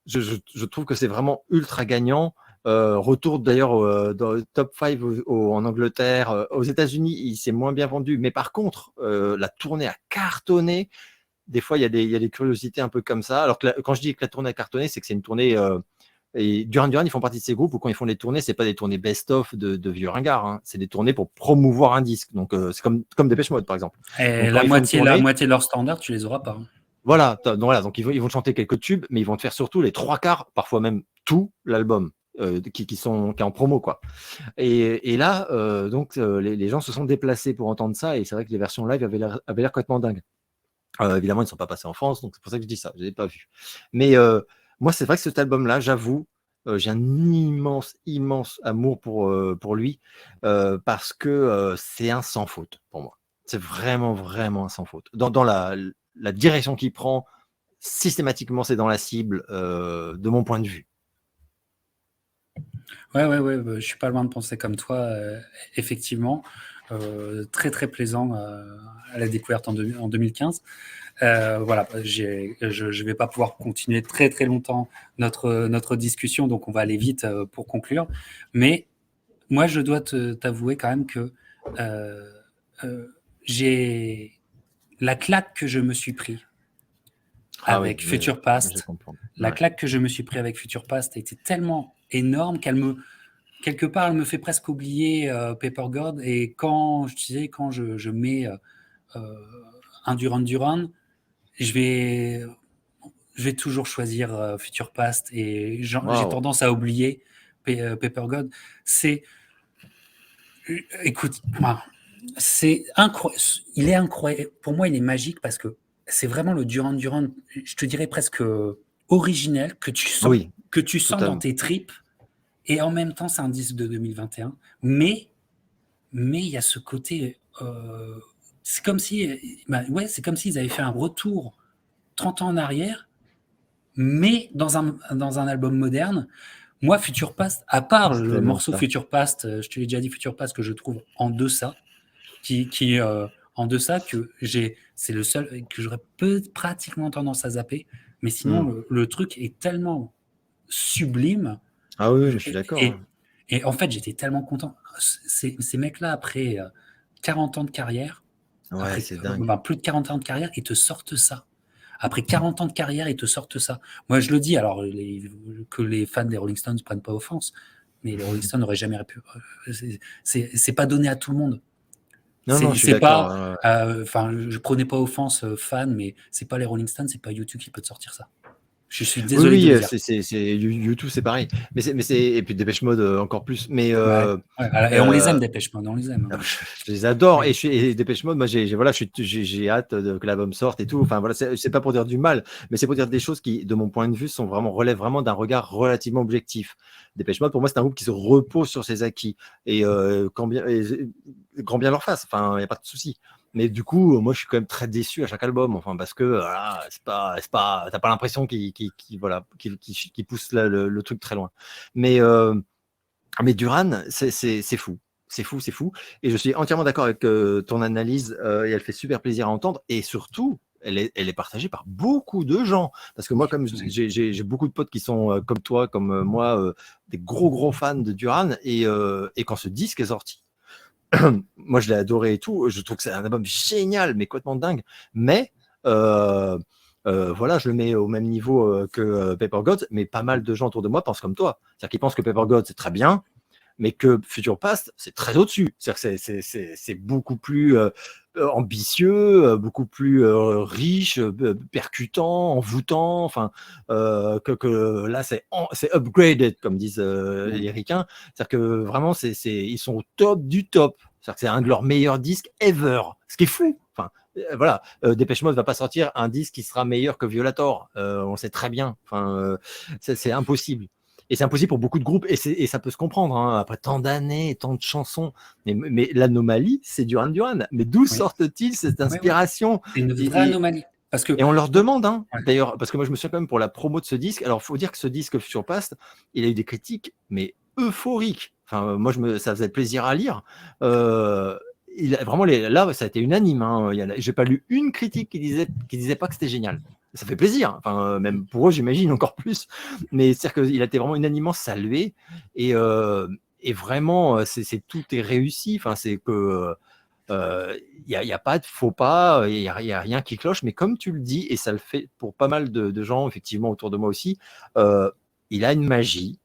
je trouve que c'est vraiment ultra gagnant. Retour d'ailleurs dans le top 5 en Angleterre. Aux États-Unis, il s'est moins bien vendu, mais par contre, la tournée a cartonné. Des fois, il y a des curiosités un peu comme ça. Alors que quand je dis que la tournée a cartonné, c'est que c'est une tournée. Et Duran Duran, ils font partie de ces groupes où quand ils font des tournées, c'est pas des tournées best-of de vieux ringards, hein. C'est des tournées pour promouvoir un disque. Donc c'est comme Depeche Mode par exemple. Et Donc quand ils font une la tournée, moitié de leur standard, tu les auras pas. Hein. donc ils vont chanter quelques tubes, mais ils vont te faire surtout les 3 quarts, parfois même tout l'album qui est en promo quoi. Et là, donc les gens se sont déplacés pour entendre ça, et c'est vrai que les versions live avaient l'air complètement dingues. Évidemment, ils ne sont pas passés en France, donc c'est pour ça que je dis ça. Je l'ai pas vu. Mais moi, c'est vrai que cet album-là, j'avoue, j'ai un immense, immense amour pour lui parce que c'est un sans faute pour moi. C'est vraiment, vraiment un sans faute. Dans la direction qu'il prend, systématiquement, c'est dans la cible de mon point de vue. Ouais, je suis pas loin de penser comme toi, effectivement. Très très plaisant à la découverte en 2015. Voilà, je vais pas pouvoir continuer très très longtemps notre discussion, donc on va aller vite pour conclure. Mais moi, je dois t'avouer quand même que euh, j'ai la claque que je me suis pris Ah oui, avec Future je Past. comprends. La Ouais. claque que je me suis pris avec Future Past était tellement énorme quelque part, elle me fait presque oublier Paper God. Et quand je mets un Duran Duran, je vais, je vais toujours choisir Future Past, et j'ai Waouh. tendance à oublier Paper God. C'est, écoute, c'est incroyable. Il est incroyable. Pour moi, il est magique parce que c'est vraiment le Duran Duran, je te dirais presque originel, Oui, que tu sens dans totalement. tes tripes. Et en même temps, c'est un disque de 2021. Mais il y a ce côté c'est comme si, ouais, c'est comme s'ils avaient fait un retour 30 ans en arrière, mais dans un album moderne. Moi, Future Past, à part C'est le tellement morceau ça. Future Past, je te l'ai déjà dit, Future Past que je trouve en deçà, qui en deçà c'est le seul que j'aurais pratiquement tendance à zapper. Mais sinon, Hmm. le truc est tellement sublime. Ah oui, mais je suis d'accord. Et, Hein. et en fait, j'étais tellement content. Ces mecs-là, après 40 ans de carrière, Ouais, c'est dingue. plus de 40 ans de carrière, ils te sortent ça. Après 40 ans de carrière, ils te sortent ça. Moi, je le dis, alors que les fans des Rolling Stones ne prennent pas offense, mais les Rolling Stones n'auraient jamais pu. C'est pas donné à tout le monde. Non, non, je suis C'est d'accord. pas. Enfin, je prenais pas offense, fan, mais c'est pas les Rolling Stones, c'est pas YouTube qui peut te sortir ça. Je suis Oui, désolé de oui, le dire. YouTube, c'est pareil. Et puis Dépêche Mode encore plus. Mais Ouais. Et on les aime, Dépêche Mode, on les aime. je les adore. Mais, Et Dépêche Mode, moi, voilà, j'ai hâte que l'album sorte et tout. Enfin, voilà, c'est pas pour dire du mal, mais c'est pour dire des choses qui, de mon point de vue, relèvent vraiment d'un regard relativement objectif. Dépêche Mode, pour moi, c'est un groupe qui se repose sur ses acquis. Et grand bien leur face. Enfin, il n'y a pas de souci. Mais du coup, moi, je suis quand même très déçu à chaque album. Enfin, parce que voilà, t'as pas l'impression qu'il pousse le truc très loin. Mais Duran, c'est fou. C'est fou, c'est fou. Et je suis entièrement d'accord avec ton analyse et elle fait super plaisir à entendre. Et surtout, elle est partagée par beaucoup de gens. Parce que moi, comme j'ai beaucoup de potes qui sont comme toi, comme moi, des gros fans de Duran. Et quand ce disque est sorti, moi, je l'ai adoré et tout. Je trouve que c'est un album génial, mais complètement dingue. Mais voilà, je le mets au même niveau que Paper Gods, mais pas mal de gens autour de moi pensent comme toi. C'est-à-dire qu'ils pensent que Paper Gods, c'est très bien, mais que Future Past, c'est très au-dessus. C'est-à-dire que c'est beaucoup plus ambitieux, beaucoup plus riche, percutant, envoûtant. Enfin, que là, c'est upgraded, comme disent les ricains. C'est-à-dire que vraiment, ils sont au top du top. C'est-à-dire que c'est un de leurs meilleurs disques ever. Ce qui est fou. Enfin, voilà, Depeche Mode va pas sortir un disque qui sera meilleur que Violator. On sait très bien. Enfin, c'est impossible. Et c'est impossible pour beaucoup de groupes, et ça peut se comprendre, hein, après tant d'années, tant de chansons. Mais l'anomalie, c'est Duran Duran. Mais d'où oui. sortent-ils cette Ouais, ouais. inspiration C'est une vraie anomalie. Parce que, et on leur demande, hein, ouais. d'ailleurs, parce que moi je me souviens quand même pour la promo de ce disque. Alors, il faut dire que ce disque sur Past, il a eu des critiques, mais euphoriques. Enfin, moi, ça faisait plaisir à lire. Vraiment, là, ça a été unanime. Hein. J'ai pas lu une critique qui disait pas que c'était génial. Ça fait plaisir. Enfin, même pour eux, j'imagine encore plus. Mais c'est-à-dire qu'il a été vraiment unanimement salué. Et vraiment, tout est réussi. Enfin, c'est que il n'y a pas de faux pas, il n'y a rien qui cloche, mais comme tu le dis, et ça le fait pour pas mal de gens, effectivement, autour de moi aussi, il a une magie,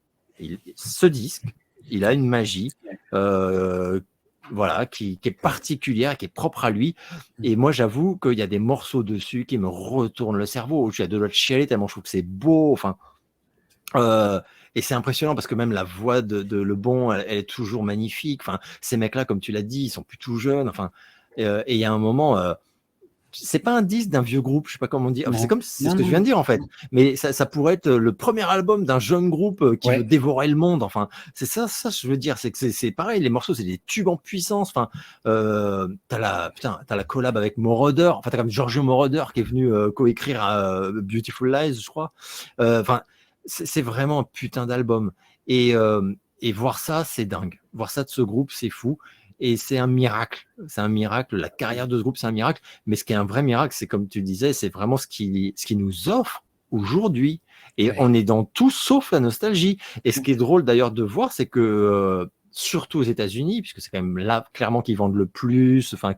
ce disque, il a une magie, voilà, qui est particulière, qui est propre à lui, et moi, j'avoue qu'il y a des morceaux dessus qui me retournent le cerveau, je suis à deux doigts de chialer tellement je trouve que c'est beau, enfin, et c'est impressionnant parce que même la voix de Lebon, elle est toujours magnifique. Enfin, ces mecs-là, comme tu l'as dit, ils sont plus tout jeunes. Enfin, et il y a un moment, c'est pas un disque d'un vieux groupe, je sais pas comment dire. C'est ce que je viens de dire en fait. Mais ça pourrait être le premier album d'un jeune groupe qui veut dévorer le monde. Enfin, c'est ça je veux dire. C'est que c'est pareil. Les morceaux, c'est des tubes en puissance. Enfin, t'as la collab avec Moroder. Enfin, t'as comme Giorgio Moroder qui est venu coécrire Beautiful Lies, je crois. Enfin. C'est vraiment un putain d'album. Et voir ça, c'est dingue. Voir ça de ce groupe, c'est fou. Et c'est un miracle. C'est un miracle. La carrière de ce groupe, c'est un miracle. Mais ce qui est un vrai miracle, c'est comme tu disais, c'est vraiment ce qui nous offre aujourd'hui. Et on est dans tout sauf la nostalgie. Et ce qui est drôle d'ailleurs de voir, c'est que surtout aux États-Unis, puisque c'est quand même là clairement qu'ils vendent le plus, enfin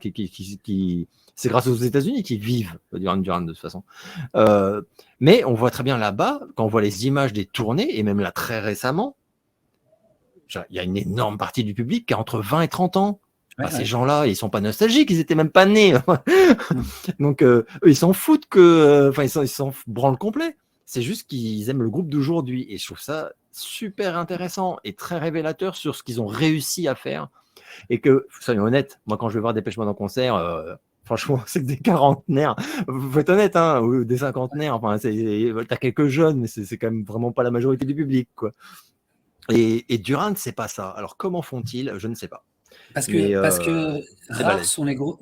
c'est grâce aux États-Unis qu'ils vivent Duran Duran de toute façon. Mais on voit très bien là-bas, quand on voit les images des tournées, et même là très récemment, il y a une énorme partie du public qui a entre 20 et 30 ans. Ces gens-là, ils sont pas nostalgiques, ils étaient même pas nés. Donc, eux, ils s'en foutent ils s'en branlent complet. C'est juste qu'ils aiment le groupe d'aujourd'hui. Et je trouve ça super intéressant et très révélateur sur ce qu'ils ont réussi à faire. Et que, soyons honnêtes, moi, quand je vais voir Dépêche Mode en concert, franchement, c'est que des quarantenaires. Faut être honnête, hein, ou des cinquantenaires. Enfin, t'as quelques jeunes, mais c'est quand même vraiment pas la majorité du public, quoi. Et Duran, c'est pas ça. Alors, comment font-ils? Je ne sais pas. Parce que rares balèze. sont les groupes.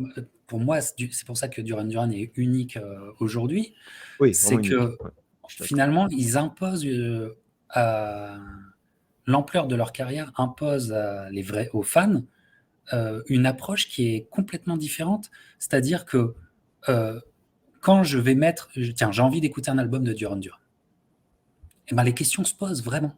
pour moi, c'est pour ça que Duran Duran est unique aujourd'hui, Oui, c'est vraiment unique. que Ouais, je suis d'accord. finalement, ils imposent l'ampleur de leur carrière impose aux fans une approche qui est complètement différente. C'est-à-dire que euh, quand je vais tiens, j'ai envie d'écouter un album de Duran Duran, et ben les questions se posent vraiment.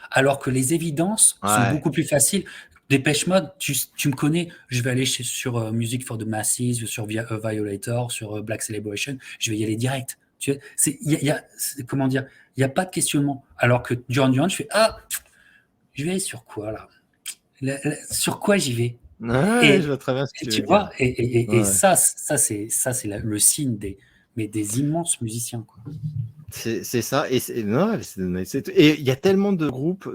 Alors que les évidences sont Ouais. beaucoup plus faciles. Dépêche Mode, tu me connais, je vais aller sur Music for the Masses, sur Violator, sur Black Celebration, je vais y aller direct. Tu vois, comment dire, il n'y a pas de questionnement. Alors que Duran Duran, je fais je vais aller sur quoi là, sur quoi j'y vais. Ouais, je Et, vois très bien ce que et tu tu veux dire. vois, et Ouais. ça c'est le signe des immenses musiciens, quoi. C'est ça. Non, et il y a tellement de groupes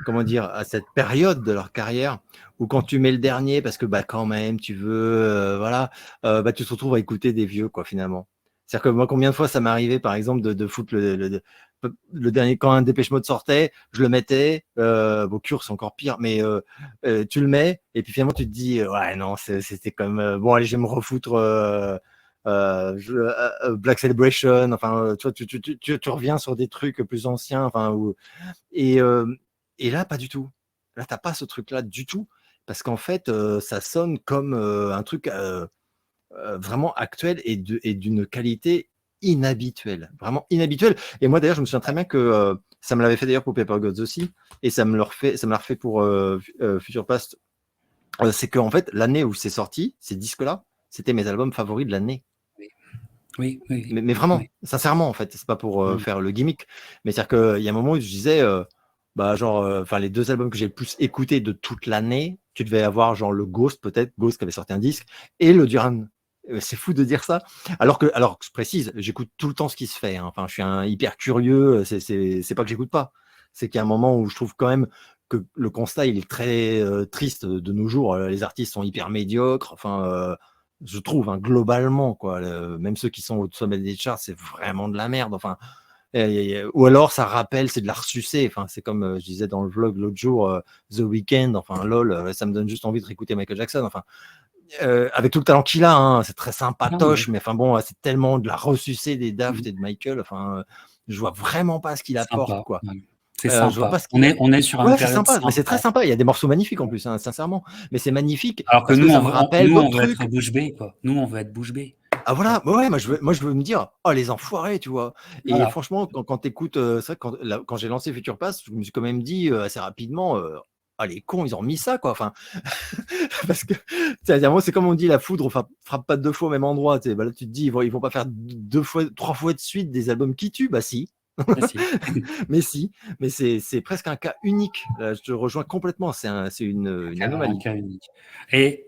comment dire, à cette période de leur carrière où quand tu mets le dernier, parce que bah, quand même, tu veux, voilà, bah, tu te retrouves à écouter des vieux, quoi, finalement. C'est-à-dire que moi, combien de fois ça m'est arrivé, par exemple, de foutre le dernier, quand un Dépêche Mode sortait, je le mettais, bon, Cure, c'est encore pire, mais tu le mets, et puis finalement, tu te dis, ouais, non, c'était comme, bon, allez, je vais me refoutre. Black Celebration, enfin, tu vois, tu reviens sur des trucs plus anciens, enfin, et, euh, et là, pas du tout. Là, t'as pas ce truc-là du tout, parce qu'en fait, ça sonne comme un truc vraiment actuel et d'une qualité inhabituelle, vraiment inhabituelle. Et moi, d'ailleurs, je me souviens très bien que ça me l'avait fait d'ailleurs pour Paper Gods aussi, et ça me l'a refait pour Future Past. C'est qu'en fait, l'année où c'est sorti, ces disques-là, c'était mes albums favoris de l'année. Oui, oui, oui, Mais oui. vraiment, sincèrement, en fait, c'est pas pour Mm. faire le gimmick, mais c'est-à-dire qu'il y a un moment où je disais, bah, genre, enfin, les 2 albums que j'ai le plus écoutés de toute l'année, tu devais avoir genre le Ghost, peut-être, Ghost qui avait sorti un disque, et le Duran. C'est fou de dire ça. Alors que je précise, j'écoute tout le temps ce qui se fait, hein. Enfin, je suis un hyper curieux, c'est pas que j'écoute pas. C'est qu'il y a un moment où je trouve quand même que le constat, il est très triste de nos jours. Les artistes sont hyper médiocres. Enfin, je trouve, hein, globalement, quoi. Même ceux qui sont au sommet des charts, c'est vraiment de la merde. Enfin, ou alors ça rappelle, c'est de la ressucée. Enfin, c'est comme je disais dans le vlog l'autre jour, The Weeknd. Enfin, lol, ça me donne juste envie de réécouter Michael Jackson. Enfin, avec tout le talent qu'il a, hein, c'est très Non, mais sympatoche, mais enfin bon, c'est tellement de la ressucée des Daft et de Michael. Enfin, je vois vraiment pas ce qu'il apporte, sympa. quoi. Ouais. C'est Je vois sympa. pas ce qu'il a. On est sur une Ouais, c'est période sympa, mais c'est très sympa. sympa. Il y a des morceaux magnifiques en plus, hein, sincèrement. Mais c'est magnifique Alors que parce que ça me rappelle nous, on d'autres veut être trucs. bouche bée, quoi. Nous, on veut être bouche bée. Ah Tu vois. voilà, ouais, moi je veux me dire, oh les enfoirés, tu vois. Et Voilà. franchement, quand tu écoutes, c'est vrai que quand j'ai lancé Future Pass, je me suis quand même dit assez rapidement, ah les cons, ils ont mis ça, quoi. Enfin, parce que c'est-à-dire, c'est comme on dit, la foudre frappe pas 2 fois au même endroit. Tu sais. Bah, là, tu te dis, ils vont pas faire 2 fois, 3 fois de suite des albums qui tuent. Bah si, Merci. mais si, mais c'est presque un cas unique. Là, je te rejoins complètement. C'est une Un anomalie. cas unique. Et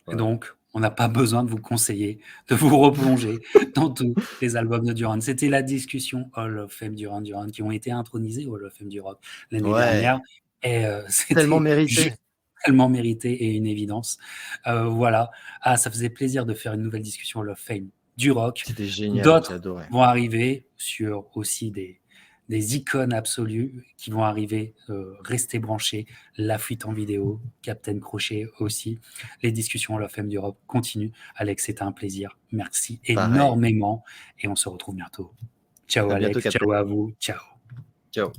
Voilà. donc, on n'a pas besoin de vous conseiller, de vous replonger dans tous les albums de Duran. C'était la discussion Hall of Fame Duran Duran qui ont été intronisés au Hall of Fame du rock l'année Ouais, dernière. Et tellement c'était mérité. tellement mérité et une évidence. Voilà. Ça faisait plaisir de faire une nouvelle discussion Hall of Fame du rock. C'était génial, j'ai D'autres adoré. vont arriver sur aussi des icônes absolues qui vont arriver. Restez branchés. La fuite en vidéo, Captain Crochet aussi. Les discussions Hall of Fame du rock continuent. Alex, c'était un plaisir. Merci Pareil. énormément et on se retrouve bientôt. Ciao À bientôt, Alex, Captain. ciao à vous, ciao. Ciao.